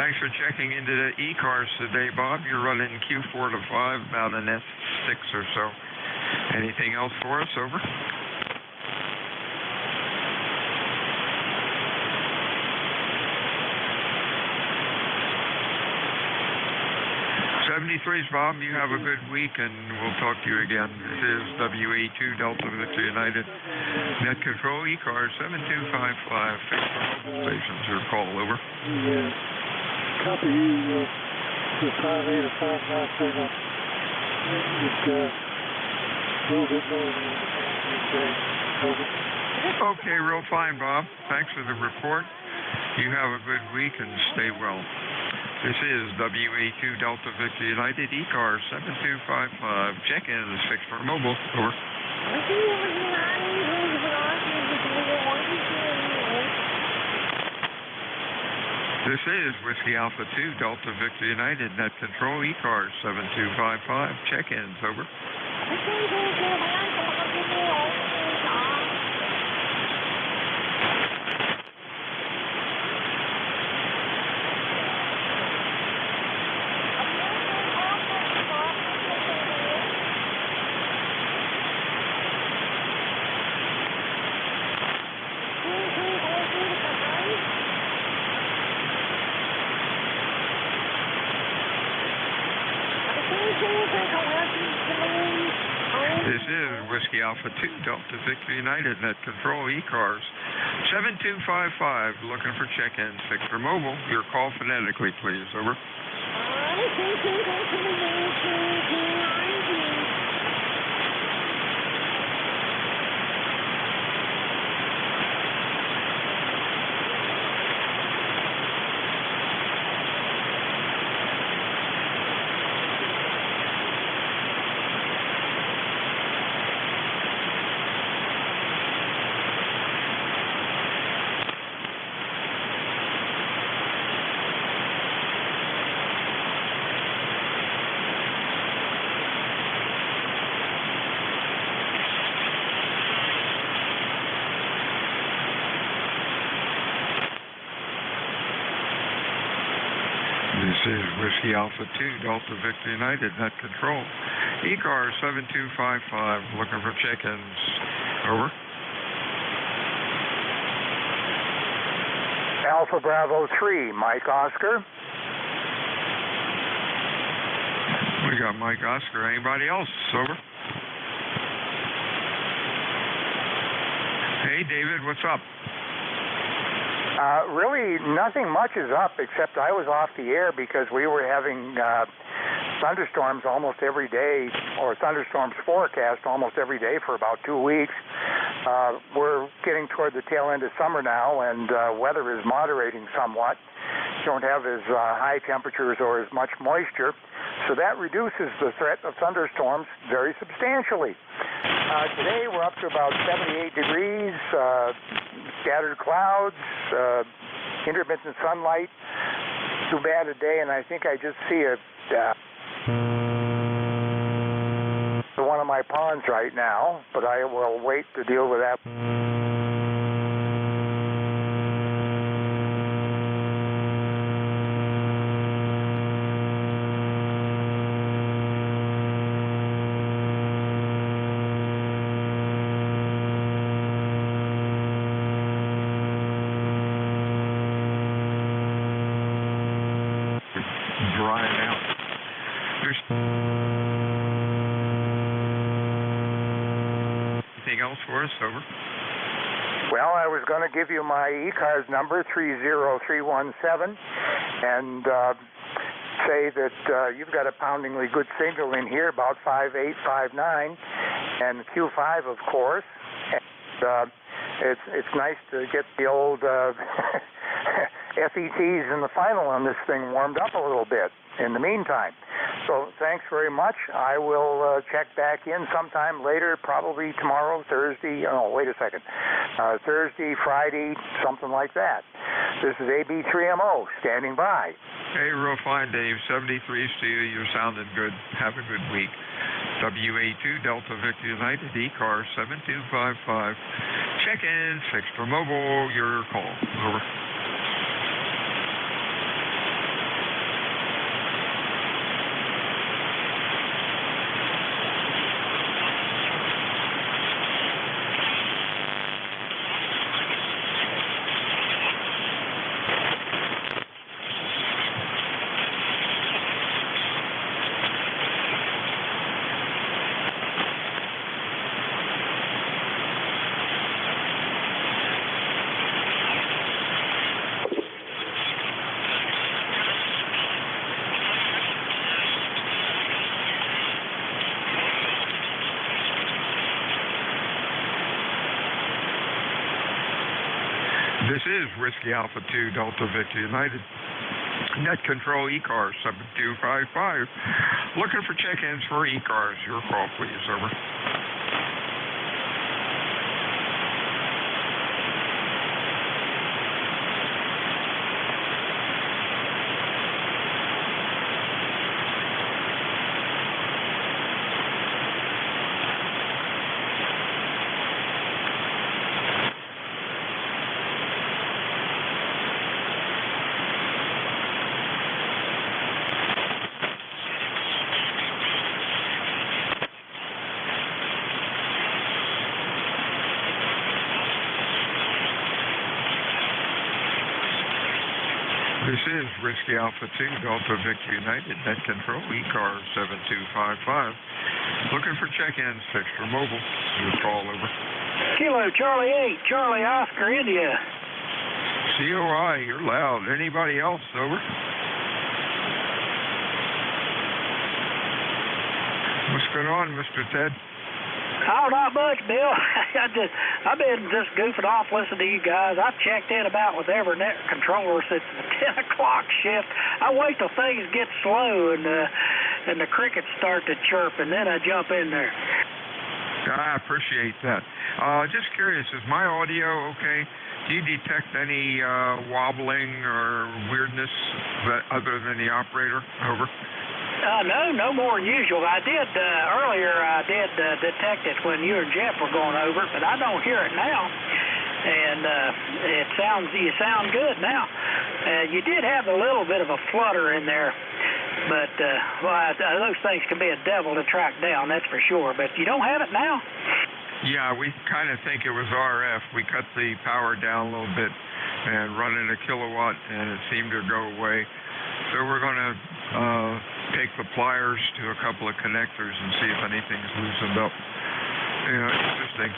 Thanks for checking into the ECARS today, Bob. You're running Q4 to 5, about an S6 or so. Anything else for us? Over. 73's Bob. You have a good week, and we'll talk to you again. This is WA2 Delta Victor United. Net Control, ECARS 7255. Fixed mobile stations. Your call, over. Copy you, the 58 or 597. It's a little bit more than over. Okay, real fine, Bob. Thanks for the report. You have a good week and stay well. This is WA2 Delta Victor United, ECARS 7255. Check-ins fixed for mobile. Over. This is Whiskey Alpha 2 Delta Victor United, Net Control, ECARS 7255. Check-ins. Over. Whiskey Alpha 2, Delta Victor United, Net Control, ECARS 7255, looking for check-in. Victor Mobile, your call phonetically, please. Over. This is Whiskey Alpha 2, Delta Victor United, Net Control. ECARS 7255, looking for check-ins. Over. Alpha Bravo 3, Mike Oscar. We got Mike Oscar. Anybody else? Over. Hey, David, what's up? Really, nothing much is up, except I was off the air because we were having thunderstorms almost every day, or thunderstorms forecast almost every day for about 2 weeks. We're getting toward the tail end of summer now, and weather is moderating somewhat. Don't have as high temperatures or as much moisture, so that reduces the threat of thunderstorms very substantially. Today we're up to about 78 degrees, scattered clouds, intermittent sunlight. Too bad a day, and I think I just see one of my ponds right now, but I will wait to deal with that. Drying out. Anything else for us? Over. Well, I was going to give you my ECARS number, 30317, and say that you've got a poundingly good signal in here, about 5859, and Q5, of course. And it's nice to get the old FETs in the final on this thing warmed up a little bit in the meantime. So thanks very much. I will check back in sometime later, probably tomorrow, Thursday. Oh, wait a second. Thursday, Friday, something like that. This is AB3MO standing by. Hey, real fine, Dave. 73 Studio, you're sounding good. Have a good week. WA2 Delta Victor United, ECAR 7255. Check-in, fixed for mobile, your call. Over. This is Whiskey Alpha 2, Delta Victor United. Net Control ECARS 7255. Looking for check-ins for ECARS. Your call, please. Over. This is Whiskey Alpha 2, Delta Victor United, Net Control, ECARS 7255. Looking for check-ins, Extra Mobile. Your call over. Kilo Charlie 8, Charlie Oscar, India. COI, you're loud. Anybody else? Over. What's going on, Mr. Ted? Oh, not much, Bill. I've been just goofing off listening to you guys. I've checked in about with every net controller since the 10 o'clock shift. I wait till things get slow and the crickets start to chirp, and then I jump in there. I appreciate that. Just curious, is my audio okay? Do you detect any wobbling or weirdness other than the operator? Over. No more than usual. I did earlier. I did detect it when you and Jeff were going over it, but I don't hear it now. And you sound good now. You did have a little bit of a flutter in there, but those things can be a devil to track down. That's for sure. But you don't have it now. Yeah, we kind of think it was RF. We cut the power down a little bit and run in a kilowatt, and it seemed to go away. So we're going to take the pliers to a couple of connectors and see if anything's loosened up. Yeah, interesting.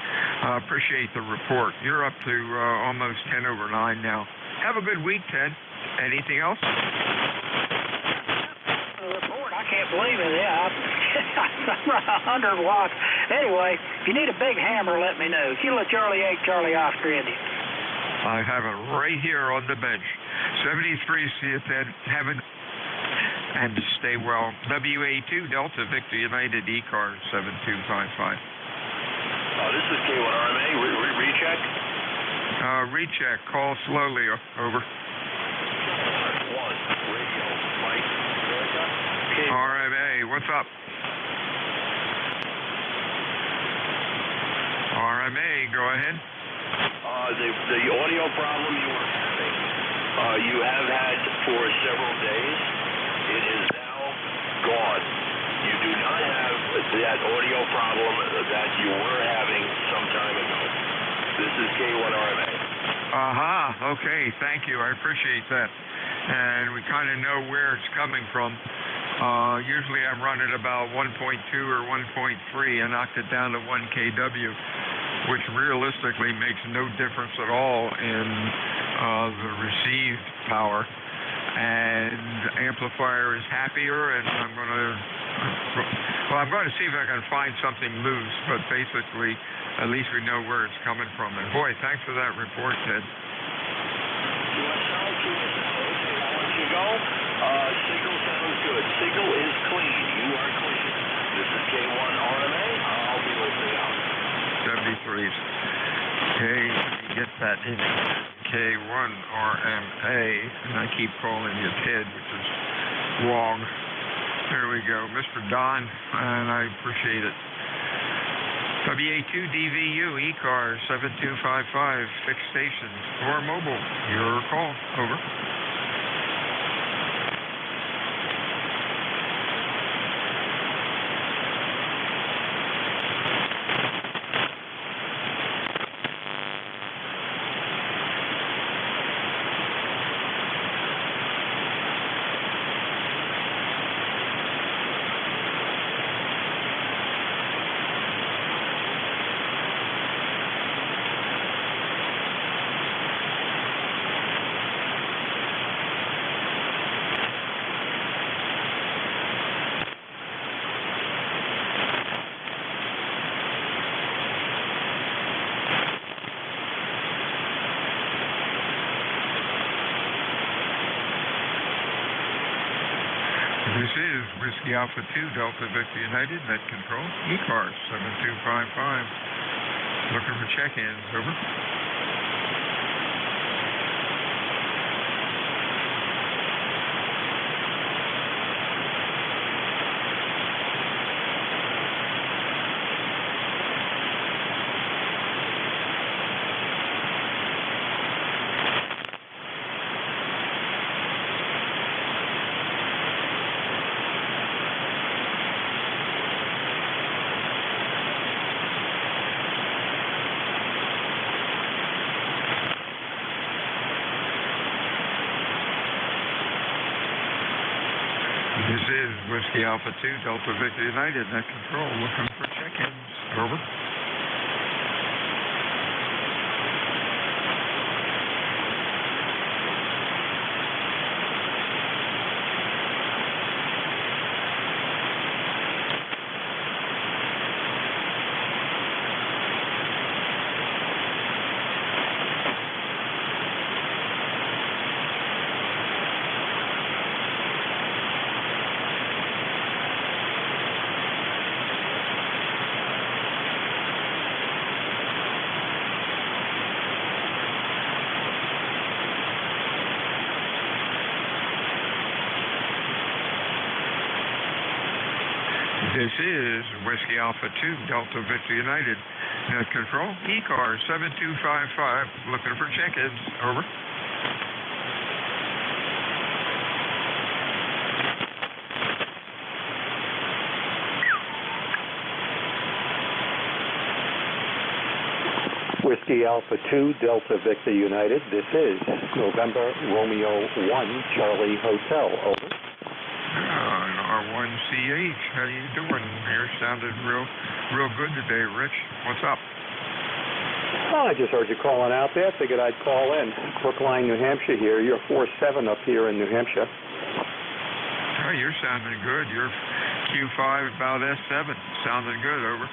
Appreciate the report. You're up to almost 10 over 9 now. Have a good week, Ted. Anything else? Report, I can't believe it. Yeah, I'm running 100 watts. Anyway, if you need a big hammer, let me know. Kilo Charlie 8, Charlie Oscar, India. I have it right here on the bench. 73, see you, Ted. Have it. And stay well. WA2 Delta Victor United ECARS 7255. This is K1RMA. Recheck? Recheck. Call slowly. Over. 1, radio. Mike. RMA, what's up? RMA, go ahead. The audio problem you were having, you have had for several days. It is now gone. You do not have that audio problem that you were having some time ago. This is K1RMA. Okay, thank you. I appreciate that. And we kind of know where it's coming from. Usually I'm running about 1.2 or 1.3 and knocked it down to 1 kW, which realistically makes no difference at all in the received power. And amplifier is happier, and I'm going to see if I can find something loose, but basically at least we know where it's coming from. And boy, thanks for that report, Ted. You go. Signal sounds good. Signal is clean. You are clean. This is K1RMA. I'll be listening out. 73s. Okay, let me get that in. K1RMA, and I keep calling you Ted, which is wrong. There we go. Mr. Don, and I appreciate it. WA2DVU ECARS 7255, fixed stations or mobile. Your call. Over. This is Whiskey Alpha 2, Delta Victor United, net control, ECARS 7255. Looking for check-ins, over. This is Whiskey Alpha 2, Delta Victor United, net control, looking for check-ins. Over. This is Whiskey Alpha 2, Delta Victor United. Net control, ECARS 7255, looking for check-ins. Over. Whiskey Alpha 2, Delta Victor United. This is November Romeo 1, Charlie Hotel. Over. R1CH, how you doing? You sounded real good today, Rich. What's up? Oh, I just heard you calling out there. Figured I'd call in. Brookline, New Hampshire here. You're 47 up here in New Hampshire. Oh, you're sounding good. You're Q5 about S7. Sounding good. Over.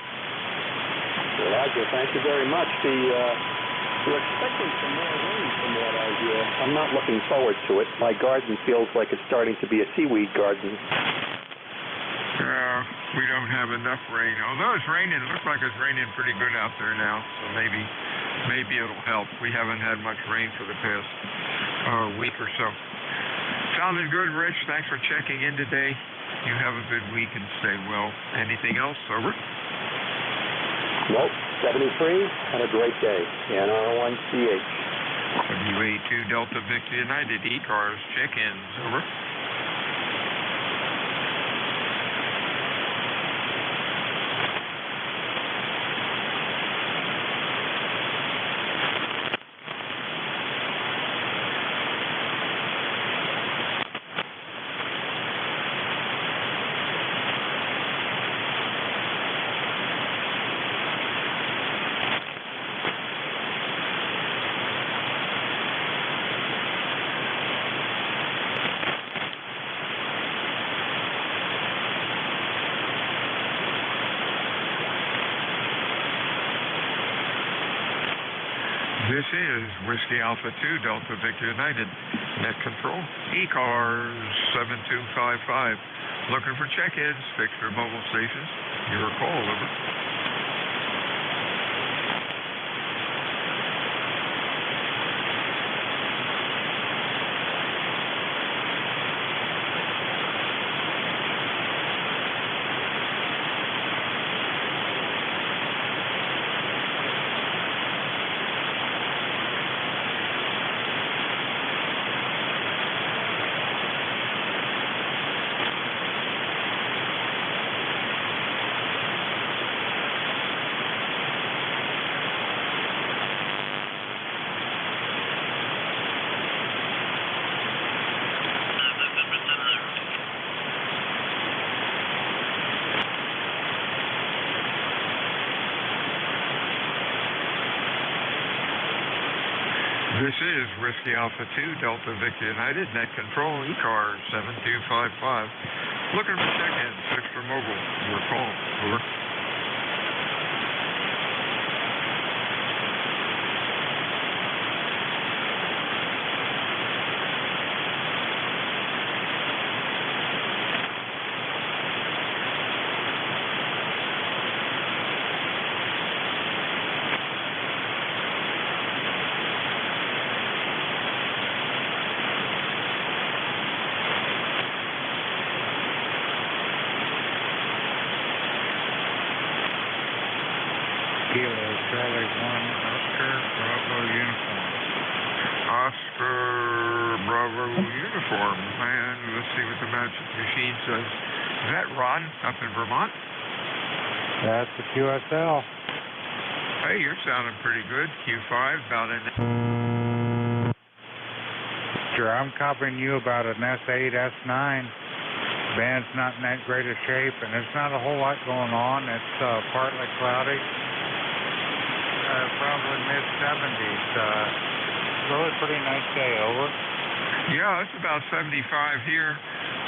Roger. Thank you very much. We're expecting some more rain from what I hear. I'm not looking forward to it. My garden feels like it's starting to be a seaweed garden. We don't have enough rain. Although it's raining, it looks like it's raining pretty good out there now. So maybe it'll help. We haven't had much rain for the past week or so. Sounded good, Rich. Thanks for checking in today. You have a good week and stay well. Anything else? Over. Nope. 73, and a great day. NR1CH. WA2 Delta Victor United, ECARS, check-ins. Over. This is Whiskey Alpha 2, Delta Victor United. Net control, ECARS 7255. Looking for check-ins, fixed or mobile stations. Your call, over. This is Whiskey Alpha 2, Delta Victor United, net control, ECARS 7255. Looking for check-ins, fixed or mobile. Your call, over. Kilo Charlie 1 Oscar Bravo uniform. Oscar Bravo uniform. And let's see what the magic machine says. Is that Ron up in Vermont? That's the QSL. Hey, you're sounding pretty good. Q5 about an... Sure, I'm copying you about an S8, S9. band's not in that great a shape, and there's not a whole lot going on. It's partly cloudy, probably mid-70s. Really pretty nice day, over. Yeah, it's about 75 here.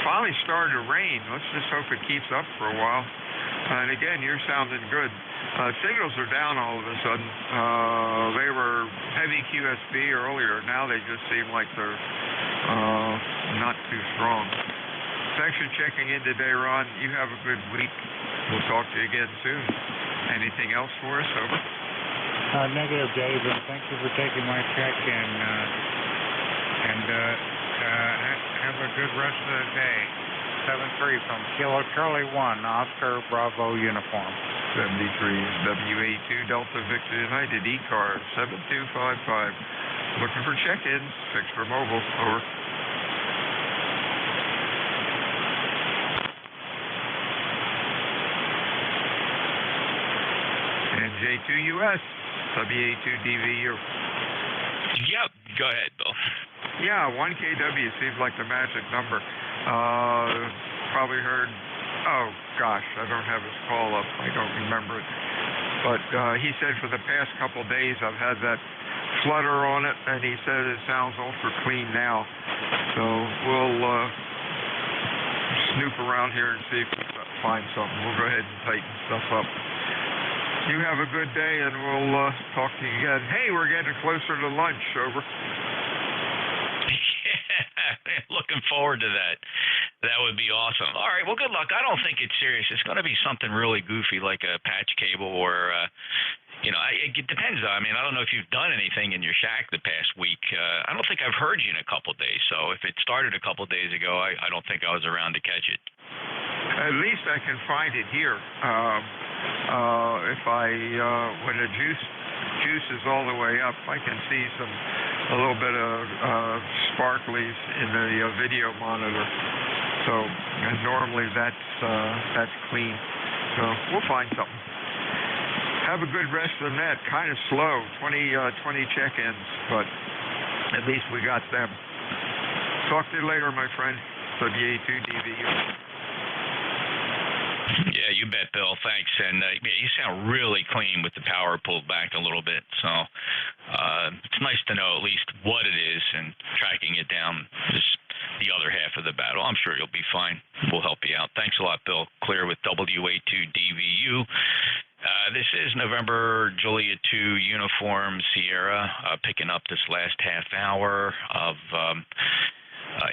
Finally started to rain. Let's just hope it keeps up for a while. And again, you're sounding good. Signals are down all of a sudden. They were heavy QSB earlier. Now they just seem like they're not too strong. Thanks for checking in today, Ron. You have a good week. We'll talk to you again soon. Anything else for us? Over. Negative, Dave, and thank you for taking my check, and have a good rest of the day. 7-3 from Kilo Charlie 1, Oscar Bravo uniform. 73 WA2 Delta Victor United, ECARS 7255. Looking for check-ins. Fix for mobile. Over. NJ2US WA2 DVU. Yep, go ahead, Bill. Yeah, 1 kW seems like the magic number. Probably heard, oh gosh, I don't have his call up. I don't remember it. But he said for the past couple days I've had that flutter on it, and he said it sounds ultra clean now. So we'll snoop around here and see if we can find something. We'll go ahead and tighten stuff up. You have a good day, and we'll talk to you again. Hey, we're getting closer to lunch. Over. Yeah, looking forward to that. That would be awesome. All right, well, good luck. I don't think it's serious. It's going to be something really goofy like a patch cable or, it depends. I mean, I don't know if you've done anything in your shack the past week. I don't think I've heard you in a couple of days. So if it started a couple of days ago, I don't think I was around to catch it. At least I can find it here. When the juice is all the way up, I can see a little bit of sparklies in the video monitor. So, and normally that's clean. So we'll find something. Have a good rest of the net. Kind of slow, 20 check-ins, but at least we got them. Talk to you later, my friend. WA2 DVU. Yeah, you bet, Bill. Thanks. And you sound really clean with the power pulled back a little bit. So it's nice to know at least what it is, and tracking it down is the other half of the battle. I'm sure you'll be fine. We'll help you out. Thanks a lot, Bill. Clear with WA2 DVU. This is November Julia 2 Uniform Sierra, picking up this last half hour of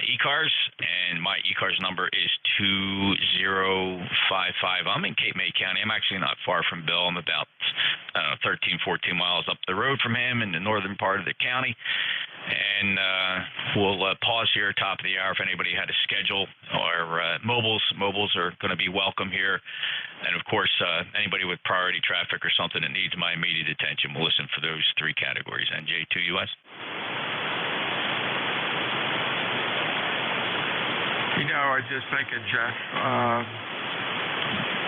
ECARS, and my ECARS number is 2055. I'm in Cape May County. I'm actually not far from Bill. I'm about 13, 14 miles up the road from him in the northern part of the county. And we'll pause here top of the hour if anybody had a schedule or mobiles are going to be welcome here. And, of course, anybody with priority traffic or something that needs my immediate attention, we'll listen for those three categories. NJ2US. I was just thinking, Jeff,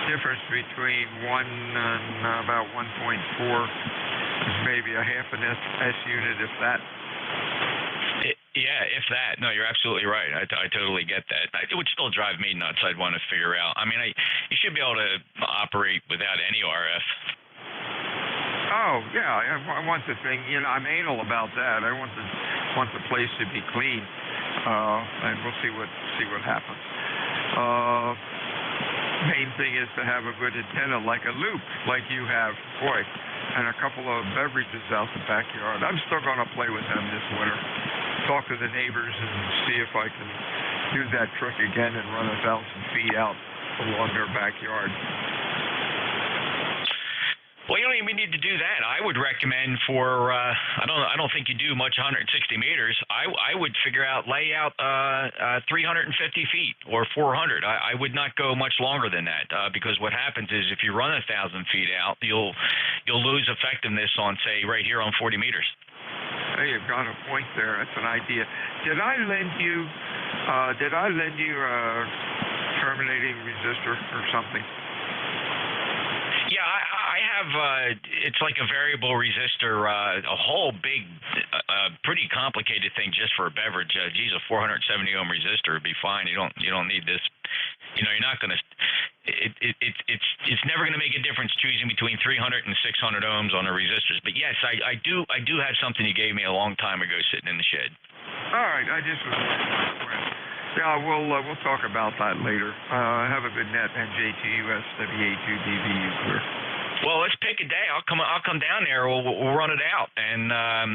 difference between 1 and about 1.4 is maybe a half an S unit, if that. Yeah, if that. No, you're absolutely right. I totally get that. It would still drive me nuts. I'd want to figure out. I mean, you should be able to operate without any RF. Oh, yeah. I want the thing. I'm anal about that. I want the place to be clean. And we'll see what happens. Main thing is to have a good antenna, like a loop, like you have, boy, and a couple of beverages out the backyard. I'm still going to play with them this winter. Talk to the neighbors and see if I can do that trick again and run 1,000 feet out along their backyard. Well, you don't even need to do that. I would recommend for I don't think you do much 160 meters. I would figure out layout 350 feet or 400. I would not go much longer than that because what happens is if you run 1,000 feet out, you'll lose effectiveness on, say, right here on 40 meters. Hey, you've got a point there. That's an idea. Did I lend you a terminating resistor or something? Yeah, I have, it's like a variable resistor, a whole big, pretty complicated thing just for a beverage. Geez, a 470 ohm resistor would be fine. You don't need this You know, you're not going to. It's never going to make a difference choosing between 300 and 600 ohms on the resistors. But yes, I do have something you gave me a long time ago sitting in the shed. All right, I just was wondering. Yeah, we'll talk about that later. Have a good net, NJ2US WA2DVU clear. Well, let's pick a day. I'll come down there. We'll run it out, and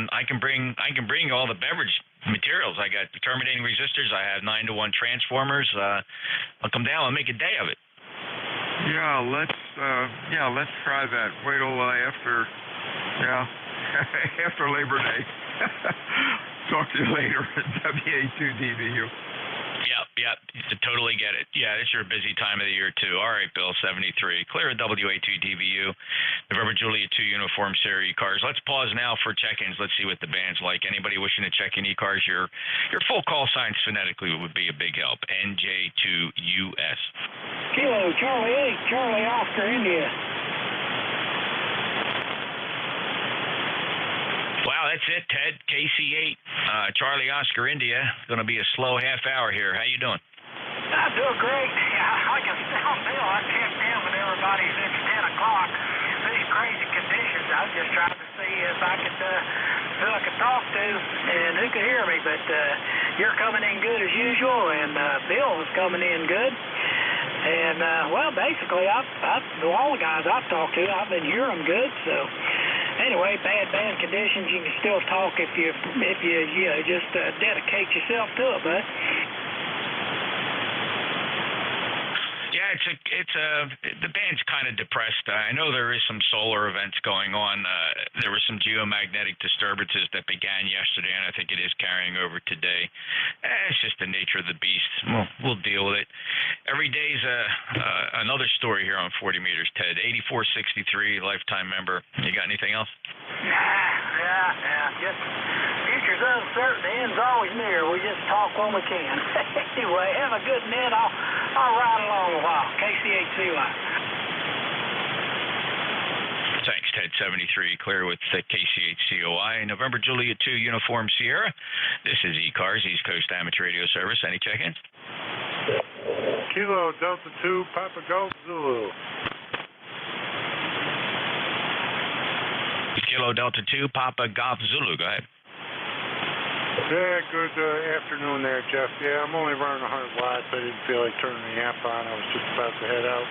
I can bring you all the beverage materials. I got the terminating resistors. I have 9-to-1 transformers. I'll come down and make a day of it. Yeah, let's try that. Wait till after Labor Day. Talk to you later at WA2DVU. Yep. Totally get it. Yeah, it's your busy time of the year, too. All right, Bill, 73. Clear at WA2DVU. November Juliet 2 Uniform Series ECARS. Let's pause now for check-ins. Let's see what the band's like. Anybody wishing to check in ECARS, your full call signs phonetically would be a big help. NJ2US. Kilo Charlie 8, Charlie Oscar, India. Wow, that's it, Ted. KC8, Charlie Oscar, India. Going to be a slow half hour here. How you doing? I'm doing great. Yeah, I can still feel I checked in with everybody since 10 o'clock. These crazy conditions. I was just trying to see if I could who I could talk to and who could hear me. But you're coming in good as usual, and Bill is coming in good. And well, basically, all the guys I've talked to, I've been hearing good. So anyway, bad band conditions. You can still talk if you just dedicate yourself to it, bud. Yeah, the band's kind of depressed. I know there is some solar events going on. There were some geomagnetic disturbances that began yesterday, and I think it is carrying over today. It's just the nature of the beast. We'll deal with it. Every day's another story here on 40 Meters, Ted. 8463, lifetime member. You got anything else? Yeah. Just future's uncertain. The end's always near. We just talk when we can. Anyway, have a good net. I'll ride along a while. KC8CY. Thanks, Ted. 73, clear with the KC8COI. November Juliet 2 Uniform Sierra. This is ECARS, East Coast Amateur Radio Service. Any check-ins? Kilo Delta 2 Papa Golf Zulu. Kilo Delta 2 Papa Golf Zulu. Go ahead. Yeah, good afternoon there, Jeff. Yeah, I'm only running 100 watts. I didn't feel like turning the amp on. I was just about to head out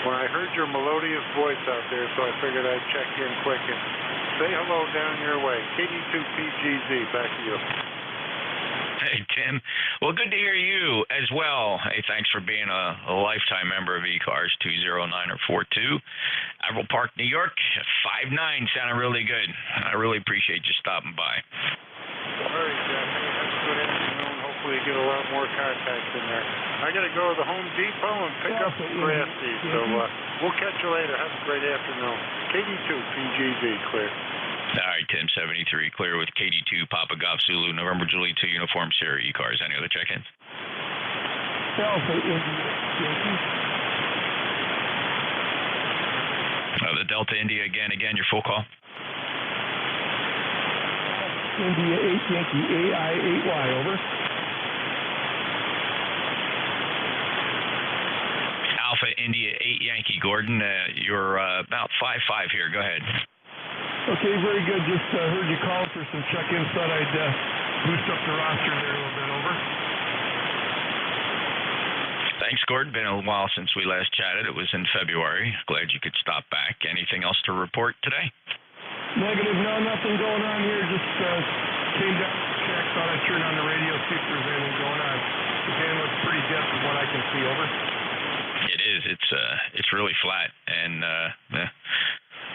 when I heard your melodious voice out there, so I figured I'd check in quick and say hello down your way. KD2PGZ, back to you. Hey, Tim. Well, good to hear you as well. Hey, thanks for being a lifetime member of ECARS, 20942. Admiral Park, New York, 59 sounded really good. I really appreciate you stopping by. All right, Jeff. Hey, have a good afternoon. Hopefully you get a lot more contacts in there. I got to go to the Home Depot and pick up some grass seed, so we'll catch you later. Have a great afternoon. KD2PGZ, clear. All right, Tim, 73, clear with KD2 Papa Golf Zulu, November Juliet 2 Uniform Series ECARS. Any other check-ins? Alpha India, Yankee. The Delta India again, your full call. India 8 Yankee AI 8Y, over. Alpha India 8 Yankee, Gordon. You're about 5-5 here. Go ahead. Okay, very good. Just heard you call for some check-ins. Thought I'd boost up the roster there a little bit, over. Thanks, Gordon. Been a while since we last chatted. It was in February. Glad you could stop back. Anything else to report today? Negative. No, nothing going on here. Just came down to check. Thought I'd turn on the radio, see if there's anything going on. The band looks pretty dead from what I can see, over. It is. It's really flat, and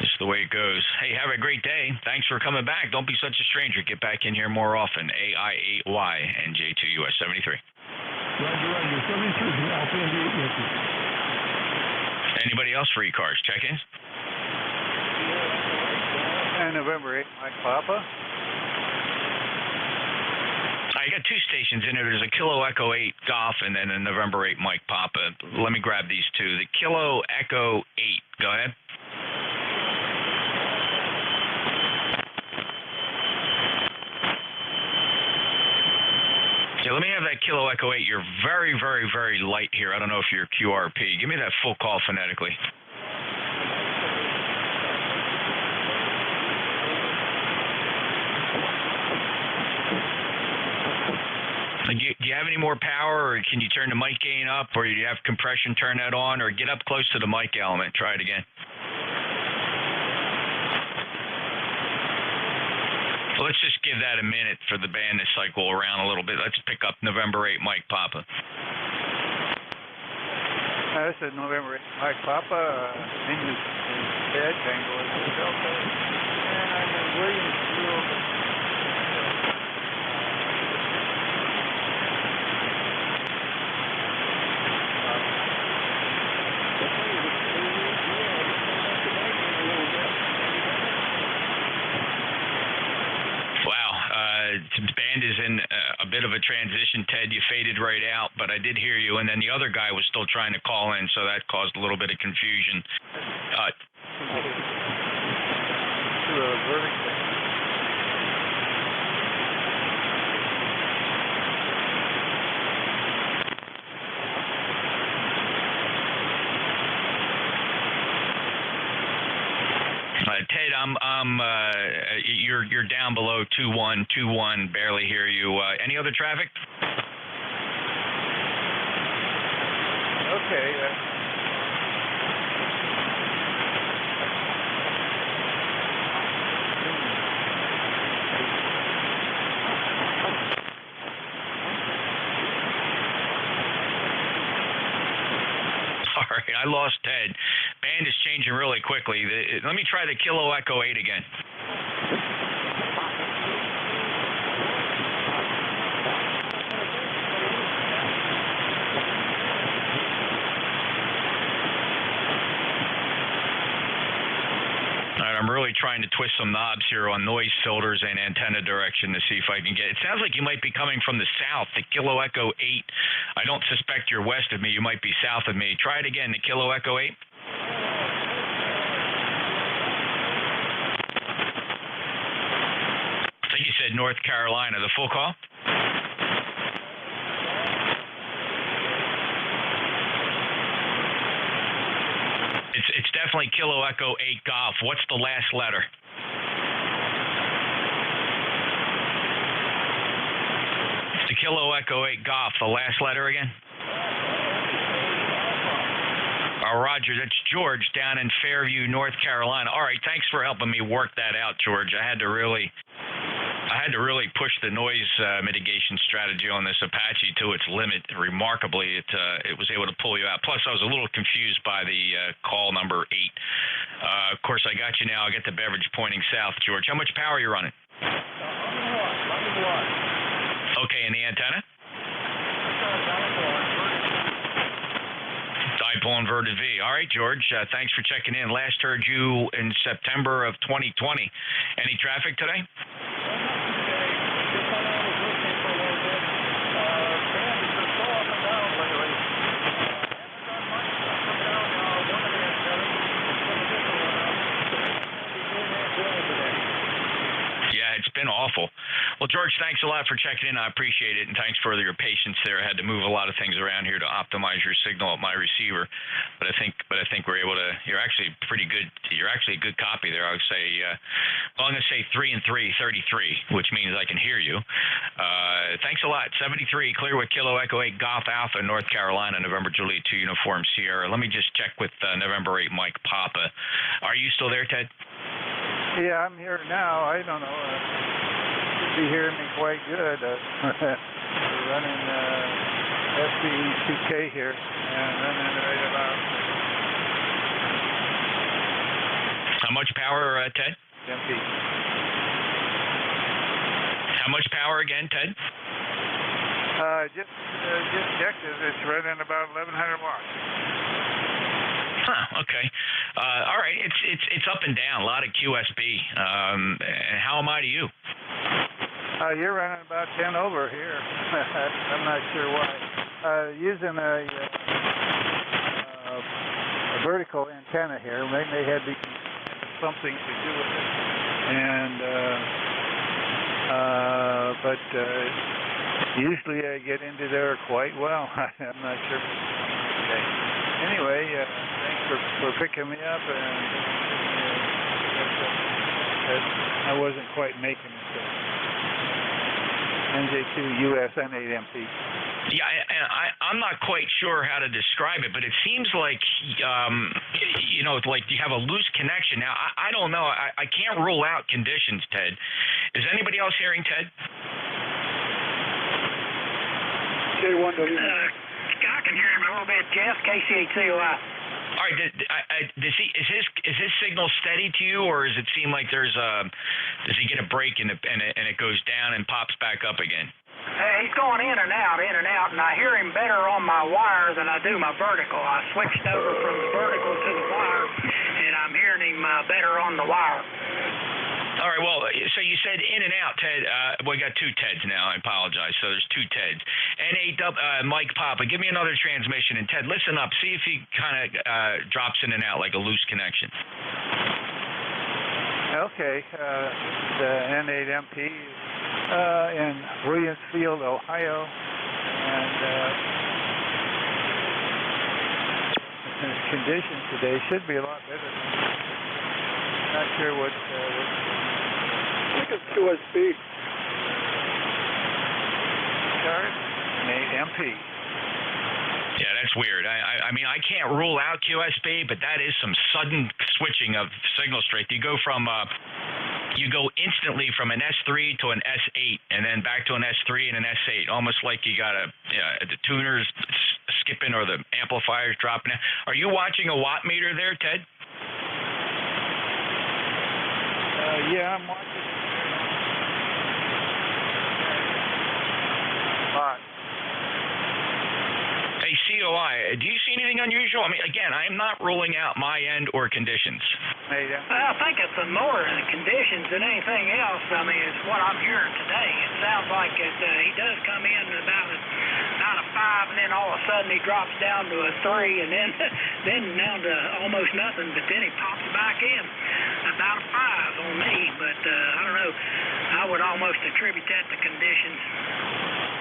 it's the way it goes. Hey, have a great day. Thanks for coming back. Don't be such a stranger. Get back in here more often. AI8Y NJ2US 73. Roger. 73 from Alpha India 8 Yankee. Anybody else for ECARS? Check-ins? And November 8, Mike Papa. I got two stations in there. There's a Kilo Echo 8 Golf and then a November 8 Mike Papa. Let me grab these two. The Kilo Echo 8. Go ahead. Okay, let me have that Kilo Echo 8. You're very, very, very light here. I don't know if you're QRP. Give me that full call phonetically. Do you have any more power, or can you turn the mic gain up, or do you have compression, turn that on, or get up close to the mic element? Try it again. Well, let's just give that a minute for the band to cycle around a little bit. Let's pick up November 8 Mike Papa. This is November 8 Mike Papa. Engine is dead. Tango is Delta. And I'm in Williamsville. The band is in a bit of a transition, Ted. You faded right out, but I did hear you, and then the other guy was still trying to call in, so that caused a litto bit of confusion. Ted, you're down below 2121. Barely hear you. Any other traffic? Okay. All right, I lost Ted. Band is changing really quickly. Let me try the Kilo Echo 8 again. All right, I'm really trying to twist some knobs here on noise filters and antenna direction to see if I can get. It sounds like you might be coming from the south. The Kilo Echo 8. I don't suspect you're west of me. You might be south of me. Try it again, the Kilo Echo 8. I think you said North Carolina. The full call? It's definitely Kilo Echo 8 Golf. What's the last letter? It's the Kilo Echo 8 Golf. The last letter again? Roger, that's George down in Fairview, North Carolina. All right, thanks for helping me work that out, George. I had to really push the noise mitigation strategy on this Apache to its limit. Remarkably, it was able to pull you out. Plus, I was a little confused by the call number 8. Of course, I got you now. I get the beverage pointing south, George. How much power are you running? Okay, and the antenna? Dipole inverted V. All right, George. Thanks for checking in. Last heard you in September of 2020. Any traffic today? It's been awful. Well, George, thanks a lot for checking in. I appreciate it, and thanks for your patience there. I had to move a lot of things around here to optimize your signal at my receiver, but I think we're able to. You're actually pretty good. You're actually a good copy there. I would say. I'm going to say 3 and 3, 33, which means I can hear you. Thanks a lot. 73 Clearwood Kilo Echo 8 Golf Alpha, North Carolina, November Juliet 2 Uniform Sierra. Let me just check with November 8 Mike Papa. Are you still there, Ted? Yeah, I'm here now. I don't know. Should be hearing me quite good. We're running SBE2K here and running right about. How much power, Ted? MP. How much power again, Ted? Just checked it. It's running about 1,100 watts. Huh, okay. All right. It's up and down. A lot of QSB. And how am I to you? You're running about 10 over here. I'm not sure why. Using a vertical antenna here. May have something to do with it. And but Usually I get into there quite well. I'm not sure. Okay. Anyway, thanks for picking me up, and I wasn't quite making it. NJ2US N8MP. Yeah, I'm not quite sure how to describe it, but it seems like, like you have a loose connection. Now, I don't know. I can't rule out conditions, Ted. Is anybody else hearing Ted? I can hear him a little bit, Jeff, KCHCOI. All right, is his signal steady to you, or does it seem like does he get a break and it goes down and pops back up again? He's going in and out, and I hear him better on my wire than I do my vertical. I switched over from the vertical to the wire, and I'm hearing him better on the wire. All right, well, so you said in and out, Ted. We got two Teds now. I apologize. So there's two Teds. Mike Papa, give me another transmission. And Ted, listen up. See if he kind of drops in and out like a loose connection. Okay. The N8MP in Williamsfield, Ohio. And conditions today should be a lot better. Not sure what I think it's QSB. ECARS, N8MP. Yeah, that's weird. I mean, I can't rule out QSB, but that is some sudden switching of signal strength. You go instantly from an S3 to an S8, and then back to an S3 and an S8, almost like you got the tuners skipping or the amplifiers dropping. Are you watching a watt meter there, Ted? Yeah, I'm watching. Hey, COI, do you see anything unusual? I mean, again, I'm not ruling out my end or conditions. I think it's more the conditions than anything else. I mean, it's what I'm hearing today. It sounds like he does come in about a 5, and then all of a sudden he drops down to a 3, and then down to almost nothing, but then he pops back in about a 5 on me. But I don't know. I would almost attribute that to conditions.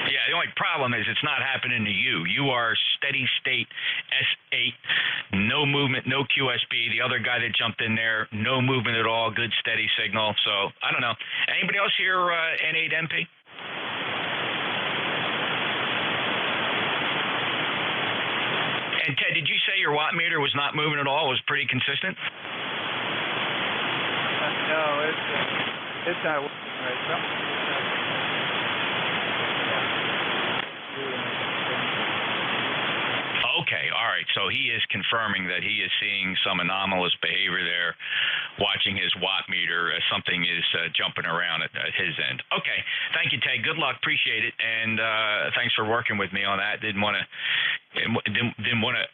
Yeah, the only problem is it's not happening to you. You are steady state S8, no movement, no QSB. The other guy that jumped in there, no movement at all, good steady signal. So, I don't know. Anybody else here N8MP? And Ted, did you say your watt meter was not moving at all? It was pretty consistent? No, it's not working right. Okay, all right. So he is confirming that he is seeing some anomalous behavior there, watching his watt meter as something is jumping around at his end. Okay, thank you, Ted. Good luck. Appreciate it, and thanks for working with me on that. Didn't want to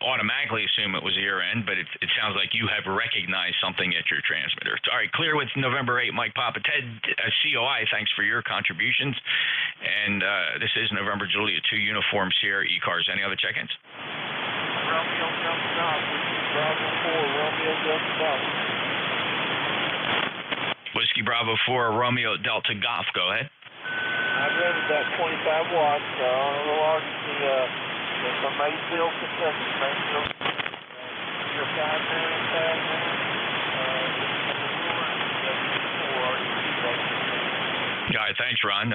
automatically assume it was your end, but it sounds like you have recognized something at your transmitter. All right, clear with November 8, Mike Papa. Ted, COI, thanks for your contributions. And this is November Julia 2 Uniform Sierra ECARS. Any other check-ins? Romeo Delta Golf, Bravo 4, Romeo Delta Golf. Whiskey Bravo 4, Romeo Delta Golf. Go ahead. I read about 25 watts. On the largest, from Mayfield, Kentucky. Mayfield, your 5 minutes, Yeah, thanks, Ron.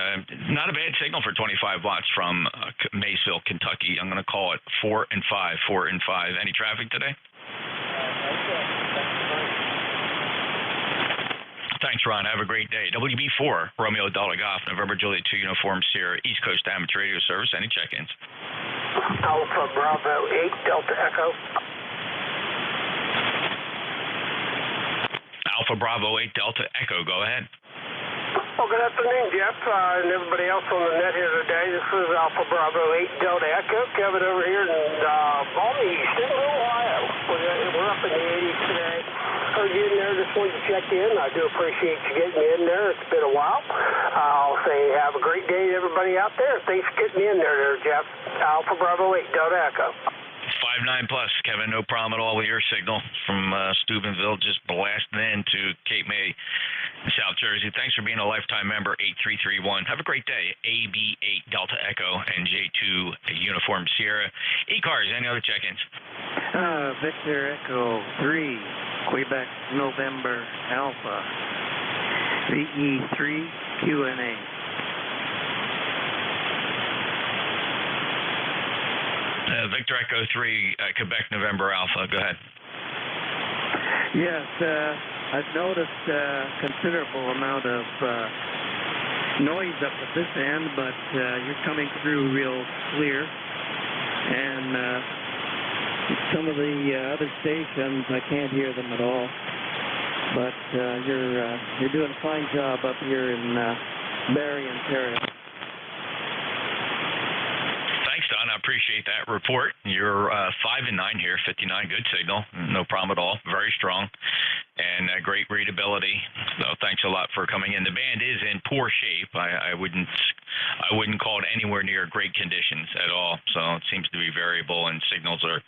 Not a bad signal for 25 watts from Maysville, Kentucky. I'm going to call it 4 and 5, 4 and 5. Any traffic today? Thanks, Ron. Have a great day. WB4, Romeo Delta Golf, November Juliet 2 Uniform Sierra, East Coast Amateur Radio Service. Any check-ins? Alpha Bravo 8, Delta Echo. Alpha Bravo 8, Delta Echo. Go ahead. Well, good afternoon, Jeff, and everybody else on the net here today. This is Alpha Bravo 8 Delta Echo. Kevin over here in balmy Stillman, Ohio. We're up in the 80s today. Heard you in there. Just wanted to check in. I do appreciate you getting me in there. It's been a while. I'll say have a great day to everybody out there. Thanks for getting me in there, Jeff. Alpha Bravo 8 Delta Echo. 5 5-9 plus, Kevin. No problem at all with your signal from Steubenville, just blasting into Cape May, South Jersey. Thanks for being a lifetime member, 8331. Have a great day. AB8 Delta Echo, NJ2 Uniform Sierra. ECARS, any other check-ins? Victor Echo 3, Quebec November Alpha, VE3 Q&A. Victor Echo 3, Quebec November Alpha. Go ahead. Yes, I've noticed a considerable amount of noise up at this end, but you're coming through real clear. And some of the other stations, I can't hear them at all. But you're doing a fine job up here in Barrie, Ontario. Don, I appreciate that report. You're 5 and 9 here, 59, good signal, no problem at all, very strong, and great readability. So thanks a lot for coming in. The band is in poor shape. I wouldn't call it anywhere near great conditions at all. So it seems to be variable, and signals are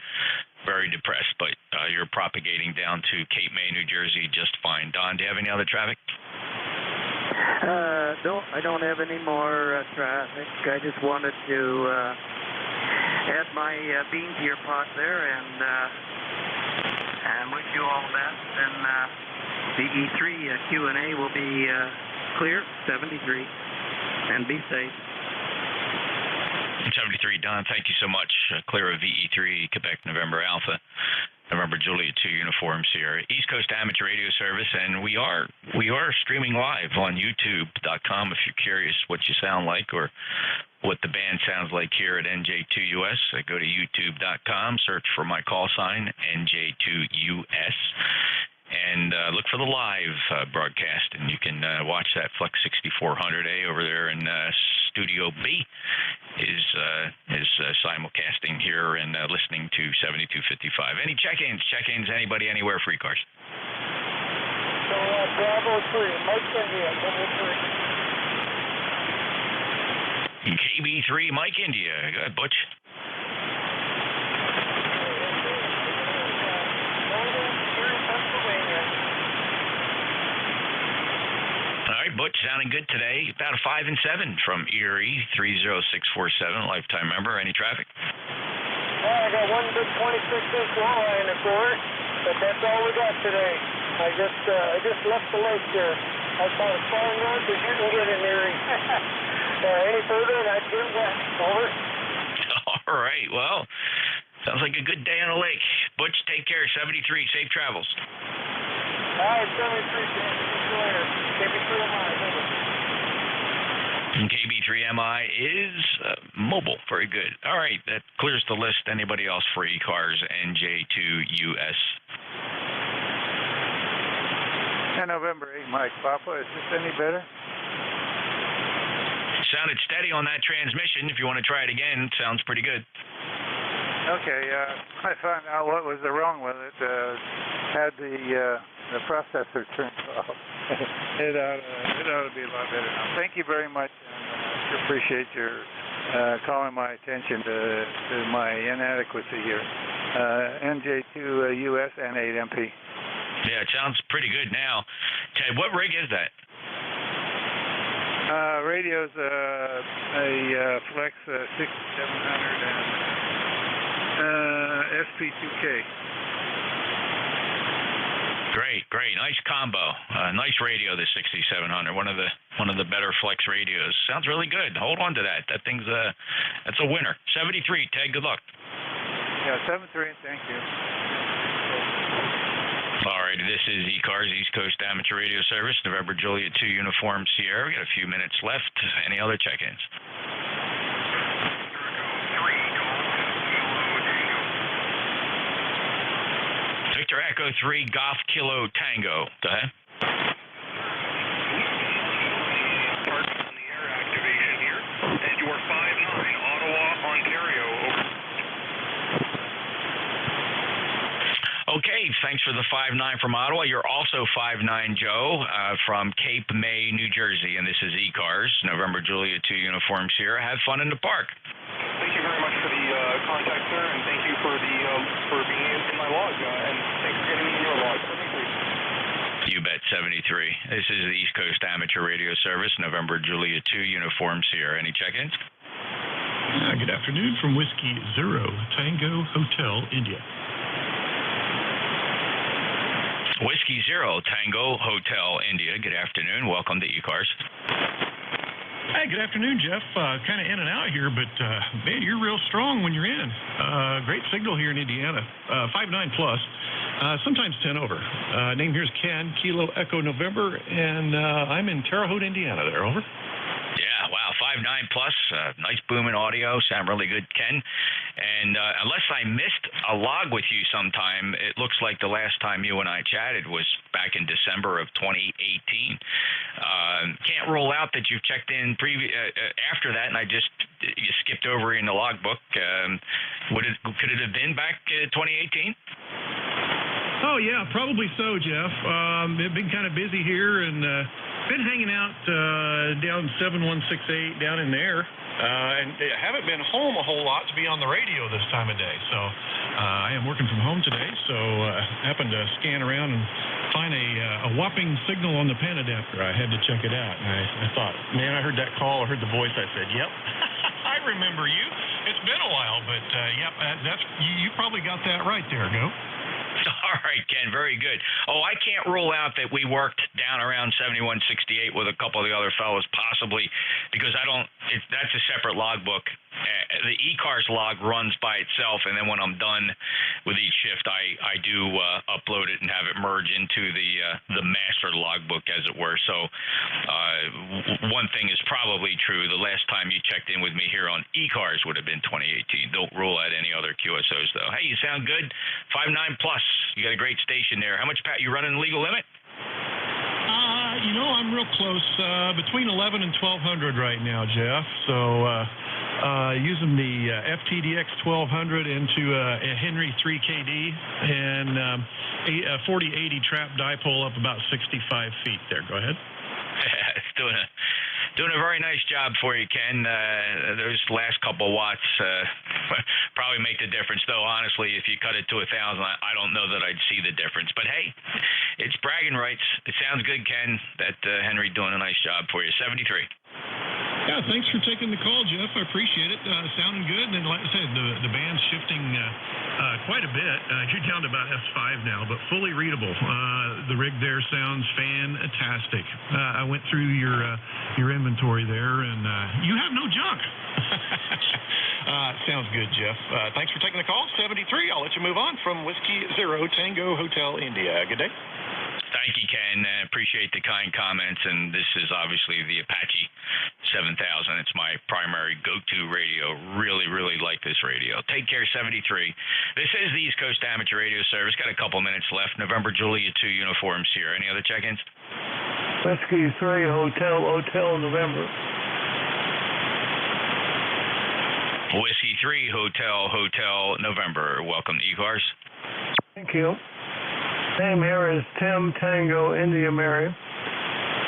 very depressed. But you're propagating down to Cape May, New Jersey, just fine. Don, do you have any other traffic? No, I don't have any more traffic. I just wanted to add my bean to your pot there and wish you all the best. And the E3 Q&A will be clear, 73, and be safe. 73, Don, thank you so much. Clear of VE3, Quebec November Alpha, November Juliet 2 Uniform Sierra, East Coast Amateur Radio Service, and we are streaming live on YouTube.com if you're curious what you sound like or what the band sounds like here at NJ2US. Go to YouTube.com, search for my call sign, NJ2US, and look for the live broadcast, and you can watch that Flex 6400A over there in Studio B is simulcasting here and listening to 7255. Any check-ins, anybody, anywhere, free cars? So, Bravo 3, Mike India, Bravo 3. KB3, Mike India. Go ahead, Butch. All right, Butch, sounding good today. About a 5 and 7 from Erie, 30647, lifetime member. Any traffic? I got one big 26-inch walleye in the court, but that's all we got today. I just left the lake here. That's about as far north as you can get in Erie. Any further, and I'd get wet. Over. All right, well, sounds like a good day on the lake. Butch, take care. 73, safe travels. All right, 73, see you later. KB3MI, over. KB3MI is mobile. Very good. All right, that clears the list. Anybody else for ECARS, NJ2US? And November 8, Mike Papa. Is this any better? Sounded steady on that transmission. If you want to try it again, sounds pretty good. Okay, I found out what was wrong with it. Had the processor turned off. It ought to be a lot better now. Thank you very much, and I appreciate your calling my attention to my inadequacy here. NJ2US and 8MP. Yeah, it sounds pretty good now. Ted, what rig is that? Radio's a Flex 6700 and SP2K. Great, nice combo. Nice radio, the 6700. One of the better Flex radios. Sounds really good. Hold on to that. That thing's that's a winner. 73, Ted. Good luck. Yeah, 73. Thank you. All right, this is ECARS, East Coast Amateur Radio Service, November Juliet 2 Uniform Sierra. We got a few minutes left. Any other check-ins? Victor Echo 3, Golf Kilo Tango. Go ahead. Parks on the air activation here, and you are 5-9, Ottawa, Ontario. Over. Okay, thanks for the 5-9 from Ottawa. You're also 5-9, Joe, from Cape May, New Jersey, and this is ECARS, November Juliet 2 Uniform Sierra. Have fun in the park. Thank you very much for the contact, sir, and thank you for the 73. This is the East Coast Amateur Radio Service, November Julia 2, Uniform Sierra. Any check-ins? Good afternoon from Whiskey Zero, Tango Hotel, India. Whiskey Zero, Tango Hotel, India. Good afternoon. Welcome to ECARS. Hey, good afternoon, Jeff. Kind of in and out here, but man, you're real strong when you're in. Great signal here in Indiana. 5.9 plus, sometimes 10 over. Name here is Ken, Kilo Echo November, and I'm in Terre Haute, Indiana there, over. Yeah, wow, 5.9 plus, nice booming audio, sound really good, Ken. And unless I missed a log with you sometime, it looks like the last time you and I chatted was back in December of 2018. Can't rule out that you've checked in after that, and you skipped over in the logbook. Could it have been back 2018? Oh, yeah, probably so, Jeff. Been kind of busy here and been hanging out down 7168 down in there. And I haven't been home a whole lot to be on the radio this time of day. So I am working from home today, so happened to scan around and find a whopping signal on the pen adapter. I had to check it out. And I thought, man, I heard that call, I heard the voice. I said, yep, I remember you. It's been a while, but yep, you probably got that right there, Go. All right, Ken, very good. Oh, I can't rule out that we worked down around 7168 with a couple of the other fellows, possibly, because that's a separate logbook. The ECARS log runs by itself, and then when I'm done with each shift, I do upload it and have it merge into the master logbook, as it were. So one thing is probably true. The last time you checked in with me here on ECARS would have been 2018. Don't rule out any other QSOs, though. Hey, you sound good. 5.9 plus. You got a great station there. How much, Pat, you running the legal limit? I'm real close, between 11 and 1200 right now, Jeff. So using the FTDX 1200 into a Henry 3KD and a 4080 trap dipole up about 65 feet there. Go ahead. It's doing a very nice job for you, Ken. Those last couple watts probably make the difference, though. Honestly, if you cut it to 1,000, I don't know that I'd see the difference. But hey, it's bragging rights. It sounds good, Ken. That Henry doing a nice job for you. 73. Yeah, thanks for taking the call, Jeff. I appreciate it. Sounding good. And like I said, the band's shifting quite a bit. You're down to about S5 now, but fully readable. The rig there sounds fantastic. I went through your inventory there, and you have no junk. Sounds good, Jeff. Thanks for taking the call. 73. I'll let you move on from Whiskey Zero, Tango Hotel, India. Good day. Thank you, Ken. Appreciate the kind comments. And this is obviously the Apache 7000. It's my primary go-to radio. Really, really like this radio. Take care, 73. This is the East Coast Amateur Radio Service. Got a couple minutes left. November Julia 2 uniforms here. Any other check-ins? Whiskey 3 Hotel November. Whiskey 3 Hotel November. Welcome to ECARS. Thank you. Name here is Tim, Tango, India Mary.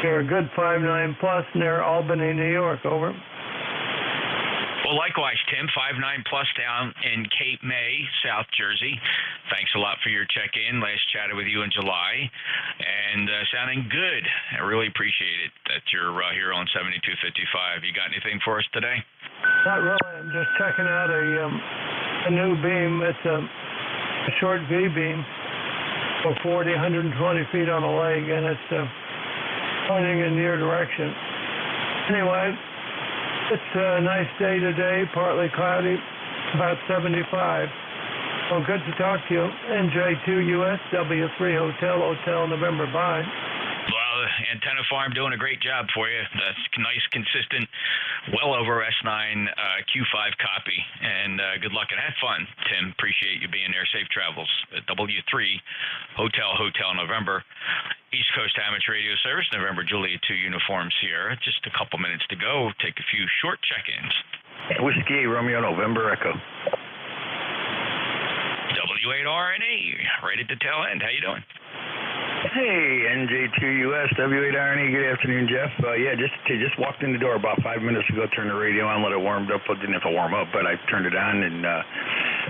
You're a good 5.9 plus near Albany, New York. Over. Well, likewise, Tim, 5.9 plus down in Cape May, South Jersey. Thanks a lot for your check-in. Last chatted with you in July, and sounding good. I really appreciate it that you're here on 7255. You got anything for us today? Not really. I'm just checking out a new beam. It's a short V-beam. 40, 120 feet on a leg, and it's pointing in your direction. Anyway, it's a nice day today, partly cloudy, about 75. Well, good to talk to you. NJ2US W3 Hotel November. Bye. Well, Antenna Farm doing a great job for you. That's nice, consistent, well over S9 Q5 copy. And good luck and have fun, Tim. Appreciate you being there. Safe travels. W3 Hotel November. East Coast Amateur Radio Service, November Julia 2 Uniform Sierra. Just a couple minutes to go. Take a few short check-ins. Whiskey Romeo November Echo. W8RNE, right at the tail end. How you doing? Hey, NJ2US, W8RNE. Good afternoon, Jeff. Just walked in the door about 5 minutes ago, turned the radio on, let it warm up. I didn't have to warm up, but I turned it on and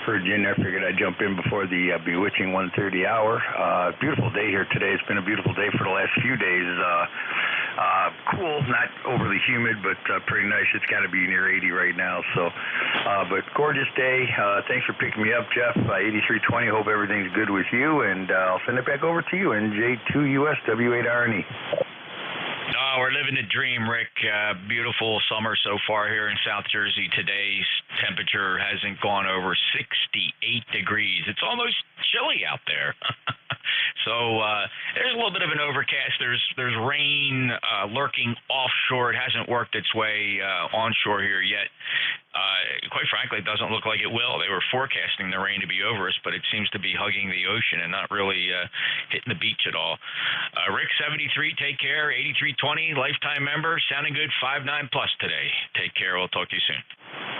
Virginia. I figured I'd jump in before the bewitching 1:30 hour. Beautiful day here today. It's been a beautiful day for the last few days. Cool, not overly humid, but pretty nice. It's got to be near 80 right now. So, but gorgeous day. Thanks for picking me up, Jeff. 8320. Hope everything's good with you, and I'll send it back over to you. NJ2US W8RNE. Oh, we're living the dream, Rick. Beautiful summer so far here in South Jersey. Today's temperature hasn't gone over 68 degrees. It's almost chilly out there. So there's a little bit of an overcast. There's rain lurking offshore. It hasn't worked its way onshore here yet. Quite frankly, it doesn't look like it will. They were forecasting the rain to be over us, but it seems to be hugging the ocean and not really hitting the beach at all. Rick, 73, take care. 8320, lifetime member, sounding good, 59 plus today. Take care. We'll talk to you soon.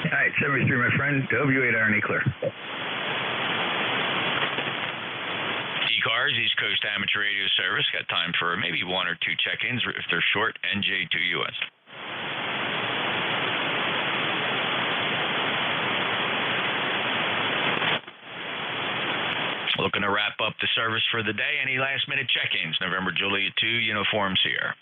All right, 73, my friend. W8RNE clear. ECARS, East Coast Amateur Radio Service. Got time for maybe one or two check-ins if they're short. NJ2US. Looking to wrap up the service for the day. Any last-minute check-ins? November Juliet 2, uniforms here.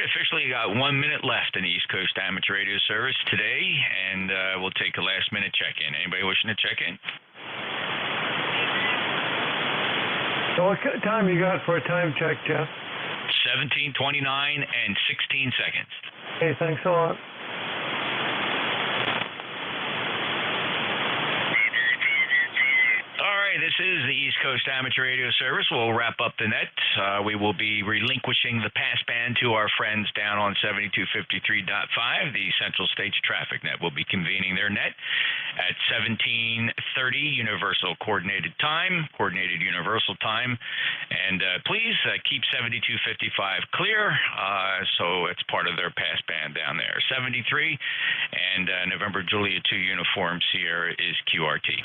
Officially got 1 minute left in the East Coast Amateur Radio Service today, and we'll take a last-minute check-in. Anybody wishing to check in? So what time you got for a time check, Jeff? 17:29 and 16 seconds. Hey, thanks a lot. This is the East Coast Amateur Radio Service. We'll wrap up the net. We will be relinquishing the passband to our friends down on 7253.5. The Central States Traffic Net will be convening their net at 17:30 Universal Coordinated Time, Coordinated Universal Time. And please keep 7255 clear, so it's part of their passband down there. 73 and November Juliet 2 uniform Sierra is QRT.